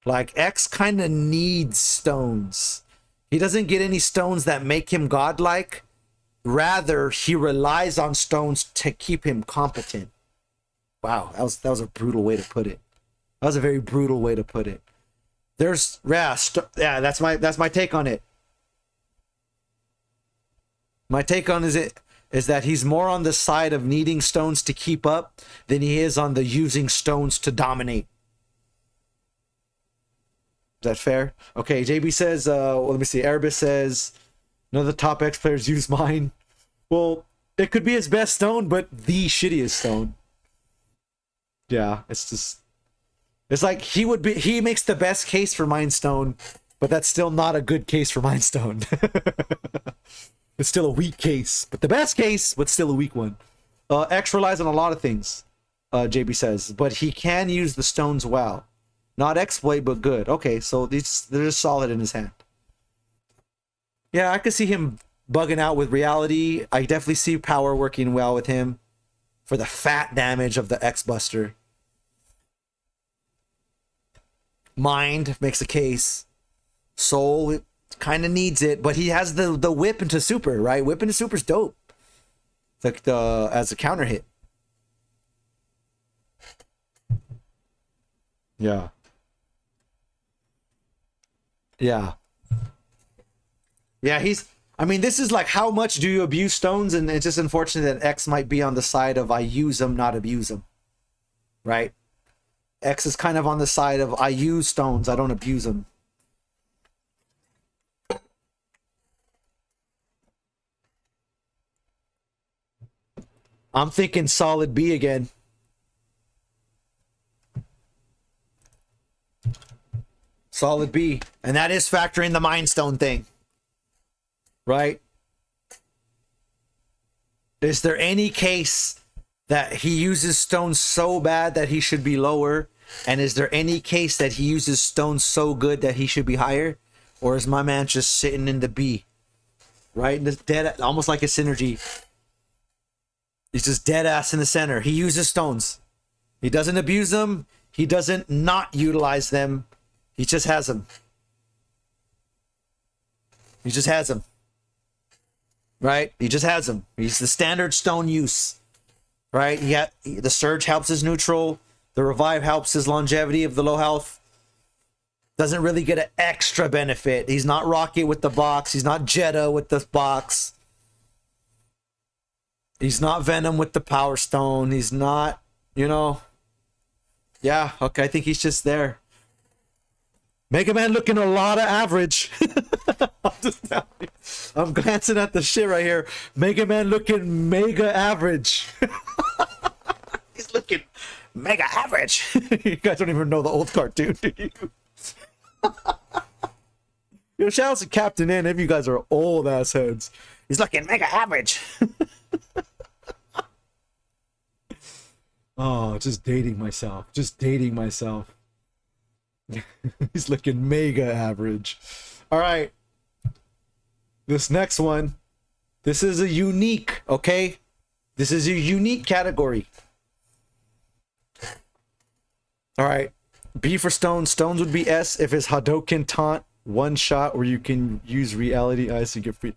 Like, X kind of needs stones. He doesn't get any stones that make him godlike. Rather, he relies on stones to keep him competent. Wow, that was a brutal way to put it. That was a very brutal way to put it. There's that's my take on it. My take on it is that he's more on the side of needing stones to keep up than he is on the using stones to dominate. Is that fair? Okay, JB says, well, let me see. Erebus says, none of the top X players use mine. Well, it could be his best stone, but the shittiest stone. Yeah, it's like he makes the best case for Mind Stone, but that's still not a good case for Mind Stone. It's still a weak case, but the best case, but still a weak one. X relies on a lot of things, JB says, but he can use the stones well. Not exploit, but good. Okay, so they're just solid in his hand. Yeah, I could see him bugging out with reality. I definitely see power working well with him for the fat damage of the X-Buster. Mind makes a case. Soul kind of needs it, but he has the whip into super, right? Whip into super's dope. Like as a counter hit. Yeah. Yeah. Yeah, I mean, this is like, how much do you abuse stones? And it's just unfortunate that X might be on the side of I use them, not abuse them. Right? X is kind of on the side of I use stones, I don't abuse them. I'm thinking solid B again. Solid B. And that is factoring the Mind Stone thing. Right? Is there any case that he uses stones so bad that he should be lower? And is there any case that he uses stones so good that he should be higher? Or is my man just sitting in the B? Right? Dead, almost like a synergy. He's just dead ass in the center. He uses stones. He doesn't abuse them. He doesn't not utilize them. He just has them. He just has them. Right? He just has them. He's the standard stone use. Right? The surge helps his neutral. The revive helps his longevity of the low health. Doesn't really get an extra benefit. He's not Rocket with the box. He's not Jetta with the box. He's not Venom with the Power Stone. He's not, Yeah, okay, I think he's just there. Mega Man looking a lot of average. I'm just telling you. I'm glancing at the shit right here. Mega Man looking mega average. He's looking mega average. You guys don't even know the old cartoon, do you? Yo, shout out to Captain N if you guys are old ass heads. He's looking mega average. Oh, just dating myself. Just dating myself. He's looking mega average. All right. This next one. This is a unique, okay? This is a unique category. All right. B for stones. Stones would be S if it's Hadoken taunt. One shot where you can use reality eyes to get free.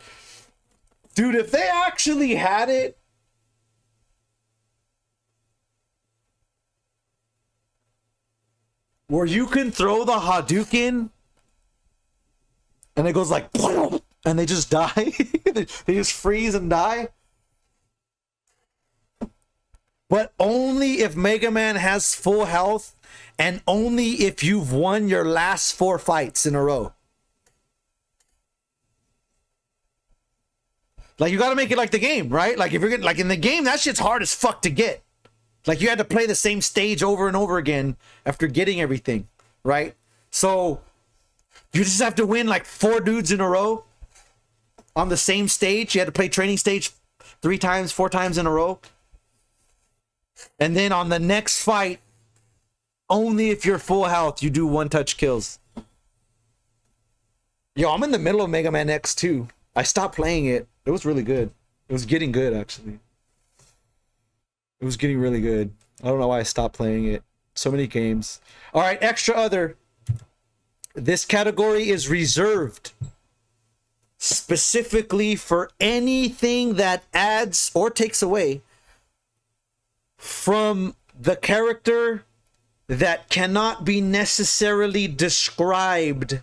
Dude, if they actually had it, where you can throw the Hadouken and it goes like and they just die. They just freeze and die. But only if Mega Man has full health and only if you've won your last 4 fights in a row. Like, you got to make it like the game, right? Like, if you're getting, like in the game, that shit's hard as fuck to get. Like, you had to play the same stage over and over again after getting everything, right? So you just have to win like 4 dudes in a row on the same stage. You had to play training stage 3 times, 4 times in a row. And then on the next fight, only if you're full health, you do 1-touch kills. Yo, I'm in the middle of Mega Man X2. I stopped playing it. It was really good. It was getting good, actually. It was getting really good. I don't know why I stopped playing it. So many games. All right, extra other. This category is reserved specifically for anything that adds or takes away from the character that cannot be necessarily described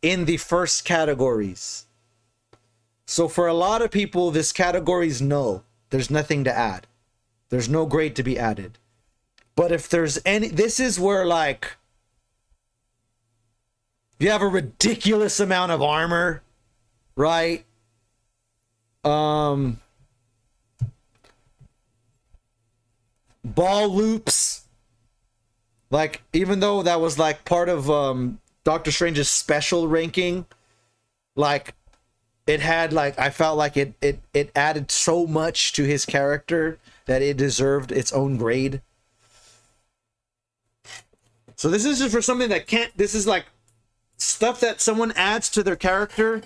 in the first categories. So for a lot of people, this category is no. There's nothing to add. There's no grade to be added. But if there's any, this is where like you have a ridiculous amount of armor, right? Ball loops. Like, even though that was like part of Doctor Strange's special ranking, like it had like, I felt like it added so much to his character that it deserved its own grade. So this is just for something that can't, this is like stuff that someone adds to their character.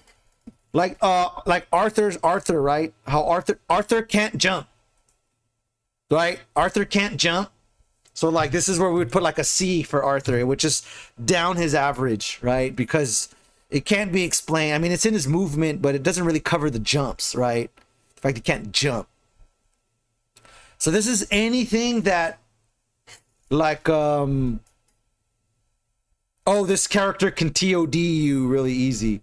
Like Arthur, right? How Arthur can't jump. Right? Arthur can't jump. So like this is where we would put like a C for Arthur. It would just down his average, right? Because it can't be explained. I mean, it's in his movement, but it doesn't really cover the jumps, right? The fact he can't jump. So this is anything that like oh, this character can TOD you really easy.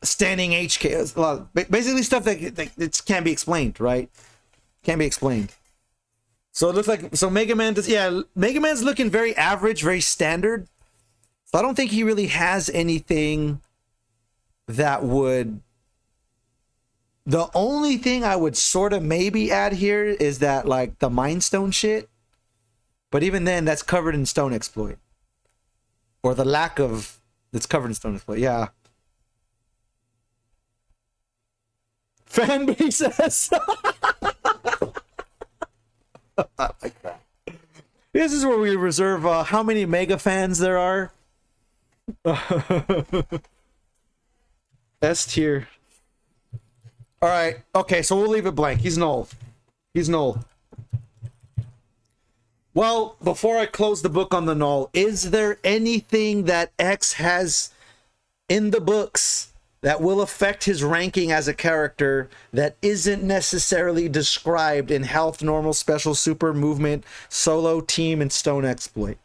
Standing HK, a lot of, basically stuff that it can't be explained, right? Can't be explained. So it looks like, so Mega Man does, yeah, Mega Man's looking very average, very standard. So I don't think he really has anything that would, the only thing I would sort of maybe add here is that like the Mind Stone shit. But even then, that's covered in Stone Exploit. Or the lack of, it's covered in Stone Exploit, yeah. Fan bases. I like that. This is where we reserve how many Mega fans there are. S tier. All right. Okay, so we'll leave it blank. He's null. He's null. Well, before I close the book on the null, is there anything that X has in the books that will affect his ranking as a character that isn't necessarily described in health, normal, special, super, movement, solo, team, and Stone Exploit?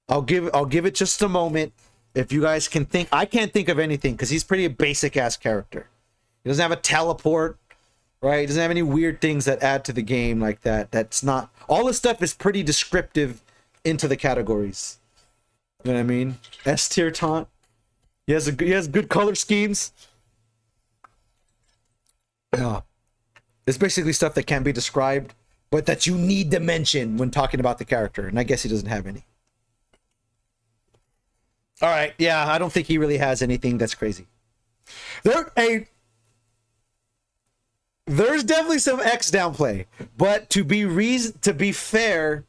I'll give it just a moment. If you guys can think, I can't think of anything because he's pretty basic ass character. He doesn't have a teleport, right? He doesn't have any weird things that add to the game like that. That's not, all this stuff is pretty descriptive into the categories. You know what I mean? S tier taunt. He has good color schemes. Yeah. It's basically stuff that can't be described, but that you need to mention when talking about the character. And I guess he doesn't have any. All right. Yeah, I don't think he really has anything that's crazy. There's definitely some X downplay, but to be fair,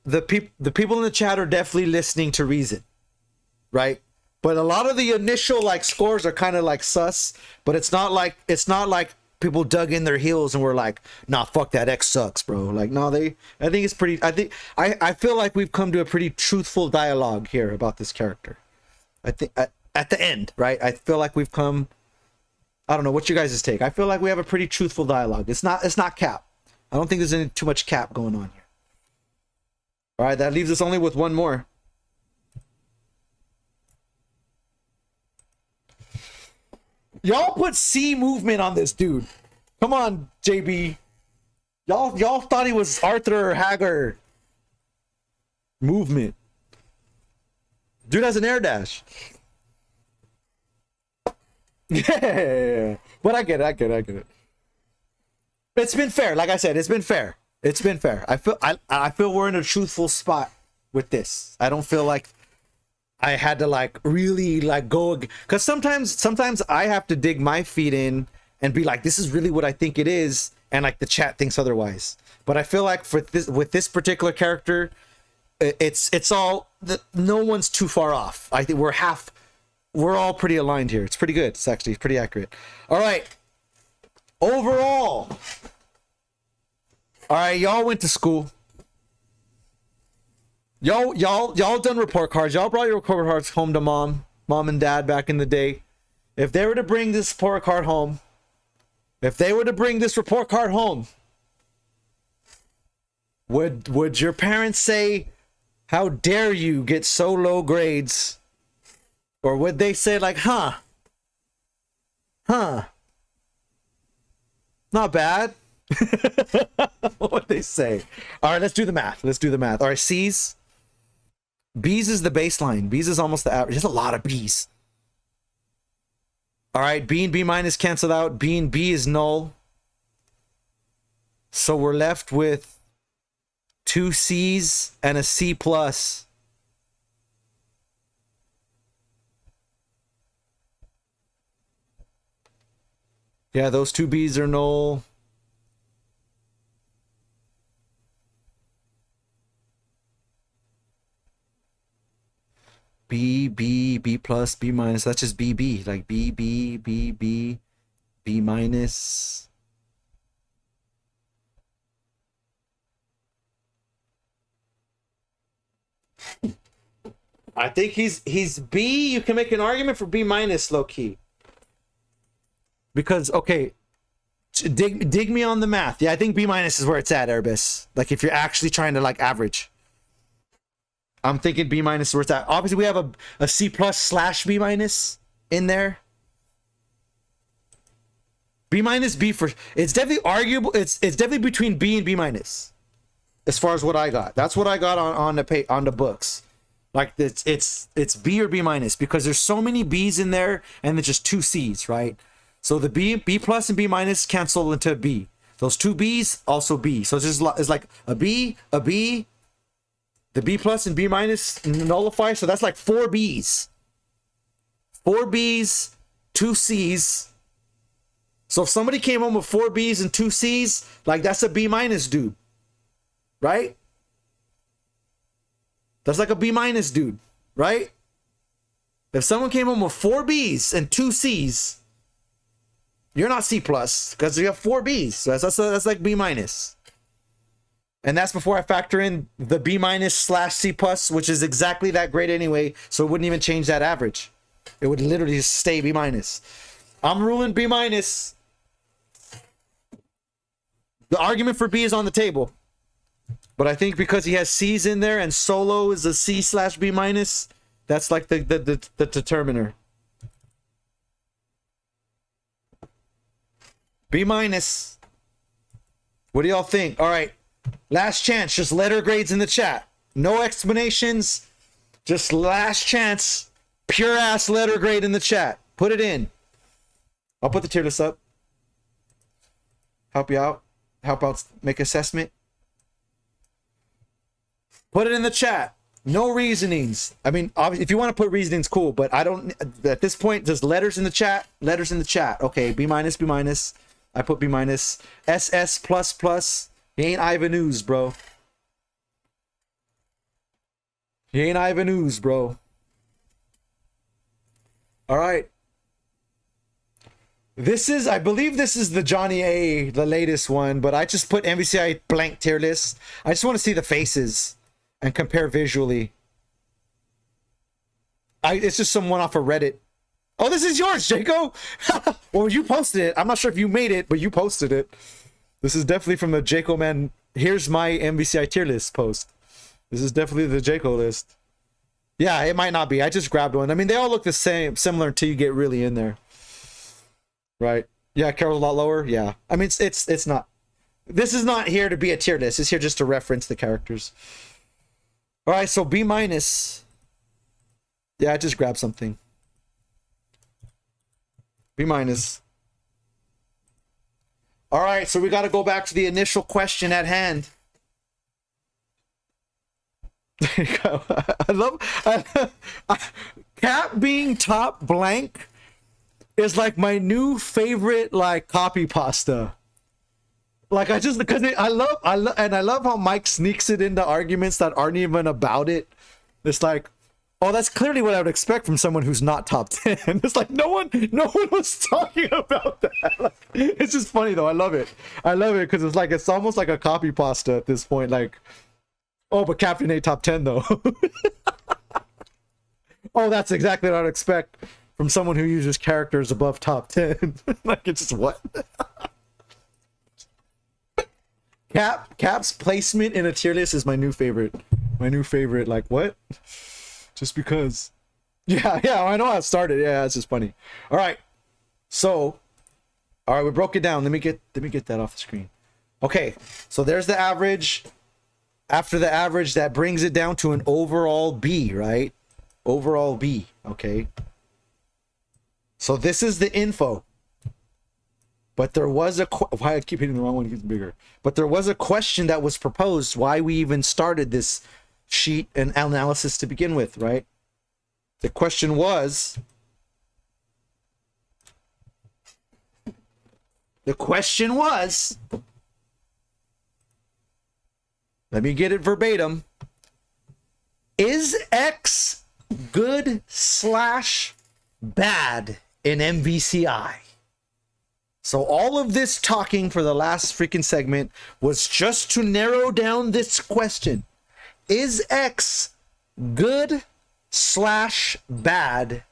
the people in the chat are definitely listening to reason. Right, but a lot of the initial like scores are kind of like sus, but it's not like people dug in their heels and were like, nah, fuck that, X sucks, bro. Like, no, I think it's pretty, I feel like we've come to a pretty truthful dialogue here about this character. I think at the end, right, I feel like we've come, I don't know what you guys' take. I feel like we have a pretty truthful dialogue. It's not cap. I don't think there's any too much cap going on here. All right, that leaves us only with one more. Y'all put C movement on this dude. Come on, JB. Y'all thought he was Arthur or Hagar. Movement. Dude has an air dash. Yeah. But I get it. It's been fair. Like I said, it's been fair. I feel we're in a truthful spot with this. I don't feel like I had to like really like go, because sometimes I have to dig my feet in and be like, this is really what I think it is, and like the chat thinks otherwise. But I feel like for this, with this particular character, it's all, no one's too far off. I think we're all pretty aligned here. It's pretty good. It's actually pretty accurate. All right. Overall, all right, y'all went to school. Y'all done report cards. Y'all brought your report cards home to mom and dad back in the day. If they were to bring this report card home, would your parents say, "How dare you get so low grades?" Or would they say like, huh, not bad? What would they say? All right, let's do the math. All right, C's. B's is the baseline. B's is almost the average. There's a lot of B's. All right, B and B minus canceled out. B and B is null. So we're left with 2 C's and a C plus. Yeah, those 2 B's are null. B plus, B minus. That's just B. Like B minus. I think he's B. You can make an argument for B minus, low key. Because, okay, dig me on the math. Yeah, I think B minus is where it's at, Erebus. Like, if you're actually trying to, like, average. I'm thinking B minus is where it's at. Obviously, we have a C plus / B minus in there. B minus, B for... It's definitely arguable. It's definitely between B and B minus. As far as what I got. That's what I got on the books. Like, it's B or B minus. Because there's so many B's in there, and there's just 2 C's, right? So the B plus and B minus cancel into B. Those 2 B's also B. So it's like a B, the B plus and B minus nullify. So that's like 4 B's. 4 B's, 2 C's. So if somebody came home with 4 B's and 2 C's, like that's a B minus dude. Right? That's like a B minus dude. Right? If someone came home with 4 B's and 2 C's, you're not C plus because you have 4 B's. So that's like B minus. And that's before I factor in the B minus / C plus, which is exactly that grade anyway. So it wouldn't even change that average. It would literally just stay B minus. I'm ruling B minus. The argument for B is on the table. But I think because he has C's in there and Solo is a C / B minus, that's like the determiner. B minus. What do y'all think? All right. Last chance. Just letter grades in the chat. No explanations. Just last chance. Pure ass letter grade in the chat. Put it in. I'll put the tier list up. Help you out. Help out. Make assessment. Put it in the chat. No reasonings. I mean, obviously, if you want to put reasonings, cool. But I don't. At this point, just letters in the chat. Letters in the chat. Okay. B minus. B minus. I put B minus. SS plus plus. He ain't Ivan Ooze, bro. He ain't Ivan Ooze, bro. All right. I believe this is the Johnny A, the latest one, but I just put MVCI blank tier list. I just want to see the faces and compare visually. It's just someone off of Reddit. Oh, this is yours, Jaco. Well, you posted it. I'm not sure if you made it, but you posted it. This is definitely from the Jaco man. Here's my MVCI tier list post. This is definitely the Jaco list. Yeah, it might not be. I just grabbed one. I mean, they all look the same, similar until you get really in there. Right. Yeah, Carol's a lot lower. Yeah. I mean, it's not. This is not here to be a tier list. It's here just to reference the characters. All right, so B minus. Yeah, I just grabbed something. B minus. All right, so we got to go back to the initial question at hand. There you go. Cap being top blank is like my new favorite like copy pasta. Like I just because I love how Mike sneaks it into arguments that aren't even about it. It's like, oh, that's clearly what I would expect from someone who's not top 10. It's like no one was talking about that. Like, it's just funny though. I love it because it's almost like a copy pasta at this point. Like, oh, but Captain A top 10 though. Oh, that's exactly what I'd expect from someone who uses characters above top 10. Like it's just what? Cap's placement in a tier list is my new favorite. Like what? Just because. Yeah, I know how it started. Yeah, it's just funny. All right. So, all right, we broke it down. Let me get that off the screen. Okay. So there's the average. After the average, that brings it down to an overall B, right? Overall B. Okay. So this is the info. But there was why I keep hitting the wrong one, it gets bigger. But there was a question that was proposed why we even started this sheet and analysis to begin with, right? The question was, let me get it verbatim. Is X good / bad in MVCI? So all of this talking for the last freaking segment was just to narrow down this question. Is X good / bad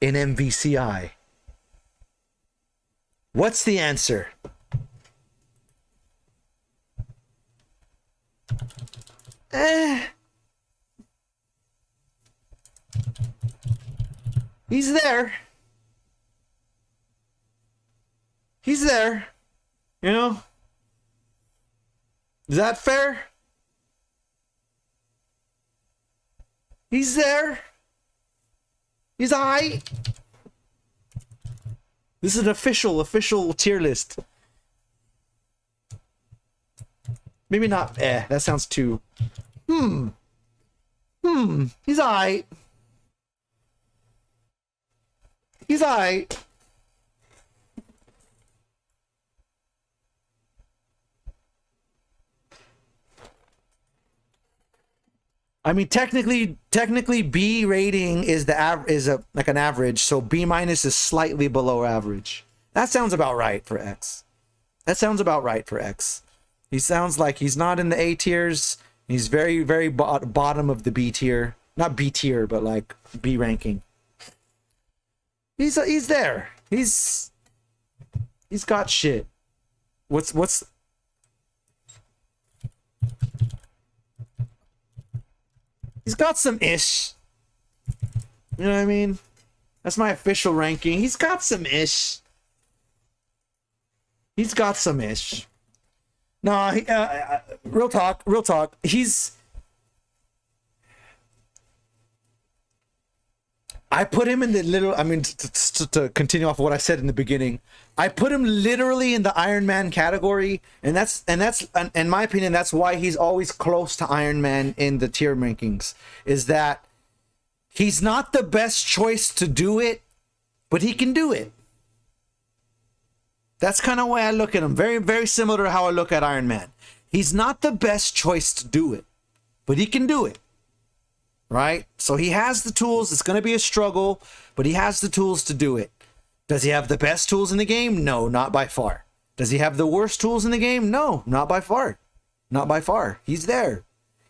in MVCI? What's the answer? He's there. He's there. You know? Is that fair? He's there. He's alright. This is an official tier list. Maybe not. That sounds too. He's alright. He's alright. I mean, technically, B rating is like an average, so B minus is slightly below average. That sounds about right for X. He sounds like he's not in the A tiers. He's very, very bottom of the B tier. Not B tier, but like B ranking. He's there. He's got shit. What's He's got some ish. You know what I mean? That's my official ranking. He's got some ish. No, real talk. I put him in the little. I mean, to continue off of what I said in the beginning, I put him literally in the Iron Man category, and that's in my opinion, that's why he's always close to Iron Man in the tier rankings. Is that he's not the best choice to do it, but he can do it. That's kind of the way I look at him. Very, very similar to how I look at Iron Man. He's not the best choice to do it, but he can do it. Right? So he has the tools. It's going to be a struggle, but he has the tools to do it. Does he have the best tools in the game? No, not by far. Does he have the worst tools in the game? No, not by far. He's there.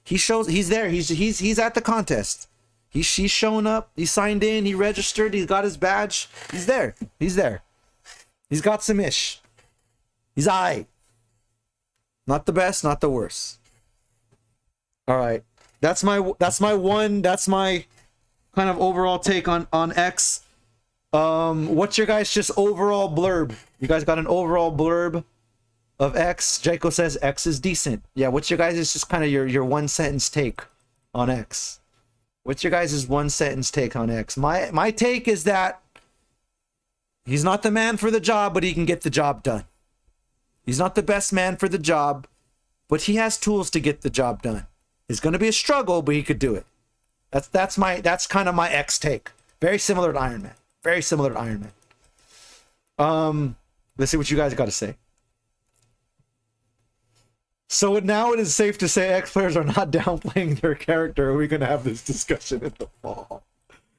He's there. He's at the contest. He's showing up. He signed in. He registered. He got his badge. He's there. He's got some ish. He's aight. Not the best, not the worst. All right. That's my kind of overall take on X. What's your guys' just overall blurb? You guys got an overall blurb of X? Jaco says X is decent. Yeah, what's your guys' just kind of your one sentence take on X? What's your guys' one sentence take on X? My take is that He's not the man for the job, but he can get the job done. He's not the best man for the job, but he has tools to get the job done. It's going to be a struggle, but he could do it. That's kind of my X take. Very similar to Iron Man. Very similar to Iron Man. Let's see what you guys got to say. So now it is safe to say X players are not downplaying their character. Are we going to have this discussion in the fall?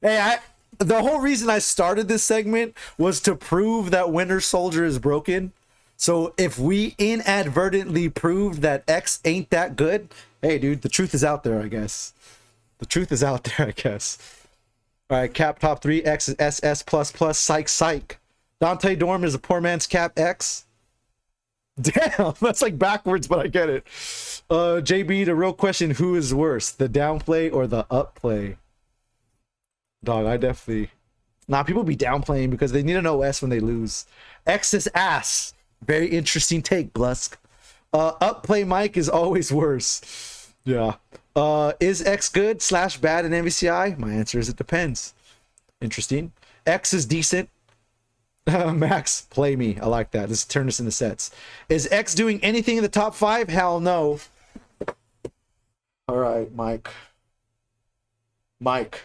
Hey, the whole reason I started this segment was to prove that Winter Soldier is broken. So if we inadvertently proved that X ain't that good, hey, dude, the truth is out there, I guess. The truth is out there, I guess. All right, Cap top 3, X is SS++, psych, psych. Dante Dorm is a poor man's Cap X. Damn, that's like backwards, but I get it. JB, the real question, who is worse, the downplay or the upplay? Dog, I definitely... Nah, people be downplaying because they need an OS when they lose. X is ass. Very interesting take, Blusk. Upplay Mike is always worse. Yeah. Is X good / bad in MVCI? My answer is it depends. Interesting. X is decent. Max, play me. I like that. Let's turn this into sets. Is X doing anything in the top 5? Hell no. All right, Mike. Mike.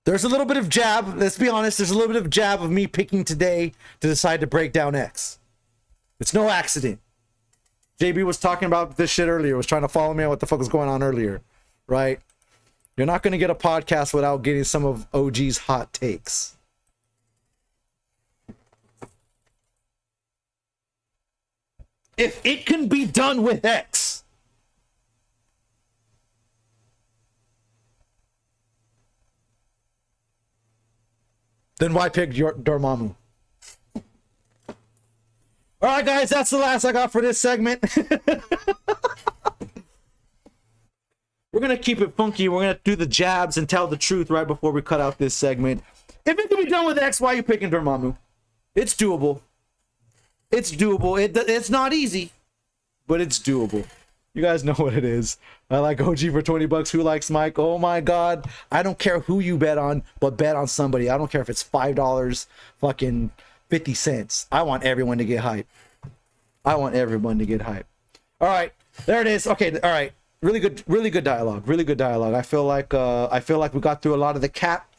There's a little bit of jab. Let's be honest. There's a little bit of jab of me picking today to decide to break down X. It's no accident. JB was talking about this shit earlier. Was trying to follow me on what the fuck was going on earlier. Right? You're not going to get a podcast without getting some of OG's hot takes. If it can be done with X, then why pick Dormammu? All right, guys, that's the last I got for this segment. We're going to keep it funky. We're going to do the jabs and tell the truth right before we cut out this segment. If it can be done with X, why are you picking Dormammu? It's doable. It's doable. It's not easy, but it's doable. You guys know what it is. I like OG for 20 bucks. Who likes Mike? Oh my God. I don't care who you bet on, but bet on somebody. I don't care if it's $5, fucking 50 cents. I want everyone to get hype. I want everyone to get hype. All right. There it is. Okay. All right. Really good dialogue. Really good dialogue. I feel like we got through a lot of the cap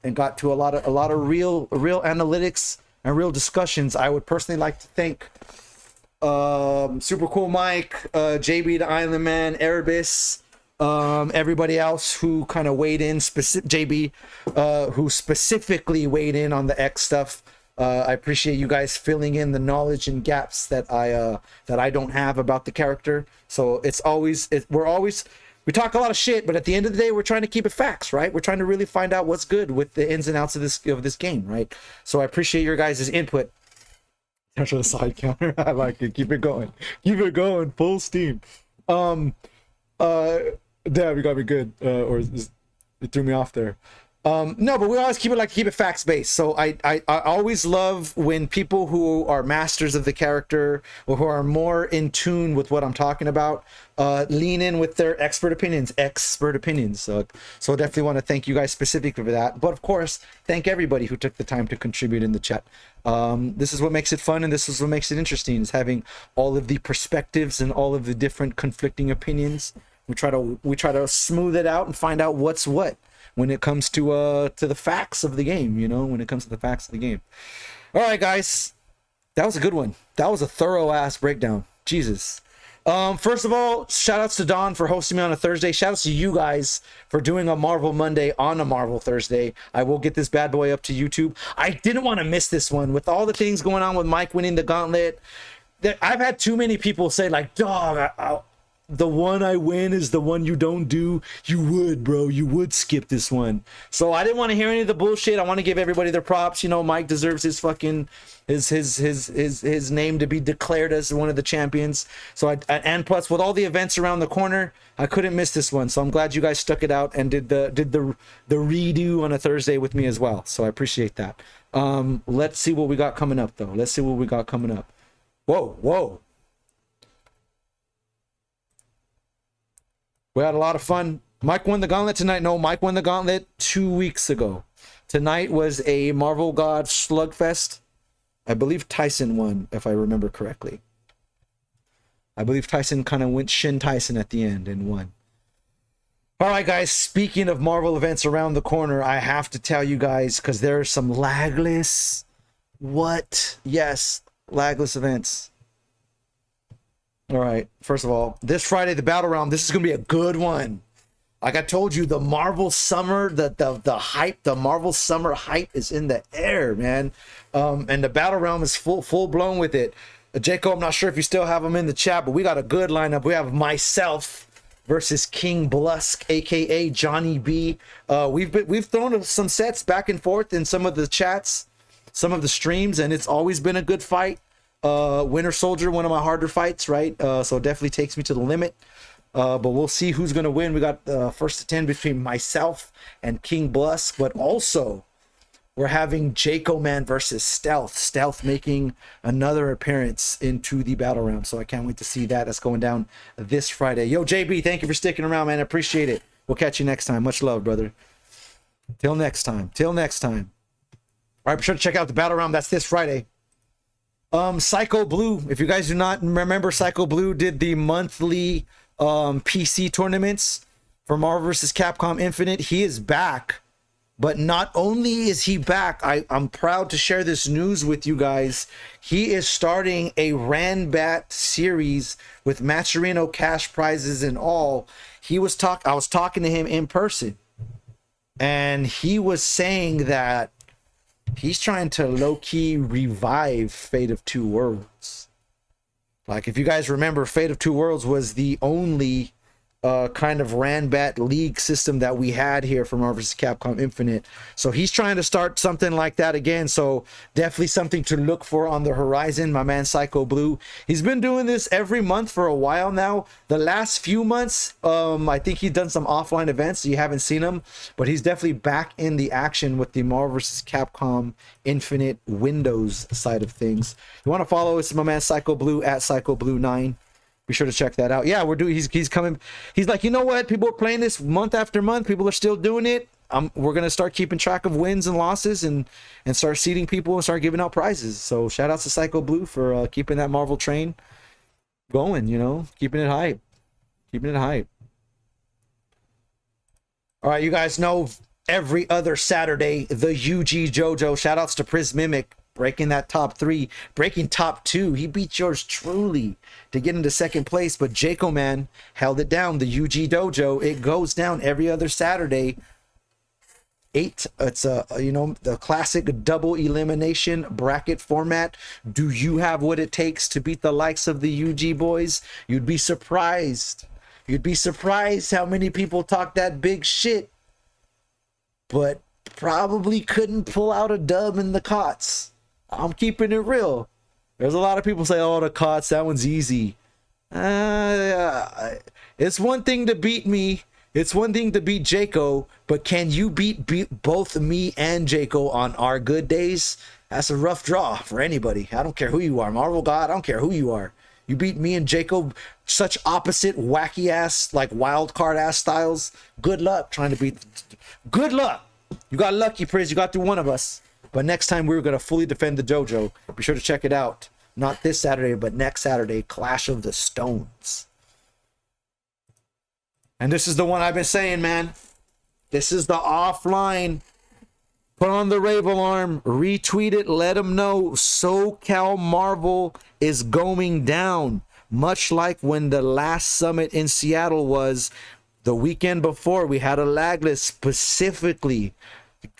and got to a lot of real analytics and real discussions. I would personally like to thank Super Cool Mike, JB the Island Man, Erebus, everybody else who kind of weighed in, JB, who specifically weighed in on the X stuff. I appreciate you guys filling in the knowledge and gaps that I don't have about the character. So we talk a lot of shit, but at the end of the day, we're trying to keep it facts, right? We're trying to really find out what's good with the ins and outs of this game, right? So I appreciate your guys' input. Touch the side counter. I like it. Keep it going. Keep it going. Full steam. Damn, you got me good. It threw me off there. No, but we always keep it facts based. So I always love when people who are masters of the character or who are more in tune with what I'm talking about lean in with their expert opinions. So I definitely want to thank you guys specifically for that. But of course, thank everybody who took the time to contribute in the chat. This is what makes it fun, and this is what makes it interesting, is having all of the perspectives and all of the different conflicting opinions. We try to smooth it out and find out what's what when it comes to the facts of the game, when it comes to the facts of the game. All right, guys, that was a good one. That was a thorough ass breakdown. Jesus. First of all, shout outs to Don for hosting me on a Thursday. Shout outs to you guys for doing a Marvel Monday on a Marvel Thursday. I will get this bad boy up to YouTube. I didn't want to miss this one with all the things going on with Mike winning the gauntlet. I've had too many people say like, dog, the one I win is the one you don't do. You would, bro. You would skip this one. So I didn't want to hear any of the bullshit. I want to give everybody their props. Mike deserves his fucking his name to be declared as one of the champions. So and plus with all the events around the corner, I couldn't miss this one. So I'm glad you guys stuck it out and did the redo on a Thursday with me as well. So I appreciate that. Let's see what we got coming up though. Whoa. We had a lot of fun. Mike won the gauntlet tonight. No, Mike won the gauntlet 2 weeks ago. Tonight was a Marvel God slugfest. I believe Tyson won, if I remember correctly. I believe Tyson kind of went Shin Tyson at the end and won. All right, guys. Speaking of Marvel events around the corner, I have to tell you guys, because there are some lagless... What? Yes, lagless events. All right. First of all, this Friday, the Battle Realm. This is going to be a good one. Like I told you, the Marvel Summer, the hype, the Marvel Summer hype is in the air, man. And the Battle Realm is full blown with it. Jacob, I'm not sure if you still have them in the chat, but we got a good lineup. We have myself versus King Blusk, aka Johnny B. We've thrown some sets back and forth in some of the chats, some of the streams, and it's always been a good fight. Winter Soldier, one of my harder fights, right? So it definitely takes me to the limit. But we'll see who's gonna win. We got first to 10 between myself and King Blusk, but also we're having Jaco Man versus Stealth. Stealth making another appearance into the battle round. So I can't wait to see that. That's going down this Friday. Yo, JB, thank you for sticking around, man. I appreciate it. We'll catch you next time. Much love, brother. Till next time. Till next time. All right, be sure to check out the battle round. That's this Friday. Psycho Blue. If you guys do not remember, Psycho Blue did the monthly PC tournaments for Marvel vs. Capcom Infinite. He is back. But not only is he back, I'm proud to share this news with you guys. He is starting a Ranbat series with Matcherino cash prizes and all. I was talking to him in person, and he was saying that he's trying to low-key revive Fate of Two Worlds. Like, if you guys remember, Fate of Two Worlds was the only kind of Ranbat League system that we had here for Marvel vs. Capcom Infinite. So he's trying to start something like that again. So definitely something to look for on the horizon, my man Psycho Blue. He's been doing this every month for a while now. The last few months, I think he's done some offline events, so you haven't seen him, but he's definitely back in the action with the Marvel vs. Capcom Infinite Windows side of things. You want to follow us, my man Psycho Blue at Psycho Blue 9. Be sure to check that out. Yeah, we're doing. He's coming. He's like, you know what? People are playing this month after month. People are still doing it. We're gonna start keeping track of wins and losses and start seeding people and start giving out prizes. So shout out to Psycho Blue for keeping that Marvel train going. You know, keeping it hype, keeping it hype. All right, you guys know every other Saturday the UG JoJo. Shout outs to Prismimic. Breaking that top 3, breaking top 2. He beat yours truly to get into second place, but Jaco Man held it down. The UG Dojo, it goes down every other Saturday. 8. It's the classic double elimination bracket format. Do you have what it takes to beat the likes of the UG boys? You'd be surprised. You'd be surprised how many people talk that big shit, but probably couldn't pull out a dub in the COTS. I'm keeping it real. There's a lot of people say, oh, the COTS, that one's easy. It's one thing to beat me. It's one thing to beat Jaco, but can you beat both me and Jaco on our good days? That's a rough draw for anybody. I don't care who you are. Marvel God, I don't care who you are. You beat me and Jaco, such opposite, wacky ass, like wild card ass styles. Good luck trying to beat. Good luck. You got lucky, Priz. You got through one of us. But next time we're going to fully defend the dojo. Be sure to check it out. Not this Saturday, but next Saturday, Clash of the Stones. And this is the one I've been saying, man. This is the offline. Put on the rave alarm. Retweet it. Let them know SoCal Marvel is going down. Much like when the last summit in Seattle was the weekend before. We had a lag list specifically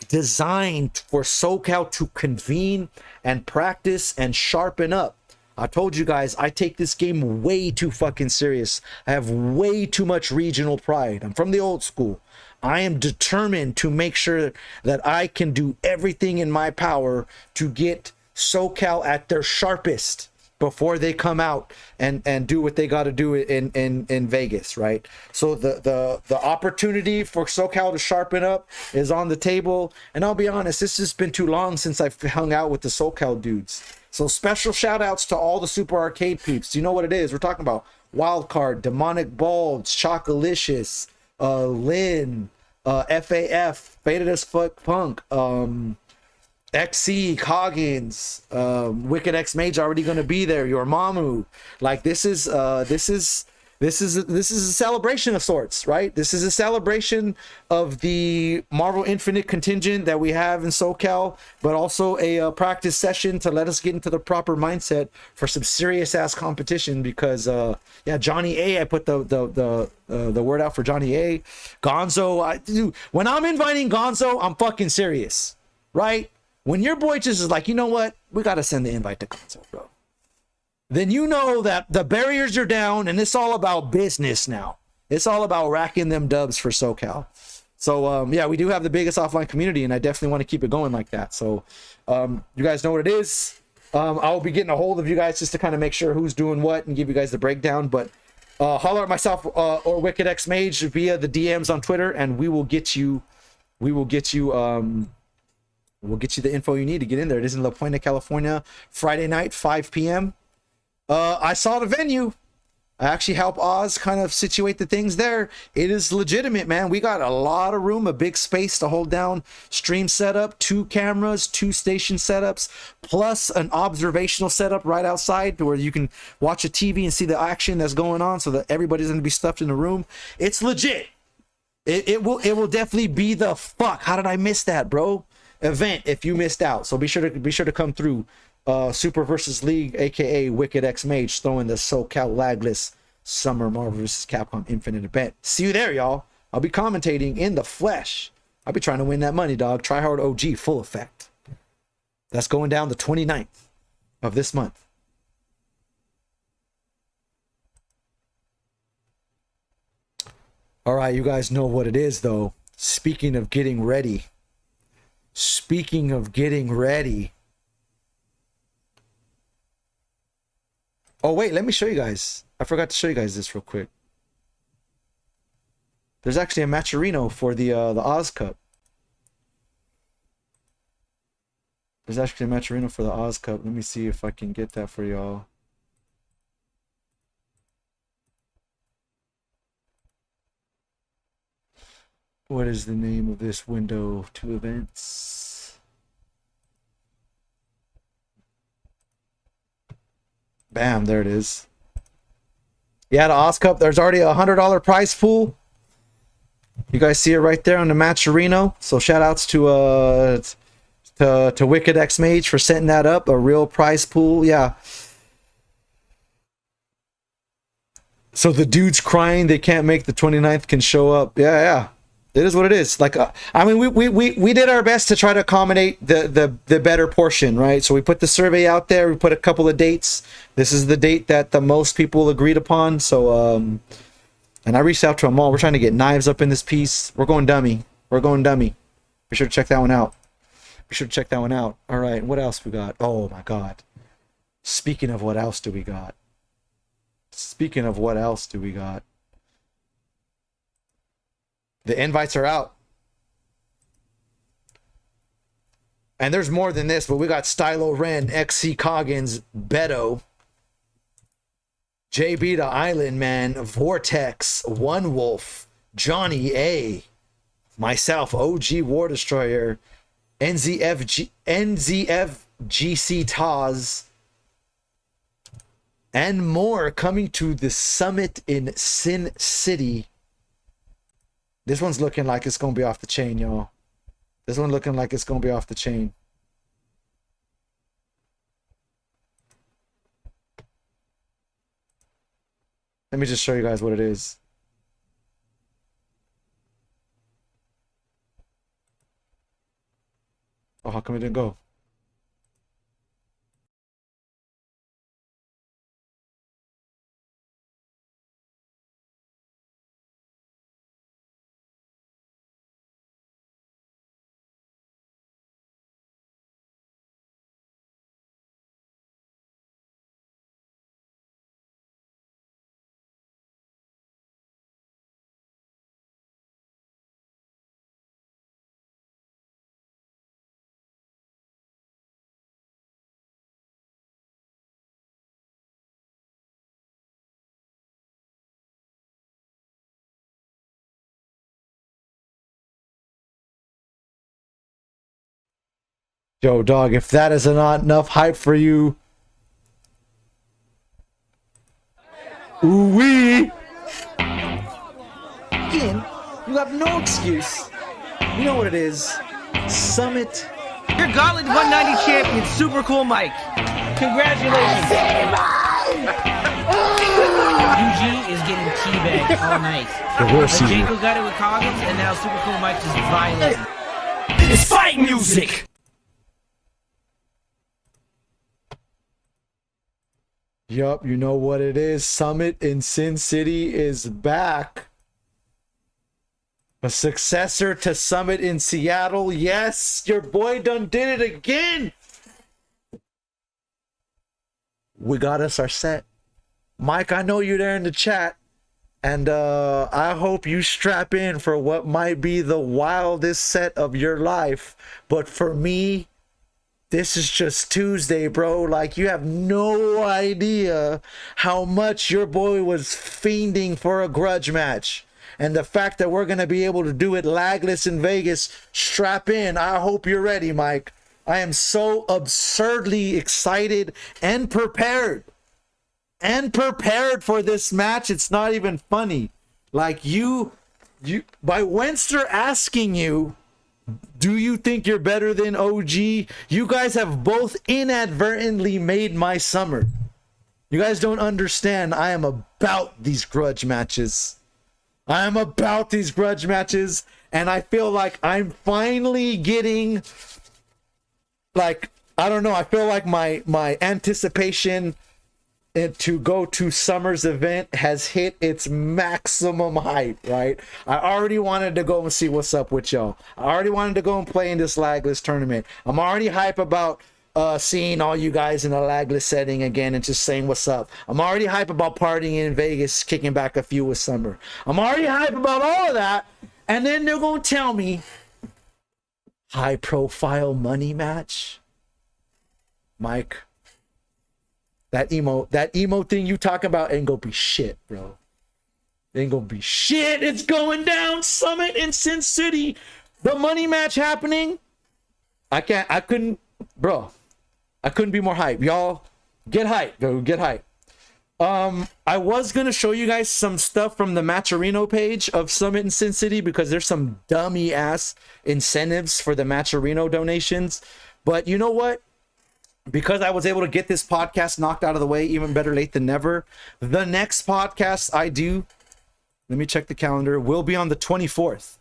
designed for SoCal to convene and practice and sharpen up. I told you guys, I take this game way too fucking serious. I have way too much regional pride. I'm from the old school. I am determined to make sure that I can do everything in my power to get SoCal at their sharpest before they come out and do what they got to do in Vegas, right? So the opportunity for SoCal to sharpen up is on the table. And I'll be honest, this has been too long since I've hung out with the SoCal dudes. So special shout outs to all the Super Arcade peeps. Do you know what it is? We're talking about Wildcard, Demonic Bulge, Chocolicious, Lynn, FAF, Faded as Fuck Punk, XC, Coggins, Wicked X Mage already gonna be there. Your Mamu, like this is a celebration of sorts, right? This is a celebration of the Marvel Infinite contingent that we have in Socal, but also a practice session to let us get into the proper mindset for some serious ass competition. Because yeah, Johnny A, I put the word out for Johnny A. Gonzo, dude, when I'm inviting Gonzo, I'm fucking serious, right? When your boy just is like, you know what, we gotta send the invite to Gonzo, bro, then you know that the barriers are down and it's all about business now. It's all about racking them dubs for SoCal. So yeah, we do have the biggest offline community, and I definitely want to keep it going like that. So you guys know what it is. I'll be getting a hold of you guys just to kind of make sure who's doing what and give you guys the breakdown. But holler at myself or Wicked X Mage via the DMs on Twitter, and we will get you the info you need to get in there. It is in La Puente, California, Friday night, 5 p.m. I saw the venue. I actually help Oz kind of situate the things there. It is legitimate, man. We got a lot of room, a big space to hold down stream setup, 2 cameras, 2 station setups, plus an observational setup right outside where you can watch a TV and see the action that's going on, so that everybody's going to be stuffed in the room. It's legit. It will definitely be the fuck. How did I miss that, bro? Event if you missed out. So be sure to come through. Super versus League, aka Wicked X Mage, throwing the SoCal Lagless Summer Marvel vs. Capcom Infinite event. See you there, y'all. I'll be commentating in the flesh. I'll be trying to win that money, dog. Try Hard OG full effect. That's going down the 29th of this month. All right, you guys know what it is, though. Speaking of getting ready. Oh, wait, let me show you guys. I forgot to show you guys this real quick. There's actually a matcherino for the Oz Cup. There's actually a matcherino for the Oz Cup. Let me see if I can get that for y'all. What is the name of this window? 2 events. Bam, there it is. Yeah, the Oz Cup, there's already a $100 prize pool. You guys see it right there on the matcherino. So shout outs to Wicked X Mage for setting that up. A real prize pool, yeah. So the dudes crying they can't make the 29th can show up. Yeah. It is what it is. Like, I mean, we did our best to try to accommodate the better portion, right? So we put the survey out there. We put a couple of dates. This is the date that the most people agreed upon. So, and I reached out to them all. We're trying to get knives up in this piece. We're going dummy. Be sure to check that one out. All right, what else we got? Oh my God. Speaking of what else do we got? The invites are out. And there's more than this, but we got Stylo Ren, XC Coggins, Beto, JB the Island Man, Vortex, One Wolf, Johnny A, myself, OG War Destroyer, NZFGC Taz, and more coming to the summit in Sin City. This one's looking like it's going to be off the chain, y'all. Let me just show you guys what it is. Oh, how come it didn't go? Yo, dog, if that is not enough hype for you, ooh-wee. Ian, you have no excuse. You know what it is. Summit. Your Gauntlet 190 champion, Super Cool Mike. Congratulations. UG is getting teabagged all night. Jacob got it with Coggins, and now Super Cool Mike just violating. It's fight music. Yup, you know what it is. Summit in Sin City is back. A successor to Summit in Seattle. Yes, your boy done did it again. We got us our set. Mike, I know you're there in the chat. And I hope you strap in for what might be the wildest set of your life. But for me, this is just Tuesday, bro. Like, you have no idea how much your boy was fiending for a grudge match. And the fact that we're going to be able to do it lagless in Vegas, strap in. I hope you're ready, Mike. I am so absurdly excited and prepared. For this match. It's not even funny. Like, you by Wenster asking you, do you think you're better than OG? You guys have both inadvertently made my summer. You guys don't understand. I am about these grudge matches. And I feel like I'm finally getting, like, I don't know, I feel like my anticipation to go to Summer's event has hit its maximum height, right? I already wanted to go and see what's up with y'all. I already wanted to go and play in this lagless tournament. I'm already hype about seeing all you guys in a lagless setting again and just saying what's up. I'm already hype about partying in Vegas, kicking back a few with Summer. I'm already hype about all of that, and then they're gonna tell me high profile money match. Mike, that emo thing you talking about ain't gonna be shit, bro. Ain't gonna be shit. It's going down. Summit in Sin City. The money match happening. I couldn't be more hype. Y'all get hype. Go get hype. I was gonna show you guys some stuff from the Matcherino page of Summit in Sin City because there's some dummy ass incentives for the Matcherino donations. But you know what? Because I was able to get this podcast knocked out of the way, even better late than never. The next podcast I do, let me check the calendar, will be on the 24th.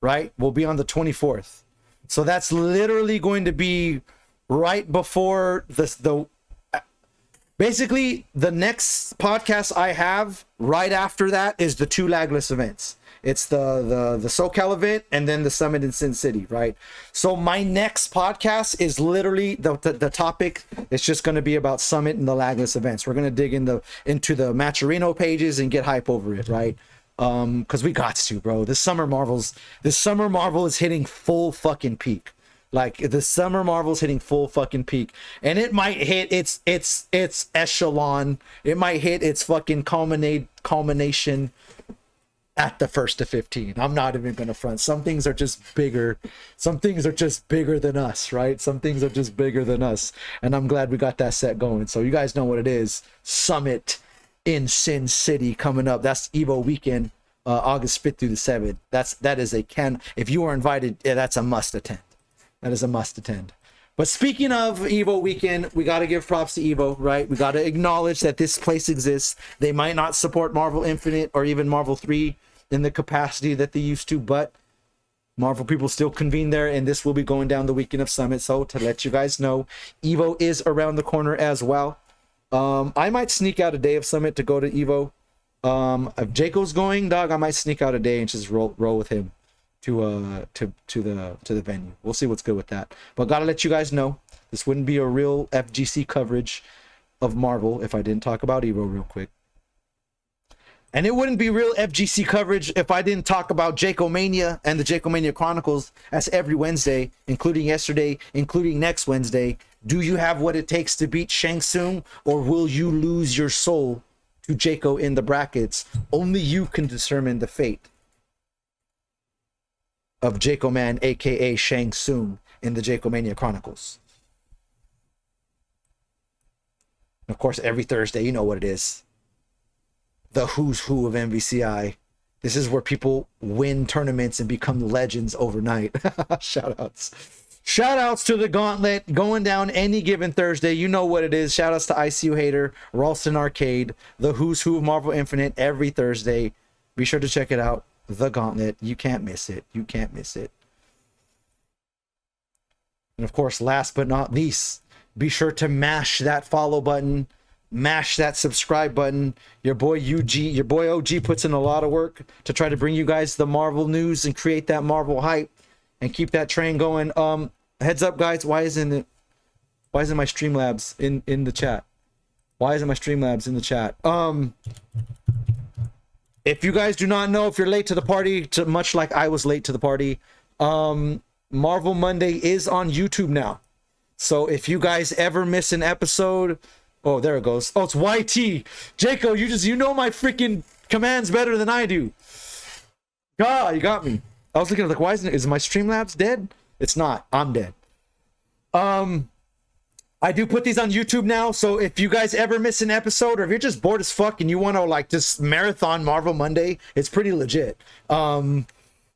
Right? Will be on the 24th. So that's literally going to be right before basically the next podcast I have right after that is the two lagless events. It's the Socal event and then the Summit in Sin City, right? So my next podcast is literally the topic. It's just going to be about Summit and the lagless events. We're going to dig into the Matcherino pages and get hype over it, right? Because we got to, bro. This Summer Marvel is hitting full fucking peak. Like, the Summer Marvel's hitting full fucking peak, and it might hit its echelon. It might hit its fucking culmination at the 1st of 15. I'm not even gonna front. Some things are just bigger. Some things are just bigger than us, right? Some things are just bigger than us, and I'm glad we got that set going. So you guys know what it is. Summit in Sin City coming up. That's Evo weekend, August 5th through the 7th. That is a if you are invited, that's a must attend. That is a must attend. But speaking of Evo weekend, we got to give props to Evo, right? We got to acknowledge that this place exists. They might not support Marvel Infinite or even Marvel 3 in the capacity that they used to, but Marvel people still convene there, and this will be going down the weekend of Summit. So to let you guys know, Evo is around the corner as well. I might sneak out a day of Summit to go to Evo. If Jaco's going, dog, I might sneak out a day and just roll with him to the venue. We'll see what's good with that. But gotta let you guys know, this wouldn't be a real FGC coverage of Marvel if I didn't talk about Evo real quick. And it wouldn't be real FGC coverage if I didn't talk about Jacomania and the Jacomania Chronicles as every Wednesday, including yesterday, including next Wednesday. Do you have what it takes to beat Shang Tsung, or will you lose your soul to Jaco in the brackets? Only you can determine the fate of Jaco Man, aka Shang Tsung, in the Jacomania Chronicles. And of course, every Thursday, you know what it is. The who's who of MVCI. This is where people win tournaments and become legends overnight. Shout outs. Shout outs to the Gauntlet going down any given Thursday. You know what it is. Shout outs to ICU Hater, Ralston Arcade, the who's who of Marvel Infinite every Thursday. Be sure to check it out. The Gauntlet. You can't miss it. You can't miss it. And of course, last but not least, be sure to mash that follow button. Mash that subscribe button. Your boy OG puts in a lot of work to try to bring you guys the Marvel news and create that Marvel hype and keep that train going. Heads up, guys. Why isn't my Streamlabs in the chat? Why isn't my Streamlabs in the chat? If you guys do not know, if you're late to the party, much like I was late to the party, Marvel Monday is on YouTube now. So if you guys ever miss an episode, oh, there it goes. Oh, it's YT. Jaco, you know my freaking commands better than I do. God, you got me. I was looking at like, why is my Streamlabs dead? It's not. I'm dead. I do put these on YouTube now, so if you guys ever miss an episode, or if you're just bored as fuck and you want to like just marathon Marvel Monday, it's pretty legit.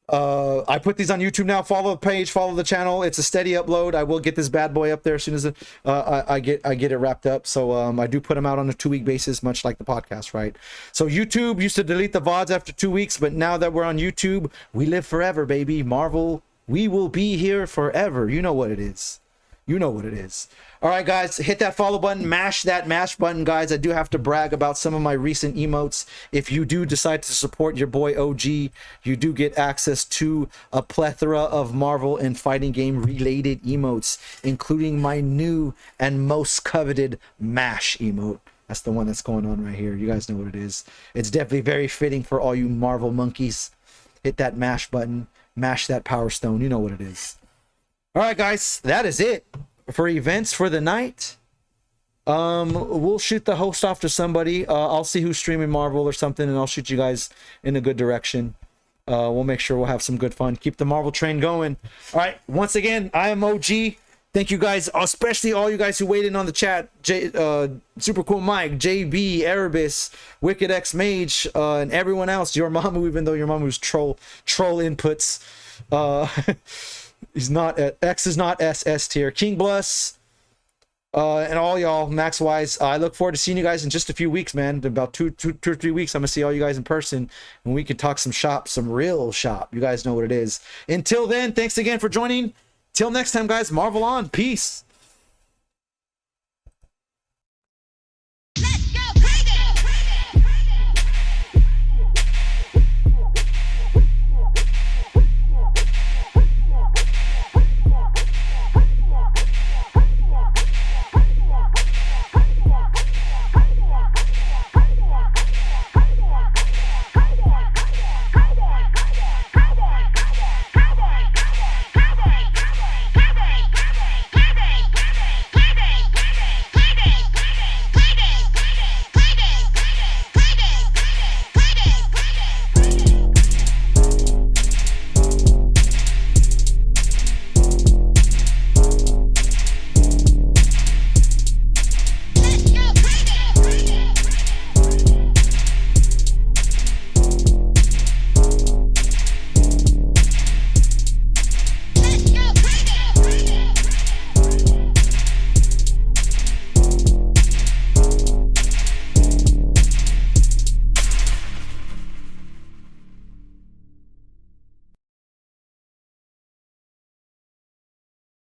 I put these on YouTube now. Follow the page, follow the channel. It's a steady upload. I will get this bad boy up there as soon as I get it wrapped up. So I do put them out on a 2-week basis, much like the podcast, right? So YouTube used to delete the VODs after 2 weeks, but now that we're on YouTube, we live forever, baby. Marvel, we will be here forever. You know what it is. You know what it is. All right, guys, hit that follow button, mash that mash button, guys. I do have to brag about some of my recent emotes. If you do decide to support your boy OG, you do get access to a plethora of Marvel and fighting game related emotes, including my new and most coveted mash emote. That's the one that's going on right here. You guys know what it is. It's definitely very fitting for all you Marvel monkeys. Hit that mash button, mash that power stone. You know what it is. All right, guys, that is it for events for the night. We'll shoot the host off to somebody. I'll see who's streaming Marvel or something, and I'll shoot you guys in a good direction. We'll make sure we'll have some good fun. Keep the Marvel train going. All right, once again, I am OG. Thank you guys, especially all you guys who waited on the chat. Super Cool Mike, JB, Erebus, Wicked X Mage, and everyone else. Your Mamu, even though your Mamu's troll inputs. He's not X is not SS tier. King Bless, and all y'all, Max Wise. I look forward to seeing you guys in just a few weeks, man. In about two or 3 weeks, I'm gonna see all you guys in person, and we can talk some shop, some real shop. You guys know what it is. Until then, thanks again for joining. Till next time, guys. Marvel on. Peace.